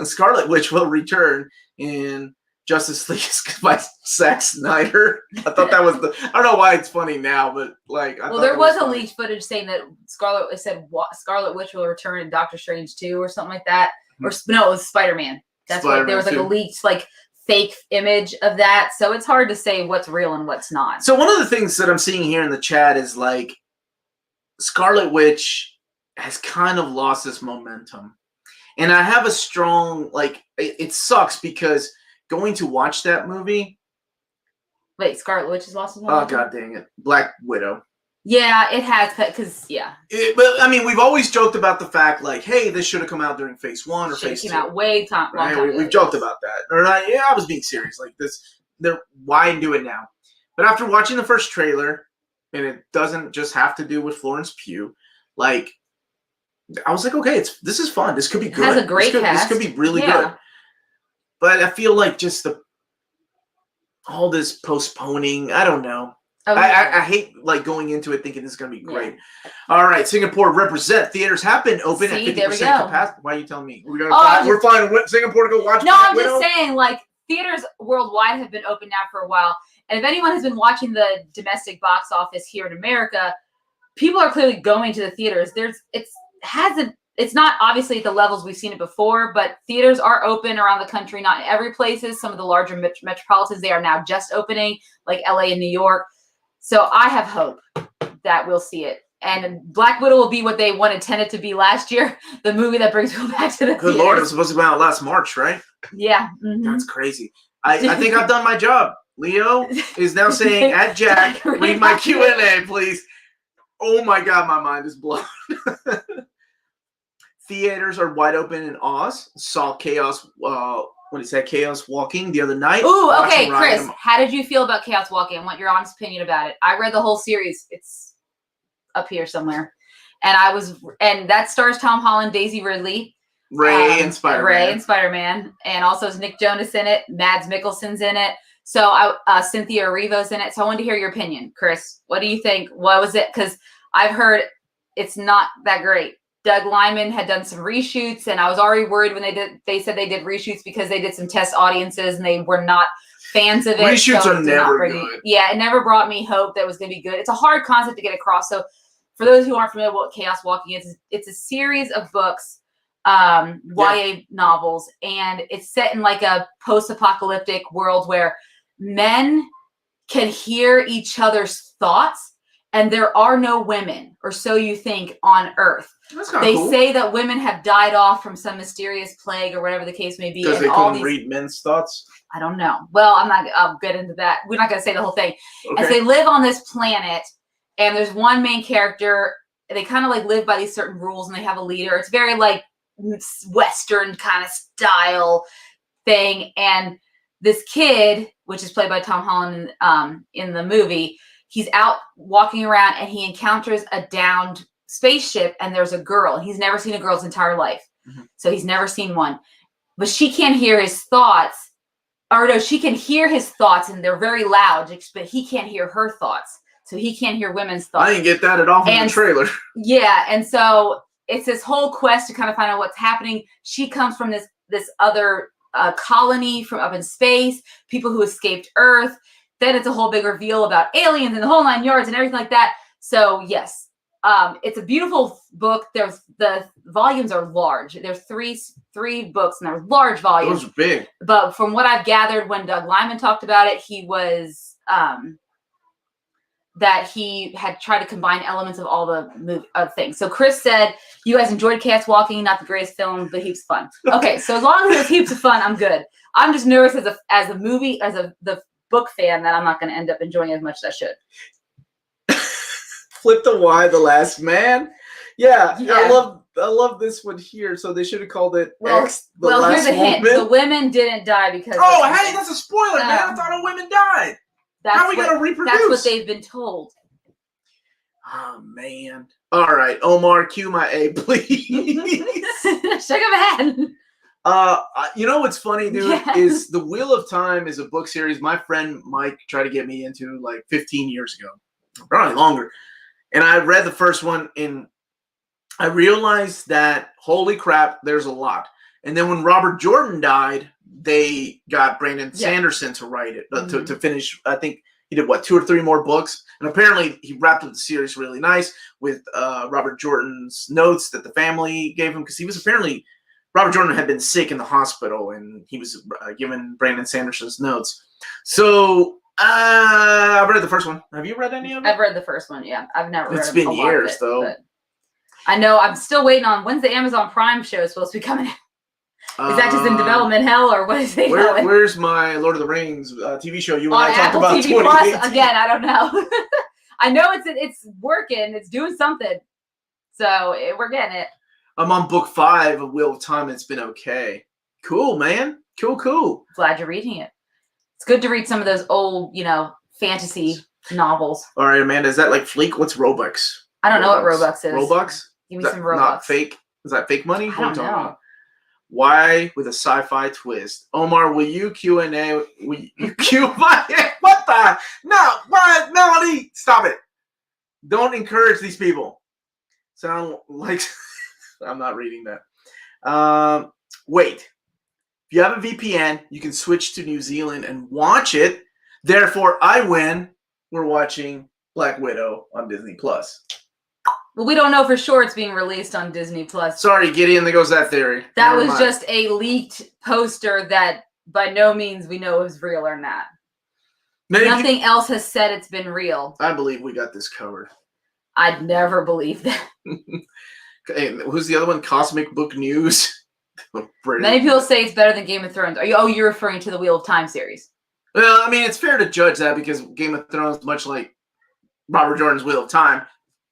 Scarlet Witch will return in Justice League by Zack Snyder. I thought that was I don't know why it's funny now, but there was a leaked footage saying that Scarlet Witch will return in Doctor Strange 2 or something like that. Or no, it was Spider-Man. That's what there was a leaked fake image of that. So it's hard to say what's real and what's not. So one of the things that I'm seeing here in the chat is Scarlet Witch has kind of lost this momentum. And I have a strong, it sucks because going to watch that movie. Wait, Scarlet Witch has lost its momentum? Oh, God dang it. Black Widow. Yeah, it has, because, yeah. But, I mean, we've always joked about the fact, hey, this should have come out during Phase 1 or Phase 2. It came out way long time ago. We've joked about that. Or I was being serious. Why do it now? But after watching the first trailer, and it doesn't just have to do with Florence Pugh, I was like, okay, this is fun. This could be good. It has a great cast. This could be really good. But I feel like just all this postponing, I don't know. Oh, I hate like going into it thinking this is gonna be great. All right, Singapore represent. Theaters have been open at 50% capacity. Why are you telling me? We're flying Singapore to go watch. No, I'm just saying, like, theaters worldwide have been open now for a while, and if anyone has been watching the domestic box office here in America, people are clearly going to the theaters. It's not obviously at the levels we've seen it before, but theaters are open around the country. Not in every places. Some of the larger metropolitans, they are now just opening, like LA and New York. So I have hope that we'll see it. And Black Widow will be what they intended to be last year, the movie that brings people back to the theaters. Good Lord, it was supposed to be out last March, right? Yeah. Mm-hmm. That's crazy. I think I've done my job. Leo is now saying, at Jack, read my Q&A, please. Oh my God, my mind is blown. Theaters are wide open in Oz. Saw Chaos Chaos Walking the other night. Ooh, okay, Chris, how did you feel about Chaos Walking? I want your honest opinion about it. I read the whole series. It's up here somewhere. And that stars Tom Holland, Daisy Ridley. Ray and Spider-Man. And also is Nick Jonas in it. Mads Mikkelsen's in it. So Cynthia Erivo's in it. So I wanted to hear your opinion. Chris, what do you think? What was it? Because I've heard it's not that great. Doug Liman had done some reshoots, and I was already worried when they said they did reshoots because they did some test audiences and they were not fans of it. Reshoots are never good. Yeah, it never brought me hope that it was going to be good. It's a hard concept to get across. So for those who aren't familiar with what Chaos Walking is, it's a series of books, YA novels, and it's set in like a post-apocalyptic world where men can hear each other's thoughts, and there are no women, or so you think, on Earth. They say that women have died off from some mysterious plague or whatever the case may be. Because they couldn't read men's thoughts? I don't know. Well, I'll get into that. We're not going to say the whole thing. Okay. As they live on this planet, and there's one main character, they kind of like live by these certain rules, and they have a leader. It's very like Western kind of style thing. And this kid, which is played by Tom Holland in the movie, he's out walking around and he encounters a downed spaceship, and there's a girl. He's never seen a girl his entire life. Mm-hmm. So he's never seen one. But she can't hear his thoughts. Or no, she can hear his thoughts, and they're very loud, but he can't hear her thoughts. So he can't hear women's thoughts. I didn't get that at all from the trailer. Yeah, and so it's this whole quest to kind of find out what's happening. She comes from this other colony from up in space, people who escaped Earth. Then it's a whole big reveal about aliens and the whole 9 yards and everything like that. So yes, it's a beautiful book. The volumes are large. There's three books, and they're large volumes. Those are big. But from what I've gathered, when Doug Liman talked about it, he was that he had tried to combine elements of all the things. So Chris said, you guys enjoyed Chaos Walking, not the greatest film, but heaps of fun. Okay, so as long as there's heaps of fun, I'm good. I'm just nervous as the book fan that I'm not going to end up enjoying as much as I should. Flip the Y, The Last Man. Yeah. I love this one here. So they should have called it X, the Last here's a hint. Woman. The women didn't die because. Oh, hey, that's a spoiler, man. I thought all women died. How are we going to reproduce? That's what they've been told. Oh, man. All right, Omar, cue my A, please. Shake of a head. You know what's funny, dude, is The Wheel of Time is a book series my friend Mike tried to get me into like 15 years ago, probably longer. And I read the first one, and I realized that, holy crap, there's a lot. And then when Robert Jordan died, they got Brandon Sanderson to write it, to finish. I think he did, 2 or 3 more books. And apparently he wrapped up the series really nice with Robert Jordan's notes that the family gave him, because he was apparently... Robert Jordan had been sick in the hospital, and he was given Brandon Sanderson's notes. So I've read the first one. Have you read any of it? I've read the first one. Yeah, I've never. It's been years, though. I know. I'm still waiting on when's the Amazon Prime show supposed to be coming out. Is that just in development hell, or what is it? Where's my Lord of the Rings TV show? You and I talked Apple about TV Plus again. I don't know. I know it's working. It's doing something. So we're getting it. I'm on book 5 of Wheel of Time, and it's been okay. Cool, man. Cool. Glad you're reading it. It's good to read some of those old, fantasy novels. All right, Amanda, is that like Fleek? What's Robux? I don't know what Robux is. Robux? Give me some Robux. Not fake? Is that fake money? I don't know. Why with a sci-fi twist? Omar, will you Q&A? Will you Q my... What No, what? Melody, stop it. Don't encourage these people. Sound like I'm not reading that. Wait. If you have a VPN, you can switch to New Zealand and watch it. Therefore, I win. We're watching Black Widow on Disney Plus. Well, we don't know for sure it's being released on Disney Plus. Sorry, Gideon. There goes that theory. That Never was mind. just a leaked poster that by no means we know is real or not. Nothing else has said it's been real. I believe we got this covered. I'd never believe that. Hey, who's the other one? Cosmic Book News. Many people say it's better than Game of Thrones. You're referring to the Wheel of Time series. Well, I mean, it's fair to judge that because Game of Thrones, much like Robert Jordan's Wheel of Time,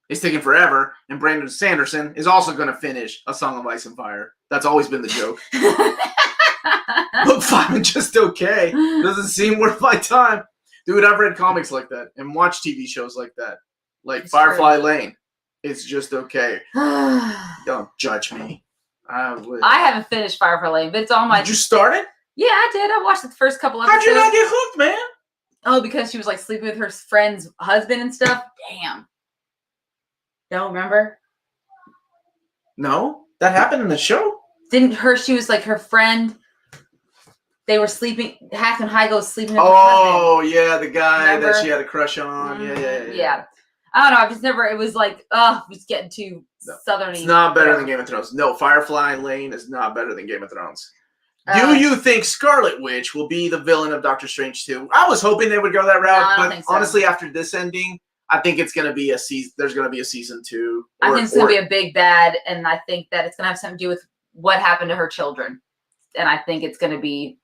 is taking forever, and Brandon Sanderson is also going to finish A Song of Ice and Fire. That's always been the joke. Book 5 is just okay. Doesn't seem worth my time. Dude, I've read comics like that and watched TV shows like that. Like It's Firefly true. Lane. It's just okay. Don't judge me. I haven't finished Firefly Lane, but it's on my... Did you start it? Yeah, I did. I watched the first couple How'd episodes. you not get hooked, man? Oh, because she was like sleeping with her friend's husband and stuff? Damn. Don't remember? No? That happened in the show? She was like her friend. They were sleeping. Hack and Hygo was sleeping with her husband. Oh, yeah, the guy Remember? that she had a crush on. Yeah. I don't know. I've just never, it was like, it's getting too southern. It's not better than Game of Thrones. No, Firefly Lane is not better than Game of Thrones. Do you think Scarlet Witch will be the villain of Doctor Strange 2? I was hoping they would go that route, I don't but think so. honestly, after this ending, I think it's going to be a season. There's going to be a season 2. I think it's going to be a big bad, and I think that it's going to have something to do with what happened to her children. And I think it's going to be,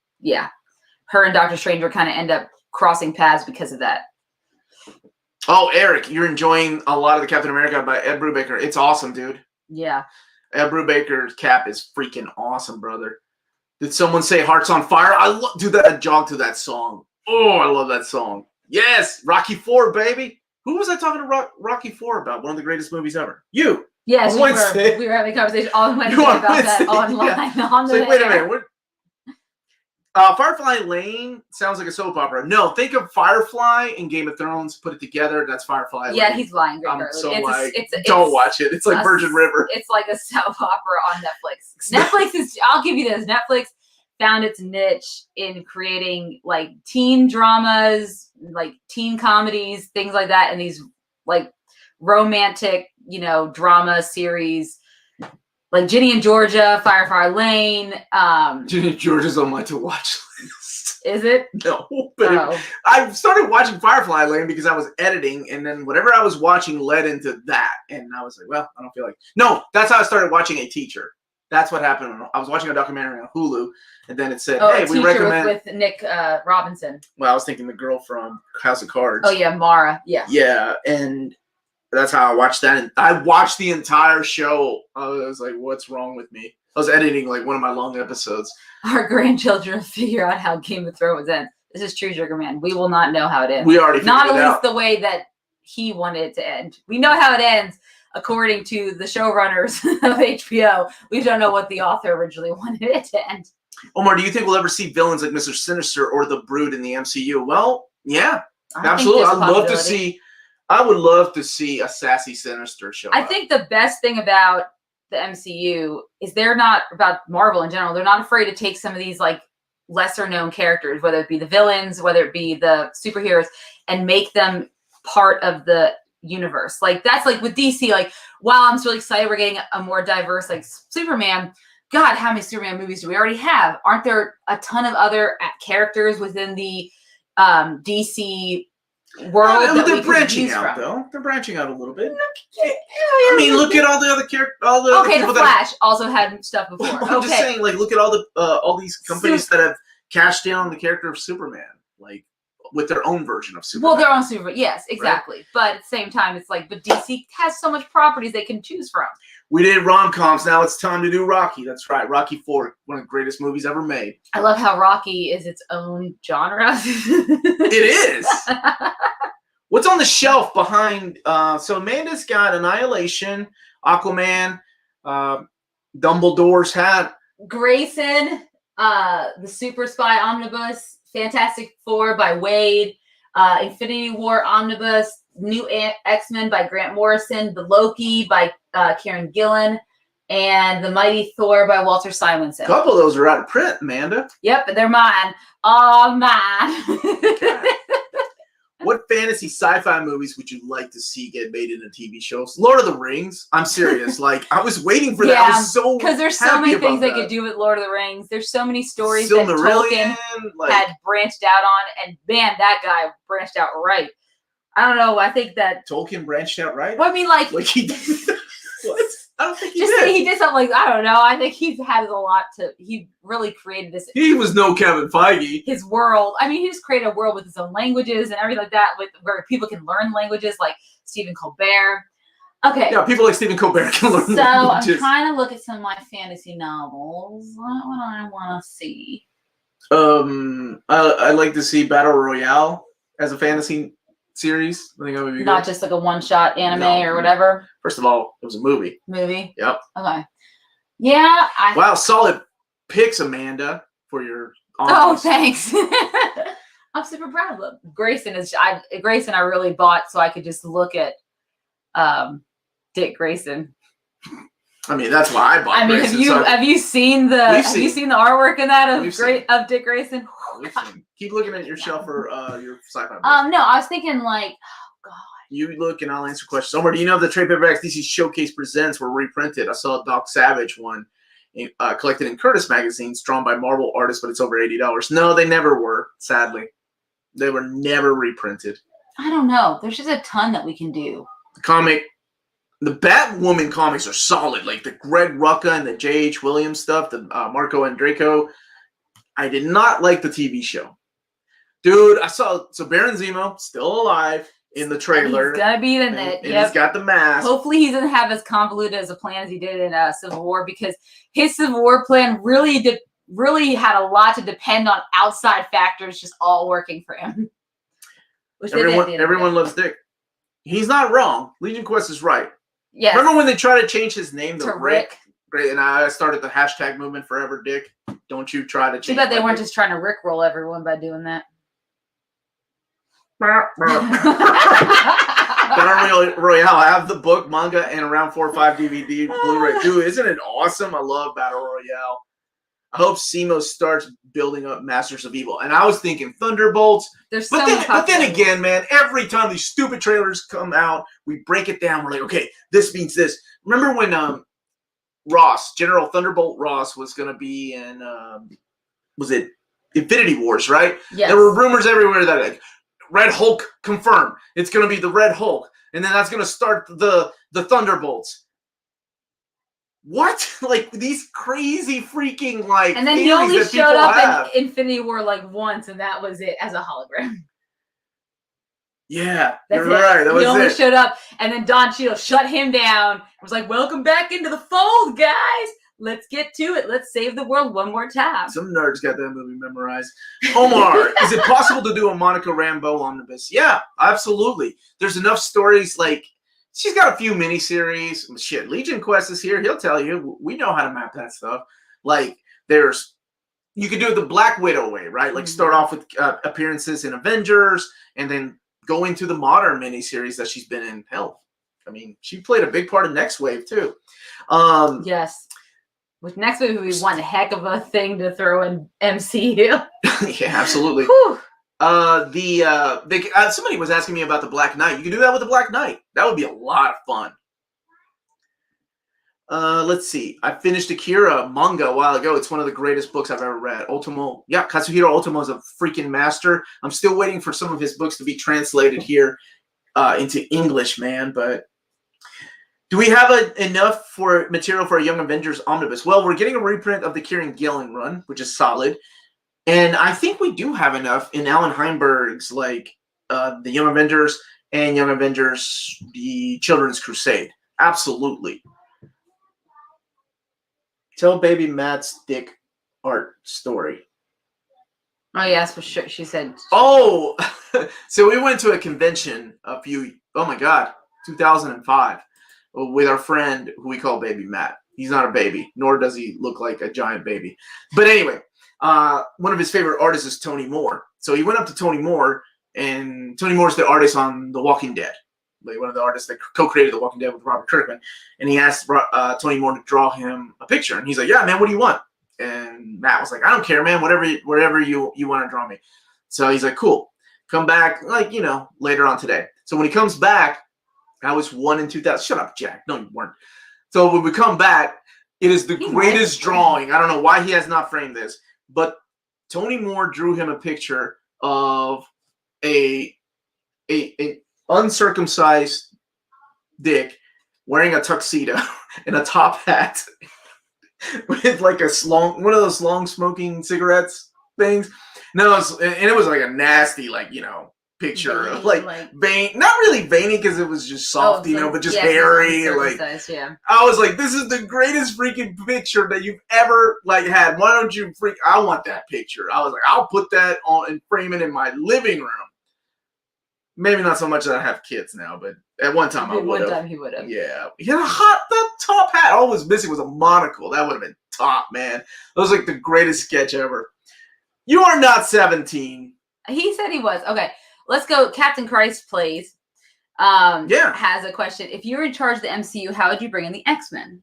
her and Doctor Strange are kind of end up crossing paths because of that. Oh, Eric, you're enjoying a lot of the Captain America by Ed Brubaker. It's awesome, dude. Yeah. Ed Brubaker's cap is freaking awesome, brother. Did someone say Hearts on Fire? Do that jog to that song. Oh, I love that song. Yes, Rocky IV, baby. Who was I talking to Rocky IV about? One of the greatest movies ever. You. Yes, On Wednesday. we were having a conversation on Wednesday You on about Wednesday, that online. yeah. On It's the like, wait a air. minute. Firefly Lane sounds like a soap opera. No, think of Firefly and Game of Thrones. Put it together. That's Firefly Lane. Yeah, he's lying. Great I'm Garland. so it's don't watch it. It's like Virgin River. It's like a soap opera on Netflix. Netflix is, I'll give you this. Netflix found its niche in creating like teen dramas, like teen comedies, things like that, and these like romantic, drama series. Like Ginny and Georgia, Firefly Lane. Ginny and Georgia's on my to-watch list. Is it? No, but Oh. I started watching Firefly Lane because I was editing, and then whatever I was watching led into that, and I was like, well, I don't feel like... No, that's how I started watching A Teacher. That's what happened. I was watching a documentary on Hulu, and then it said, hey, we recommend... with Nick Robinson. Well, I was thinking the girl from House of Cards. Oh, yeah, Mara. Yeah. Yeah, and that's how I watched that. And I watched the entire show. I was like, what's wrong with me? I was editing like one of my long episodes. Our grandchildren figure out how Game of Thrones ends. This is true, Sugar Man. We will not know how it ends. We already figured not it at least out. the way that he wanted it to end. We know how it ends according to the showrunners of HBO. We don't know what the author originally wanted it to end. Omar, do you think we'll ever see villains like Mr. Sinister or the Brood in the MCU? Well, yeah, I absolutely. think there's a I would love to see a sassy Sinister show I up. think the best thing about the MCU is they're not, about Marvel in general, they're not afraid to take some of these like lesser known characters, whether it be the villains, whether it be the superheroes, and make them part of the universe. Like that's like with DC, like wow, I'm really excited we're getting a more diverse like Superman. God, how many Superman movies do we already have? Aren't there a ton of other characters within the DC world that they're we could branching use out, from? though. They're branching out a little bit. Yeah, I mean, look at all the other characters. Okay, the Flash also had stuff before. I'm just saying, like, look at all these companies that have cashed in on the character of Superman, like with their own version of Superman. Well, their own Superman, yes, exactly. Right? But at the same time, it's like, but DC has so much properties they can choose from. We did rom-coms. Now it's time to do Rocky. That's right, Rocky IV, one of the greatest movies ever made. I love how Rocky is its own genre. It is. What's on the shelf behind? So Amanda's got Annihilation, Aquaman, Dumbledore's hat. Grayson, the Super Spy Omnibus, Fantastic Four by Wade, Infinity War Omnibus, New X-Men by Grant Morrison, The Loki by Kieran Gillen, and The Mighty Thor by Walter Simonson. A couple of those are out of print, Amanda. Yep, they're mine. All mine. What fantasy sci-fi movies would you like to see get made into TV shows? Lord of the Rings. I'm serious. Like, I was waiting for that. I was so because there's so many things they could do with Lord of the Rings. There's so many stories that Tolkien had branched out on, and man, that guy branched out right. I don't know. I think that Tolkien branched out right. Well, I mean, like he did. What? I don't think he just did. He did something like, I don't know. I think he's had a lot to. He really created this. He was no Kevin Feige. His world. I mean, he just created a world with his own languages and everything like that, where people can learn languages, like Stephen Colbert. Okay. Yeah, people like Stephen Colbert can learn languages. So I'm trying to look at some of my fantasy novels. What would I want to see? I'd like to see Battle Royale as a fantasy series. I think that would be good. Not just like a one-shot anime or whatever. First of all, it was a movie. Movie? Yep. Okay. Yeah. Wow, solid picks, Amanda, for your Oh, thanks. I'm super proud of them. Grayson I really bought so I could just look at Dick Grayson. I mean, that's why I bought. I mean, Grayson, have you seen the artwork in that of Dick Grayson? Keep looking at your shelf for your sci-fi books. No, I was thinking like, oh god. You look and I'll answer questions. Omar, do you know the trade paperbacks DC Showcase Presents were reprinted? I saw a Doc Savage one collected in Curtis magazines, drawn by Marvel artists, but it's over $80. No, they never were. Sadly, they were never reprinted. I don't know. There's just a ton that we can do. The Batwoman comics are solid, like the Greg Rucka and the J.H. Williams stuff, the Marco and Draco. I did not like the TV show. Dude, I saw, so Baron Zemo, still alive in the trailer. He's gonna be in it. And he's got the mask. Hopefully he doesn't have as convoluted as a plan as he did in Civil War, because his Civil War plan really had a lot to depend on outside factors just all working for him. Everyone loves Dick. He's not wrong. Legion Quest is right. Yes. Remember when they tried to change his name to Rick? Great, and I started the hashtag movement Forever Dick. Don't you try to change. Too bad they weren't just trying to rickroll everyone by doing that. Battle Royale. I have the book, manga, and around 4 or 5 DVD Blu-ray. Dude, isn't it awesome? I love Battle Royale. I hope Simo starts building up Masters of Evil. And I was thinking Thunderbolts. But then again, man, every time these stupid trailers come out, we break it down. We're like, okay, this means this. Remember when General Thunderbolt Ross was going to be in, was it Infinity Wars, right? Yes. There were rumors everywhere that like, Red Hulk confirmed. It's going to be the Red Hulk. And then that's going to start the Thunderbolts. What? Like these crazy freaking like. And then he only showed up in Infinity War like once, and that was it as a hologram. Yeah, you're right. He only showed up, and then Don Cheadle shut him down. Was like, "Welcome back into the fold, guys. Let's get to it. Let's save the world one more time." Some nerds got that movie memorized. Omar, is it possible to do a Monica Rambeau omnibus? Yeah, absolutely. There's enough stories like. She's got a few miniseries. Shit, Legion Quest is here. He'll tell you. We know how to map that stuff. Like, you could do it the Black Widow way, right? Like, start off with appearances in Avengers, and then go into the modern miniseries that she's been in. Hell, I mean, she played a big part in Next Wave, too. Yes. With Next Wave, we want a heck of a thing to throw in MCU. Yeah, absolutely. Whew. Somebody was asking me about the Black Knight. You can do that with the Black Knight. That would be a lot of fun. Let's see. I finished Akira manga a while ago. It's one of the greatest books I've ever read. Katsuhiro Otomo is a freaking master. I'm still waiting for some of his books to be translated here into English, man. But do we have enough material for a Young Avengers omnibus? Well, we're getting a reprint of the Kieran Gillen run, which is solid. And I think we do have enough in Alan Heinberg's, like, the Young Avengers and Young Avengers, the Children's Crusade. Absolutely. Tell Baby Matt's Dick art story. Oh, yes, for sure. She said. Oh, so we went to a convention 2005, with our friend who we call Baby Matt. He's not a baby, nor does he look like a giant baby. But anyway. One of his favorite artists is Tony Moore. So he went up to Tony Moore and Tony Moore's the artist on The Walking Dead, like one of the artists that co-created The Walking Dead with Robert Kirkman. And he asked Tony Moore to draw him a picture, and he's like, "Yeah, man, what do you want?" And Matt was like, "I don't care, man. Whatever you want to draw me." So he's like, "Cool. Come back, like, later on today." So when he comes back, I was 1 in 2000. Shut up, Jack. No, you weren't. So when we come back, it is the greatest drawing. I don't know why he has not framed this, but Tony Moore drew him a picture of a uncircumcised dick wearing a tuxedo and a top hat with like one of those long smoking cigarettes things. No, it was like a nasty, picture of vein, not really veiny because it was just soft, but just hairy. I was like, this is the greatest freaking picture that you've ever had. Why don't you I want that picture. I was like, I'll put that on and frame it in my living room. Maybe not so much that I have kids now, but at one time I would have. One time he would have. Yeah. He had the top hat. All was missing was a monocle. That would have been top, man. That was like the greatest sketch ever. You are not 17. He said he was. Okay. Let's go. Captain Christ plays. Has a question. If you were in charge of the MCU, how would you bring in the X-Men?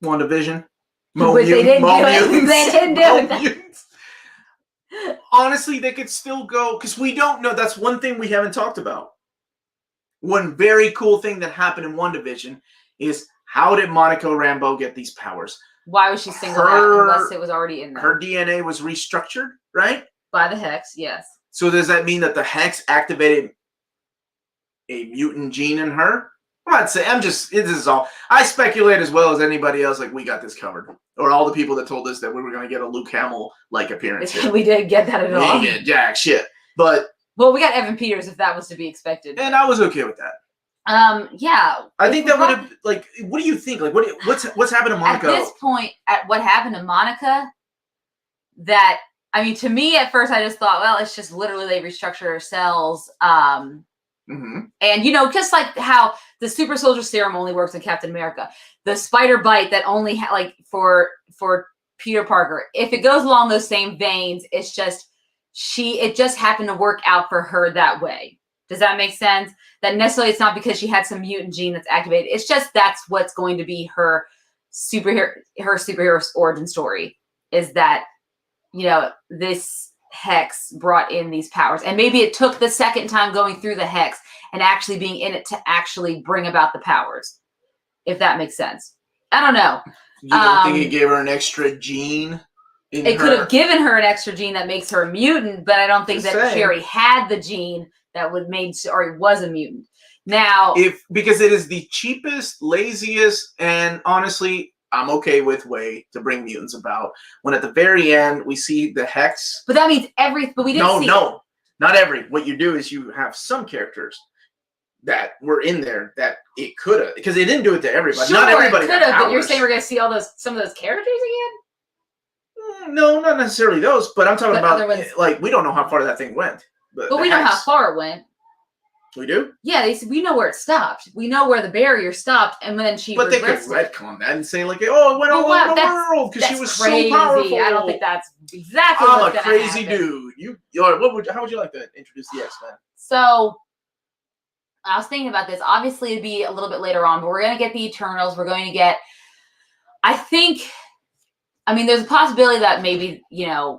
WandaVision. They didn't do it. Honestly, they could still go, because we don't know. That's one thing we haven't talked about. One very cool thing that happened in WandaVision is, how did Monica Rambeau get these powers? Why was she singled out unless it was already in there? Her DNA was restructured, right? By the Hex, yes. So does that mean that the Hex activated a mutant gene in her? I'm not saying, this is all. I speculate as well as anybody else, like we got this covered. Or all the people that told us that we were going to get a Luke Hamill-like appearance. We didn't get that at all. We didn't get jack shit. But... Well, we got Evan Peters if that was to be expected. And I was okay with that. Yeah. I think that would have, what do you think? Like, what's happened to Monica? At this point, at what happened to Monica, that, I mean, to me, at first, I just thought, well, it's just literally they restructure her cells. And, just like how the super soldier serum only works in Captain America. The spider bite that only, for Peter Parker, if it goes along those same veins, it's just, it just happened to work out for her that way. Does that make sense? That necessarily it's not because she had some mutant gene that's activated. It's just that's what's going to be her superhero origin story, is that, this Hex brought in these powers. And maybe it took the second time going through the Hex and actually being in it to actually bring about the powers, if that makes sense. I don't know. You don't think it gave her an extra gene? It could have given her an extra gene that makes her a mutant, but I don't think that she already had the gene that was a mutant. Now, because it is the cheapest, laziest, and honestly, I'm okay with way to bring mutants about. When at the very end we see the Hex, but that means but we didn't. No, not every. What you do is you have some characters that were in there that it could have, because they didn't do it to everybody. Sure, not everybody could have. But you're saying we're going to see some of those characters again? No, not necessarily those, but I'm talking about we don't know how far that thing went. But we know how far it went. We do? Yeah, we know where it stopped. We know where the barrier stopped, and then she. But they could retcon that and say it went all over the world because she was crazy. So powerful. I don't think that's exactly. I'm a crazy dude. How would you like to introduce the X-Men? So, I was thinking about this. Obviously, it'd be a little bit later on, but we're going to get the Eternals. We're going to get. I think. I mean, there's a possibility that maybe the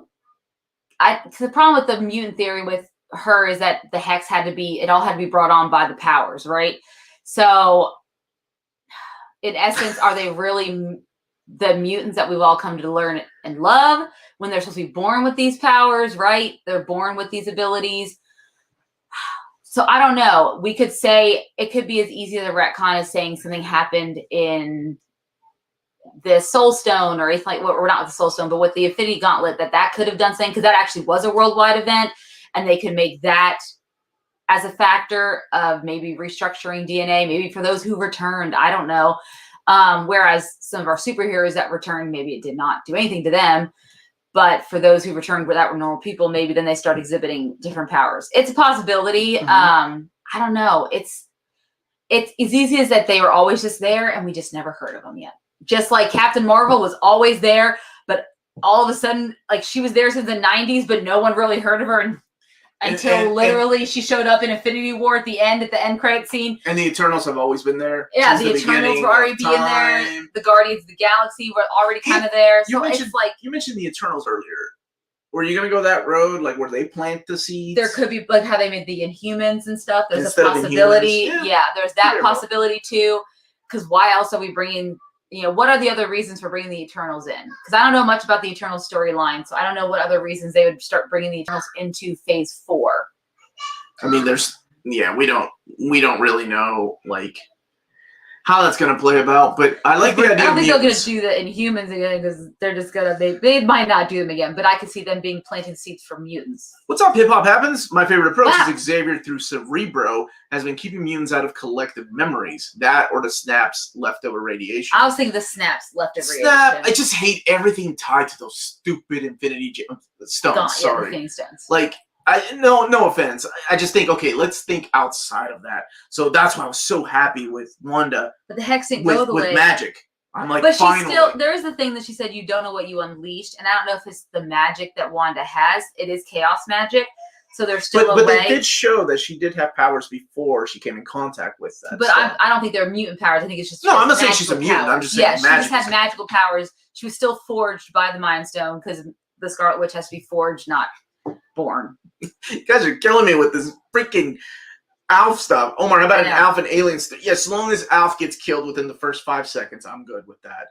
problem with the mutant theory with her is that the Hex it all had to be brought on by the powers, right? So in essence, are they really the mutants that we've all come to learn and love when they're supposed to be born with these powers, right? They're born with these abilities. So I don't know. We could say it could be as easy as a retcon as saying something happened in the Soul Stone, or anything we're not with the Soul Stone, but with the Infinity Gauntlet, that could have done something, because that actually was a worldwide event. And they could make that as a factor of maybe restructuring DNA, maybe for those who returned. I don't know. Whereas some of our superheroes that returned, maybe it did not do anything to them. But for those who returned that were normal people, maybe then they start exhibiting different powers. It's a possibility. I don't know. It's as easy as that they were always just there and we just never heard of them yet. Just like Captain Marvel was always there, but all of a sudden, she was there since the 90s, but no one really heard of her. And until literally she showed up in Infinity War at the end credit scene. And the Eternals have always been there. Yeah, the Eternals were already being there. The Guardians of the Galaxy were already kind of there. So it's like you mentioned the Eternals earlier. Were you gonna go that road, like where they plant the seeds? There could be like how they made the Inhumans and stuff. There's a possibility. Yeah, there's that possibility too. Because why else are we bringing? What are the other reasons for bringing the Eternals in? Because I don't know much about the Eternals storyline, so I don't know what other reasons they would start bringing the Eternals into Phase 4. I mean, we don't really know like how that's gonna play about, but I like the idea. I don't think they're gonna do the Inhumans again because they're just gonna they might not do them again, but I could see them being planting seeds for mutants. What's up, Hip Hop Happens? My favorite approach is Xavier through Cerebro has been keeping mutants out of collective memories. That or the Snap's leftover radiation. I was thinking the Snap's leftover radiation. I just hate everything tied to those stupid Infinity Stones. Sorry, Infinity Stones. Like. No offense. I just think, okay, let's think outside of that. So that's why I was so happy with Wanda. But the Hex didn't go the way. With magic. I'm like, but finally. There is the thing that she said, you don't know what you unleashed. And I don't know if it's the magic that Wanda has. It is chaos magic. So there's still a way. But they did show that she did have powers before she came in contact with that. But I don't think they're mutant powers. I think it's just I'm not saying she's a mutant. I'm just saying she just had magical powers. She was still forged by the Mind Stone because the Scarlet Witch has to be forged, not born. You guys are killing me with this freaking Alf stuff. Omar, how about an Alf and alien stuff? Yeah, as long as Alf gets killed within the first 5 seconds, I'm good with that.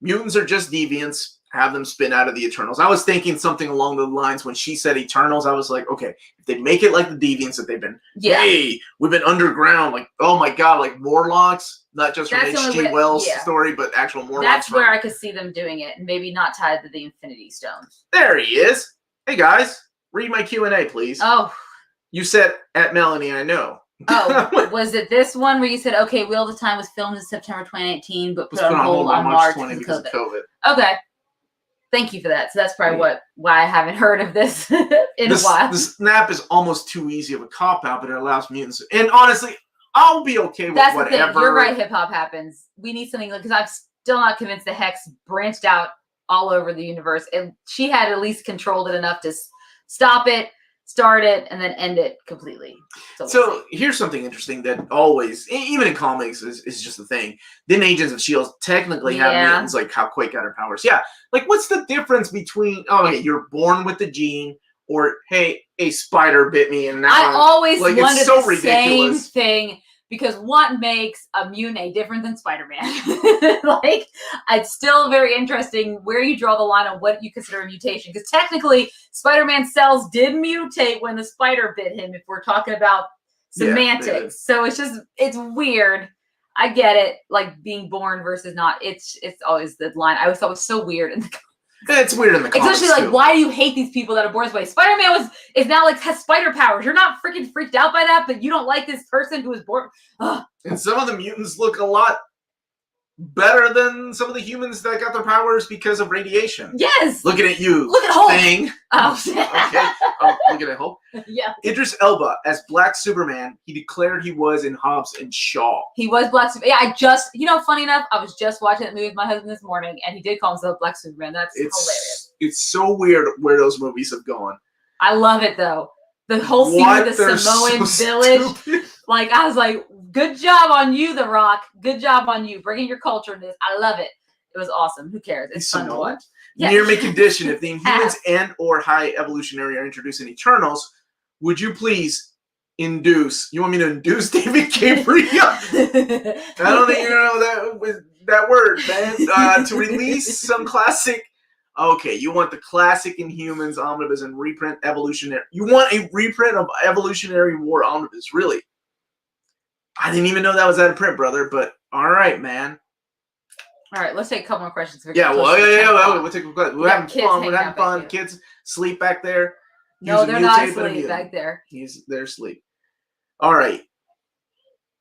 Mutants are just deviants. Have them spin out of the Eternals. I was thinking something along the lines when she said Eternals. I was like, okay, if they make it like the deviants that they've been, hey, we've been underground, like, oh my god, like Morlocks, not just from H.G. Wells' story, but actual Morlocks. That's where I could see them doing it, and maybe not tied to the Infinity Stones. There he is. Hey guys. Read my Q&A, please. Oh. You said at Melanie, I know. Oh, was it this one where you said, okay, Wheel of Time was filmed in September 2019, but put on hold on March 20 because of COVID. Okay. Thank you for that. So that's probably why I haven't heard of this in a while. The snap is almost too easy of a cop-out, but it allows mutants. And honestly, I'll be okay with that's whatever. The thing. You're right, Hip Hop Happens. We need something, because I'm still not convinced the Hex branched out all over the universe. And she had at least controlled it enough to stop it, start it, and then end it completely. So here's something interesting that always, even in comics, is just the thing. Then Agents of S.H.I.E.L.D. technically have mutants, like how Quake got her powers. Yeah, like what's the difference between, you're born with the gene, or, hey, a spider bit me, and now I always like, wondered it's so the ridiculous. same thing. Because what makes a mutant different than Spider-Man? Like, it's still very interesting where you draw the line on what you consider a mutation. Because technically, Spider-Man's cells did mutate when the spider bit him, if we're talking about semantics. So it's weird. I get it, like being born versus not. It's always the line. I always thought it was so weird in the it's weird in the comics, especially like, why do you hate these people that are born this way? Spider-Man is now like has spider powers. You're not freaking freaked out by that, but you don't like this person who was born. Ugh. And some of the mutants look a lot better than some of the humans that got their powers because of radiation. Yes. Looking at you. Look at Hulk. Thing. Oh. Okay. Looking at Hulk. Yeah. Idris Elba as Black Superman. He declared he was in Hobbs and Shaw. He was Black Superman. Yeah, funny enough, I was just watching that movie with my husband this morning, and he did call himself Black Superman. That's hilarious. It's so weird where those movies have gone. I love it though. The whole scene with the Samoan village. Stupid. Like, I was like, good job on you, The Rock. Good job on you. Bringing your culture in this. I love it. It was awesome. Who cares? It's fun to watch. Yeah. Near me condition. If the Inhumans and or high evolutionary are introduced in Eternals, would you please induce? You want me to induce David Gabriel? I don't think you know that word, man. To release some classic. Okay, you want the classic Inhumans omnibus and reprint evolutionary. You want a reprint of Evolutionary War omnibus, really? I didn't even know that was out of print, brother. But all right, man. All right, let's take a couple more questions. We'll take a question. We're having fun. We're having fun. Kids sleep back there. No, they're not asleep back there. They're asleep. All right.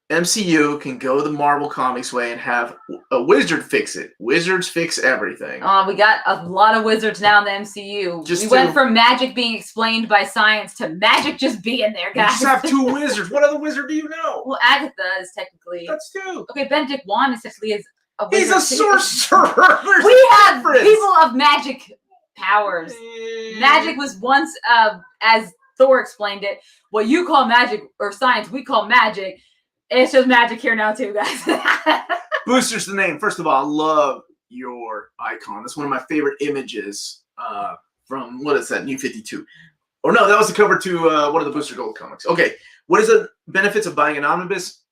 MCU can go the Marvel Comics way and have a wizard fix it. Wizards fix everything. We got a lot of wizards now in the MCU. We went from magic being explained by science to magic just being there, guys. You just have 2 wizards. What other wizard do you know? Well, Agatha is technically. That's 2. Okay, Benedict Wand essentially is a wizard. He's a sorcerer. We have people of magic powers. Magic was once as Thor explained it. What you call magic or science, we call magic. It's just magic here now too, guys. Booster's the name. First of all, I love your icon. That's one of my favorite images from, what is that, New 52? Or no, that was the cover to one of the Booster Gold comics. Okay, what is the benefits of buying an omnibus?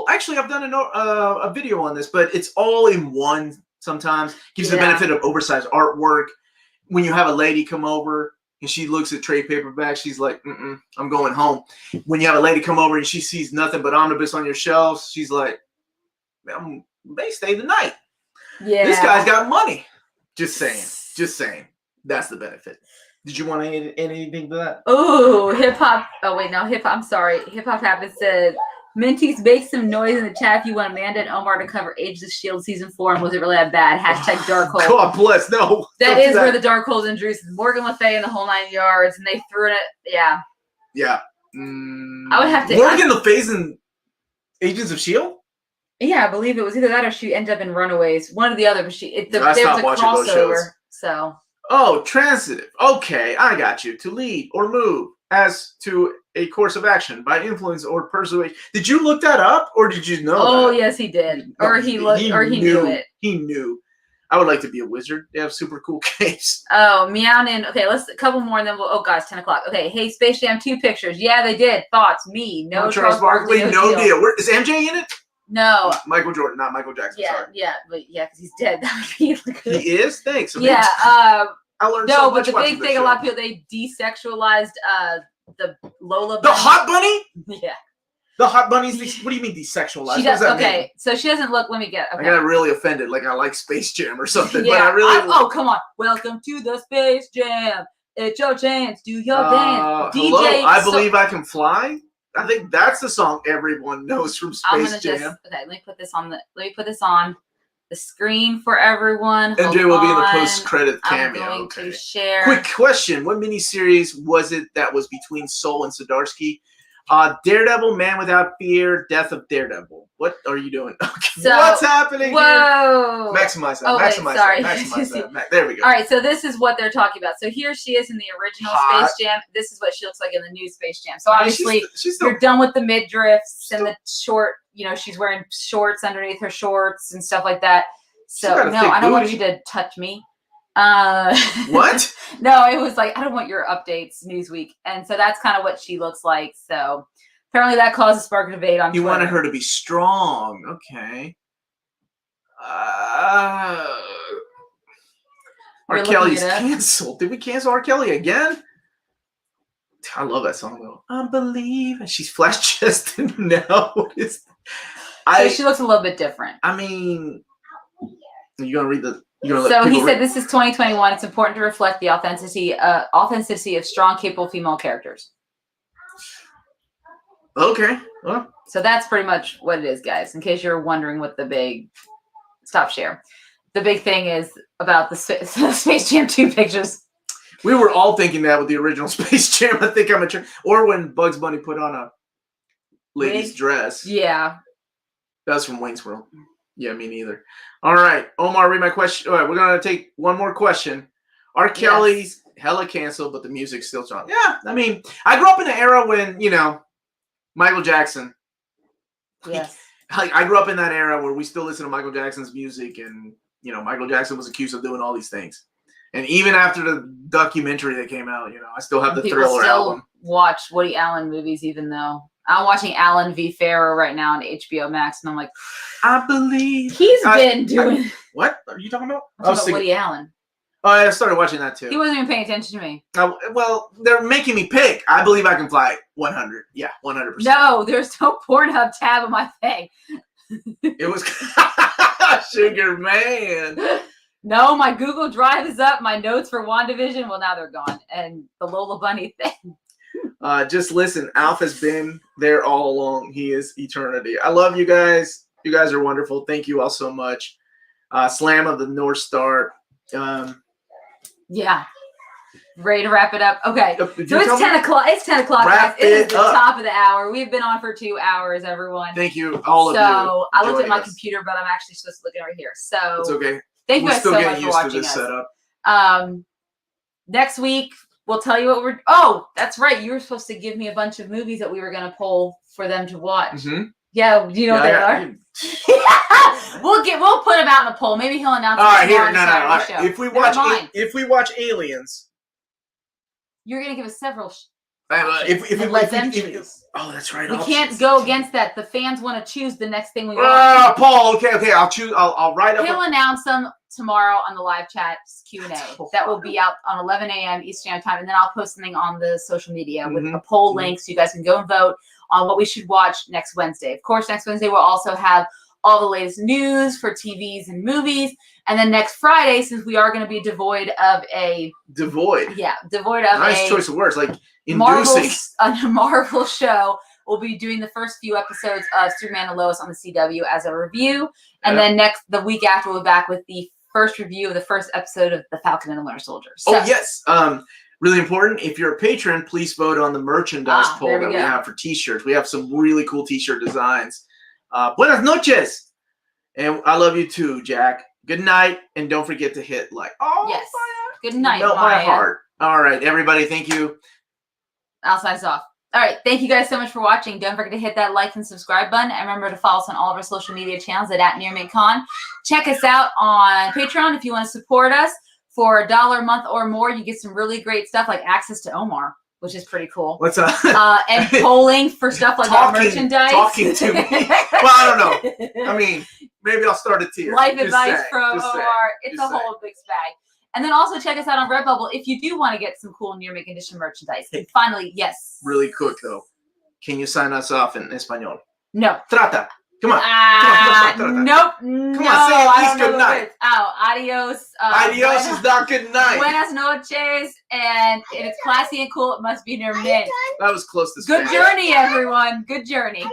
Actually, I've done a video on this, but it's all in one sometimes. Gives the benefit of oversized artwork. When you have a lady come over and she looks at trade paperback, she's like, I'm going home. When you have a lady come over and she sees nothing but omnibus on your shelves, she's like, they stay the night. Yeah. This guy's got money. Just saying. That's the benefit. Did you want to add anything to that? Oh, hip hop. Oh, wait, no, hip hop. I'm sorry. Hip hop Habit said, Minties, make some noise in the chat if you want Amanda and Omar to cover Age of S.H.I.E.L.D. season 4 and was it really that bad? Hashtag Darkhold. God bless. No. That is where the Darkhold introduced Morgan Le Fay and the whole 9 yards, and they threw it. Yeah. Yeah. I would have to. Morgan Le Fay's in Agents of S.H.I.E.L.D.? Yeah, I believe it was either that or she ended up in Runaways. One or the other, but there was a crossover. Those so. Oh, transitive. Okay, I got you. To lead or move as to a course of action by influence or persuasion. Did you look that up, or did you know? Oh, that? yes, he did. Or he knew it. He knew. I would like to be a wizard. They have super cool capes. Oh, Meownin. Okay, let's a couple more, and then we'll. Oh, God, it's 10 o'clock. Okay, hey, Space Jam 2 pictures. Yeah, they did. Thoughts? Me. No. Charles Barkley. No deal. Is MJ in it? No. Michael Jordan, not Michael Jackson. Yeah, sorry. Yeah, but because he's dead. That would be like he is. Thanks. Yeah. I learned so much. But the big thing, a lot of people they desexualized the Lola. The hot bunny. Yeah. The hot bunny's. What do you mean desexualized? She does. Okay, so she doesn't look. Let me get. Okay. I got really offended, like I like Space Jam or something. Yeah. But I really. Oh, come on! Welcome to the Space Jam. It's your chance. Do your dance. DJ. Hello. I believe I can fly. I think that's the song everyone knows from Space Jam. Let me put this on the screen for everyone. MJ will be in the post-credit cameo. I'm going to share. Quick question: what miniseries was it that was between Soul and Zdarsky? Daredevil, Man Without Fear, Death of Daredevil. What are you doing? Okay. What's happening here? Maximize that. Maximize that. There we go. All right, so this is what they're talking about. So here she is in the original Space Jam. This is what she looks like in the new Space Jam. So obviously, you're done with the midriffs and the short, she's wearing shorts underneath her shorts and stuff like that. So, no, I don't want you to touch me. What? No, it was like, I don't want your updates, Newsweek. And so that's kind of what she looks like. So apparently that caused a spark of debate on You Twitter. wanted her to be strong. Okay. R. Kelly's canceled. Did we cancel R. Kelly again? I love that song though. I believe. She's flash chested now. What is so she looks a little bit different. I mean, you're gonna read the So he said this is 2021. It's important to reflect the authenticity of strong, capable female characters. Okay. Well. So that's pretty much what it is, guys. In case you're wondering what the big share. The big thing is about the Space Jam 2 pictures. We were all thinking that with the original Space Jam. I think or when Bugs Bunny put on a lady's dress. Yeah. That was from Wayne's World. Yeah, me neither. All right, Omar, read my question. All right, we're going to take one more question. R. Kelly's hella canceled, but the music's still strong. Yeah, I mean, I grew up in an era when, Michael Jackson. Yes. I grew up in that era where we still listen to Michael Jackson's music, and, Michael Jackson was accused of doing all these things. And even after the documentary that came out, I still have the Thriller album. Watch Woody Allen movies, even though I'm watching Alan v. Pharaoh right now on HBO Max, and I'm like, I believe he's been doing. What are you talking about? I'm talking about Woody Allen. Oh, I started watching that too. He wasn't even paying attention to me. Well, they're making me pick. I believe I can fly 100. Yeah, 100%. No, there's no Pornhub tab on my thing. It was Sugar Man. No, my Google Drive is up. My notes for WandaVision, well, now they're gone. And the Lola Bunny thing. Just listen. Alf has been there all along. He is eternity. I love you guys. You guys are wonderful. Thank you all so much. Slam of the North Star. Yeah. Ready to wrap it up? Okay. So it's 10 me? o'clock. It's 10 o'clock, Wrap guys. It is the it up. top of the hour. We've been on for 2 hours, everyone. Thank you, all of you. So I looked at my joining us. computer, but I'm actually supposed to look over here. So It's okay. thank you We're guys still so getting much for used to watching this us. setup. Next week, we'll tell you what we're. Oh, that's right. You were supposed to give me a bunch of movies that we were going to poll for them to watch. Mm-hmm. Yeah, do you know what they are? We'll put them out in the poll. Maybe he'll announce. All right, here, on Saturday's show. If we watch Aliens, you're gonna give us several. Oh, that's right. We can't go against that. The fans want to choose the next thing we want. Oh, Paul. Okay. I'll choose. I'll write up. He'll announce them tomorrow on the live chat Q&A. That will be out on 11 a.m. Eastern Standard Time, and then I'll post something on the social media with a poll link so you guys can go and vote on what we should watch next Wednesday. Of course, next Wednesday we'll also have all the latest news for TVs and movies. And then next Friday, since we are going to be devoid of a nice choice of words, like inducing a Marvel show, we'll be doing the first few episodes of Superman and Lois on the CW as a review. And then the week after, we'll be back with the first review of the first episode of The Falcon and the Winter Soldier. So, yes. Really important. If you're a patron, please vote on the merchandise poll that we have for t-shirts. We have some really cool t-shirt designs. Buenas noches. And I love you too, Jack. Good night. And don't forget to hit like. Oh, yes. Good night, melt my heart. All right, everybody. Thank you. I'll sign us off. All right. Thank you guys so much for watching. Don't forget to hit that like and subscribe button. And remember to follow us on all of our social media channels at @NearMidCon. Check us out on Patreon if you want to support us. For $1 a month or more, you get some really great stuff like access to Omar, which is pretty cool. What's up? And polling for stuff like that merchandise. Talking to me. Well, I don't know. I mean, maybe I'll start a tier. Life advice from Omar. It's a whole big bag. And then also check us out on Redbubble if you do want to get some cool Near Mint Condition merchandise. And finally, yes. Really quick, though. Can you sign us off in Espanol? No. Trata. Come on. Nope. Come on, say at least good night. Adios. Adios is not good night. Buenas noches. And if it's classy and cool, it must be near mint. That was close to Good journey, everyone. Good journey.